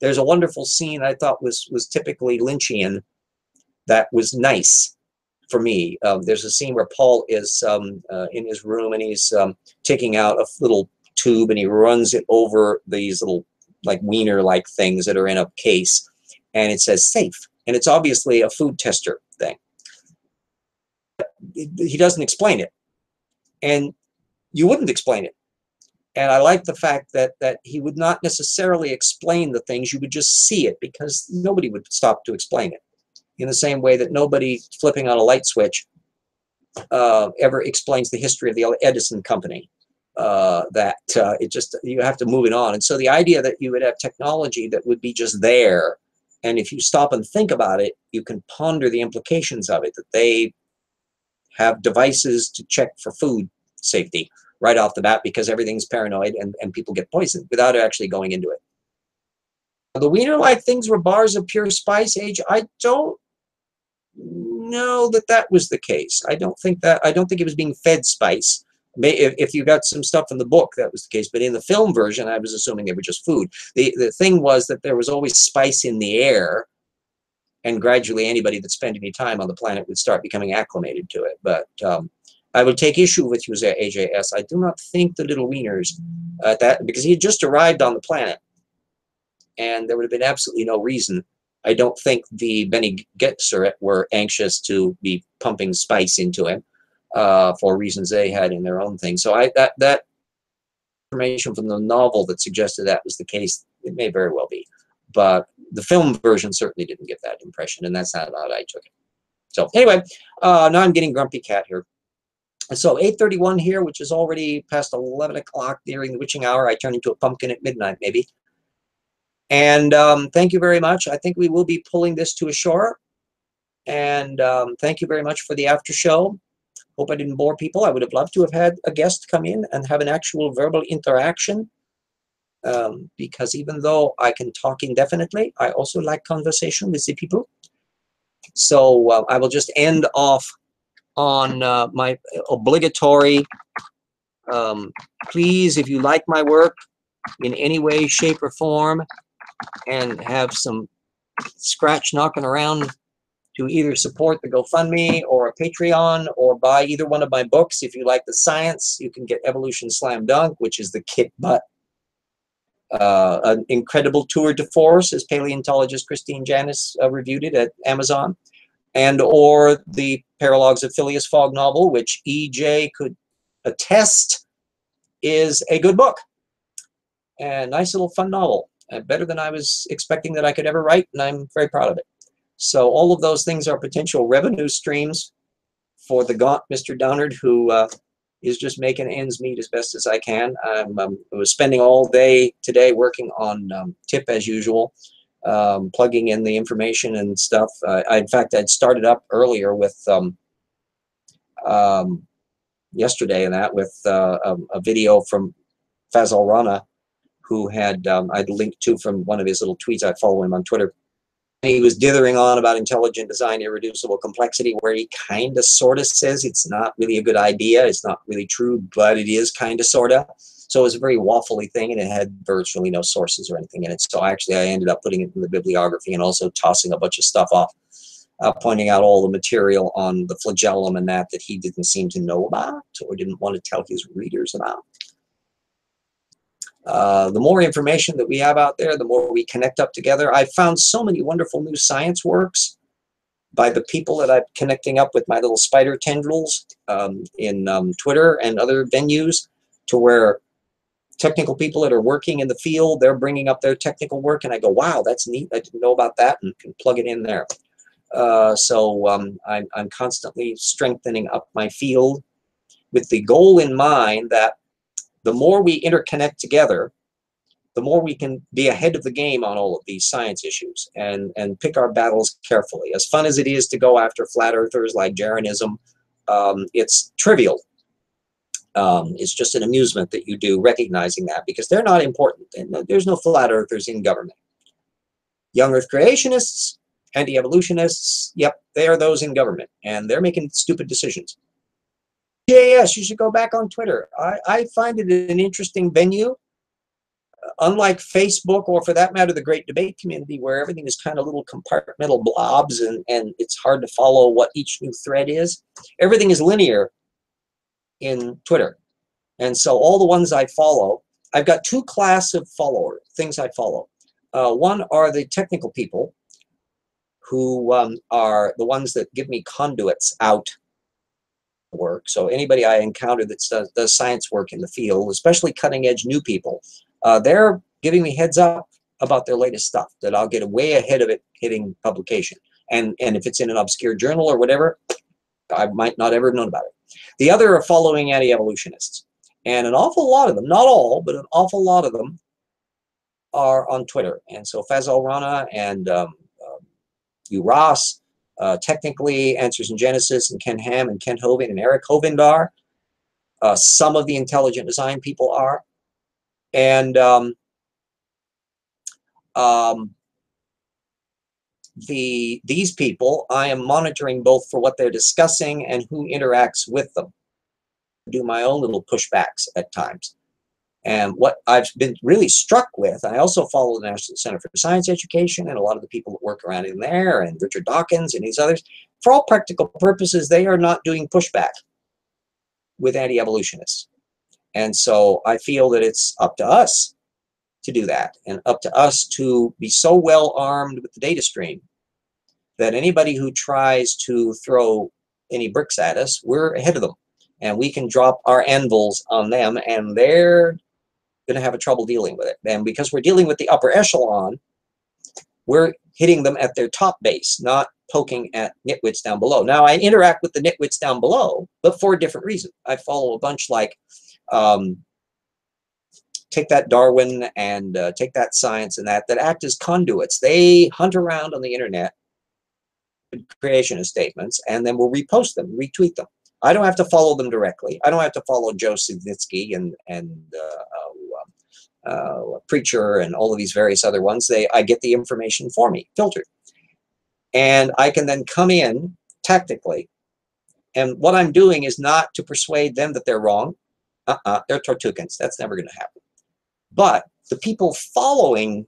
There's a wonderful scene I thought was typically Lynchian that was nice for me. There's a scene where Paul is in his room, and he's taking out a little tube, and he runs it over these little like wiener-like things that are in a case, and it says safe, and it's obviously a food tester thing. He doesn't explain it, and you wouldn't explain it. And I like the fact that he would not necessarily explain the things, you would just see it, because nobody would stop to explain it. In the same way that nobody flipping on a light switch ever explains the history of the Edison company. You have to move it on. And so the idea that you would have technology that would be just there, and if you stop and think about it, you can ponder the implications of it, that they have devices to check for food safety right off the bat, because everything's paranoid and people get poisoned without actually going into it. The wiener-like things were bars of pure spice age. I don't know that that was the case. I don't think it was being fed spice. If you got some stuff in the book, that was the case. But in the film version, I was assuming they were just food. The thing was that there was always spice in the air, and gradually anybody that spent any time on the planet would start becoming acclimated to it. But I would take issue with you, AJS. I do not think the little wieners, because he had just arrived on the planet, and there would have been absolutely no reason. I don't think the Bene Gesserit were anxious to be pumping spice into him for reasons they had in their own thing. So that information from the novel that suggested that was the case, it may very well be. But the film version certainly didn't give that impression, and that's not how I took it. So anyway, now I'm getting grumpy cat here. So 8:31 here, which is already past 11 o'clock, nearing the witching hour. I turn into a pumpkin at midnight, maybe. And thank you very much. I think we will be pulling this to a shore. And thank you very much for the after show. Hope I didn't bore people. I would have loved to have had a guest come in and have an actual verbal interaction. Because even though I can talk indefinitely, I also like conversation with the people. So I will just end off on my obligatory, please, if you like my work in any way, shape, or form, and have some scratch knocking around to either support the GoFundMe or a Patreon, or buy either one of my books. If you like the science, you can get Evolution Slam Dunk, which is the kit butt. An incredible tour de force, as paleontologist Christine Janis reviewed it at Amazon, and or the Paralogs of Phileas Fogg novel, which EJ could attest is a good book. And nice little fun novel. Better than I was expecting that I could ever write, and I'm very proud of it. So all of those things are potential revenue streams for the gaunt Mr. Downard, who is just making ends meet as best as I can. I was spending all day today working on TIP as usual, plugging in the information and stuff. In fact, I'd started up earlier with yesterday and that with a video from Fazal Rana, who had I'd linked to from one of his little tweets. I follow him on Twitter. He was dithering on about intelligent design, irreducible complexity, where he kind of sort of says it's not really a good idea. It's not really true, but it is kind of sort of. So it was a very waffly thing, and it had virtually no sources or anything in it. So actually I ended up putting it in the bibliography and also tossing a bunch of stuff off, pointing out all the material on the flagellum and that he didn't seem to know about or didn't want to tell his readers about. The more information that we have out there, the more we connect up together. I've found so many wonderful new science works by the people that I'm connecting up with my little spider tendrils in Twitter and other venues, to where technical people that are working in the field, they're bringing up their technical work, and I go, wow, that's neat. I didn't know about that, and can plug it in there. So I'm constantly strengthening up my field with the goal in mind that the more we interconnect together, the more we can be ahead of the game on all of these science issues and pick our battles carefully. As fun as it is to go after flat earthers like Jeranism, it's trivial. It's just an amusement that you do, recognizing that, because they're not important, and there's no flat earthers in government. Young earth creationists, anti-evolutionists, yep, they are those in government, and they're making stupid decisions. Yes, you should go back on Twitter. I find it an interesting venue. Unlike Facebook, or for that matter, the great debate community, where everything is kind of little compartmental blobs and it's hard to follow what each new thread is, everything is linear in Twitter. And so all the ones I follow, I've got two classes of things I follow. One are the technical people, who are the ones that give me conduits out work. So anybody I encounter that does science work in the field, especially cutting edge new people, they're giving me heads up about their latest stuff, that I'll get way ahead of it hitting publication. And if it's in an obscure journal or whatever, I might not ever have known about it. The other are following anti-evolutionists. And an awful lot of them, not all, but an awful lot of them are on Twitter. And so Fazal Rana and Hugh Ross, technically Answers in Genesis, and Ken Ham and Kent Hovind and Eric Hovind are. Some of the intelligent design people are. And these people, I am monitoring both for what they're discussing and who interacts with them. Do my own little pushbacks at times. And what I've been really struck with, I also follow the National Center for Science Education and a lot of the people that work around in there, and Richard Dawkins and these others. For all practical purposes, they are not doing pushback with anti-evolutionists. And so I feel that it's up to us to do that, and up to us to be so well armed with the data stream that anybody who tries to throw any bricks at us, we're ahead of them. And we can drop our anvils on them, and they're going to have a trouble dealing with it. And because we're dealing with the upper echelon, we're hitting them at their top base, not poking at nitwits down below. Now, I interact with the nitwits down below, but for a different reason. I follow a bunch like Take That Darwin and Take That Science and that act as conduits. They hunt around on the internet, creationist statements, and then we'll repost them, retweet them. I don't have to follow them directly. I don't have to follow Joe Signitsky and Preacher and all of these various other ones. I get the information for me, filtered. And I can then come in tactically. And what I'm doing is not to persuade them that they're wrong. They're Tortukans. That's never going to happen. But the people following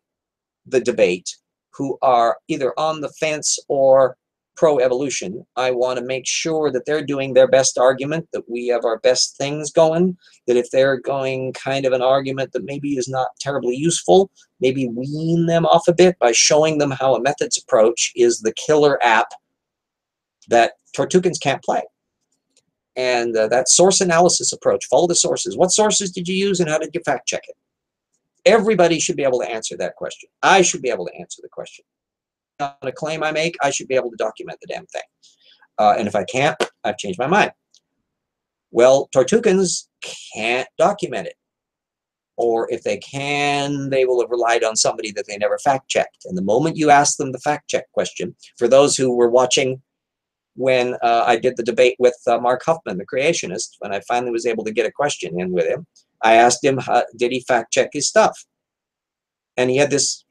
the debate who are either on the fence or pro-evolution, I want to make sure that they're doing their best argument, that we have our best things going, that if they're going kind of an argument that maybe is not terribly useful, maybe wean them off a bit by showing them how a methods approach is the killer app that Tortukans can't play. And that source analysis approach, follow the sources. What sources did you use and how did you fact check it? Everybody should be able to answer that question. I should be able to answer the question. On a claim I make, I should be able to document the damn thing. And if I can't, I've changed my mind. Well, Tortukans can't document it. Or if they can, they will have relied on somebody that they never fact-checked. And the moment you ask them the fact-check question, for those who were watching when I did the debate with Mark Huffman, the creationist, when I finally was able to get a question in with him, I asked him, did he fact-check his stuff? And he had this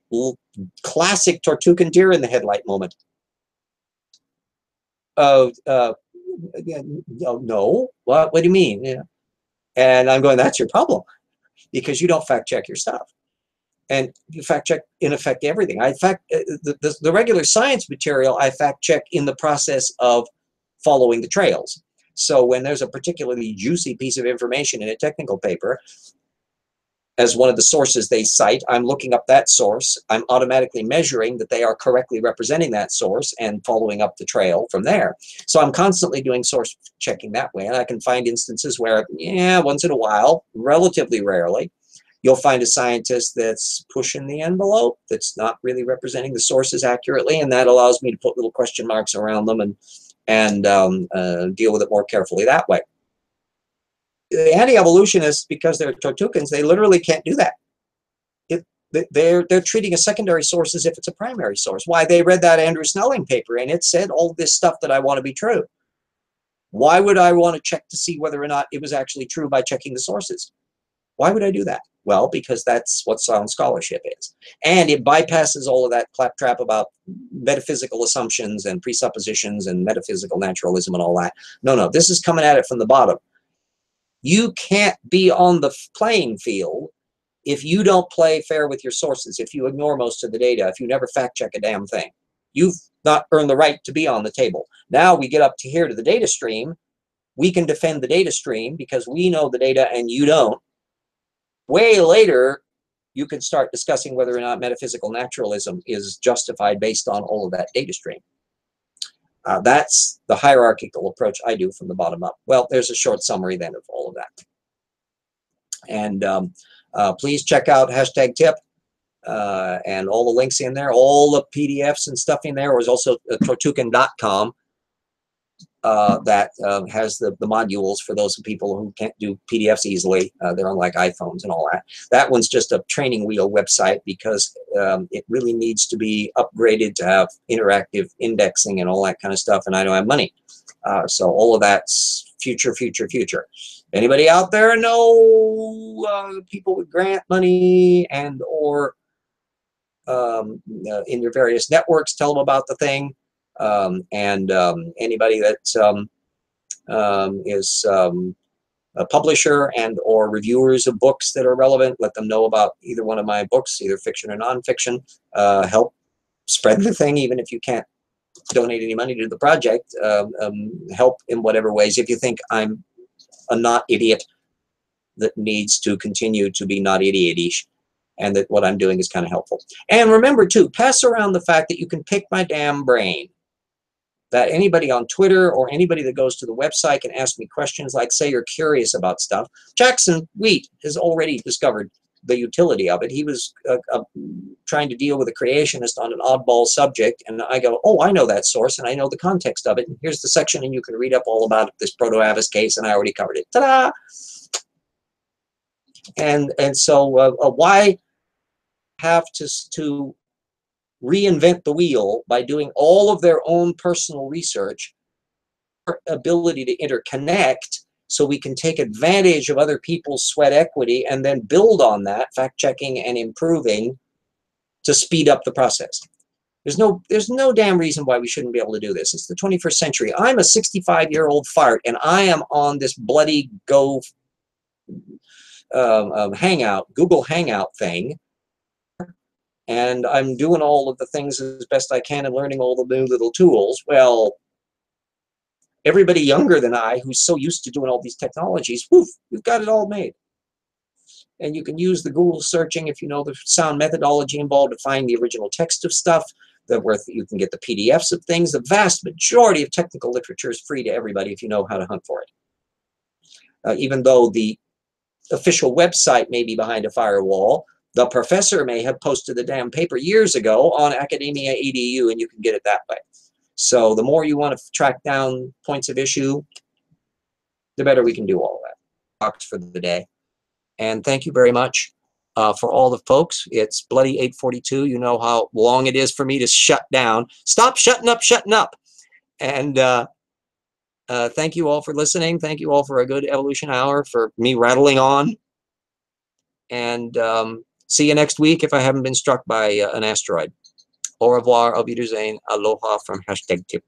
classic Tortukan deer in the headlight moment. No. What do you mean? Yeah. And I'm going, that's your problem, because you don't fact check your stuff. And you fact check, in effect, everything. The regular science material, I fact check in the process of following the trails. So when there's a particularly juicy piece of information in a technical paper, as one of the sources they cite, I'm looking up that source. I'm automatically measuring that they are correctly representing that source and following up the trail from there. So I'm constantly doing source checking that way. And I can find instances where, yeah, once in a while, relatively rarely, you'll find a scientist that's pushing the envelope, that's not really representing the sources accurately, and that allows me to put little question marks around them and deal with it more carefully that way. The anti-evolutionists, because they're Tortukans, they literally can't do that. They're treating a secondary source as if it's a primary source. Why? They read that Andrew Snelling paper, and it said all this stuff that I want to be true. Why would I want to check to see whether or not it was actually true by checking the sources? Why would I do that? Well, because that's what sound scholarship is. And it bypasses all of that claptrap about metaphysical assumptions and presuppositions and metaphysical naturalism and all that. No, this is coming at it from the bottom. You can't be on the playing field if you don't play fair with your sources, if you ignore most of the data, if you never fact check a damn thing. You've not earned the right to be on the table. Now we get up to here to the data stream. We can defend the data stream because we know the data and you don't. Way later, you can start discussing whether or not metaphysical naturalism is justified based on all of that data stream. That's the hierarchical approach I do from the bottom up. Well, there's a short summary then of all of that. And please check out #tip and all the links in there, all the PDFs and stuff in there. There's also tortukan.com that has the modules for those people who can't do PDFs easily. They're on like iPhones and all that. That one's just a training wheel website because it really needs to be upgraded to have interactive indexing and all that kind of stuff, and I don't have money. So all of that's future. Anybody out there know people with grant money and or in your various networks. Tell them about the thing. Anybody that is a publisher and or reviewers of books that are relevant, let them know about either one of my books, either fiction or nonfiction. Help spread the thing, even if you can't donate any money to the project. Help in whatever ways. If you think I'm a not idiot that needs to continue to be not idiot-ish, and that what I'm doing is kind of helpful. And remember too, pass around the fact that you can pick my damn brain. That anybody on Twitter or anybody that goes to the website can ask me questions, like say you're curious about stuff. Jackson Wheat has already discovered the utility of it. He was trying to deal with a creationist on an oddball subject, and I go, oh, I know that source, and I know the context of it, and here's the section, and you can read up all about this Proto-Avis case, and I already covered it. Ta-da! And so why have to reinvent the wheel by doing all of their own personal research? Our ability to interconnect so we can take advantage of other people's sweat equity and then build on that, fact-checking and improving to speed up the process. There's no damn reason why we shouldn't be able to do this. It's the 21st century. I'm a 65-year-old fart, and I am on this bloody Go Hangout, Google Hangout thing, and I'm doing all of the things as best I can and learning all the new little tools. Well, everybody younger than I, who's so used to doing all these technologies, woof, you've got it all made. And you can use the Google searching, if you know the sound methodology involved, to find the original text of stuff, where you can get the PDFs of things. The vast majority of technical literature is free to everybody if you know how to hunt for it. Even though the official website may be behind a firewall, the professor may have posted the damn paper years ago on Academia EDU, and you can get it that way. So the more you want to track down points of issue, the better we can do all of that. Talks for the day. And thank you very much for all the folks. It's bloody 8:42. You know how long it is for me to shut down. Stop shutting up. And thank you all for listening. Thank you all for a good evolution hour, for me rattling on. And see you next week if I haven't been struck by an asteroid. Au revoir, auf Wiedersehen, aloha from #tip.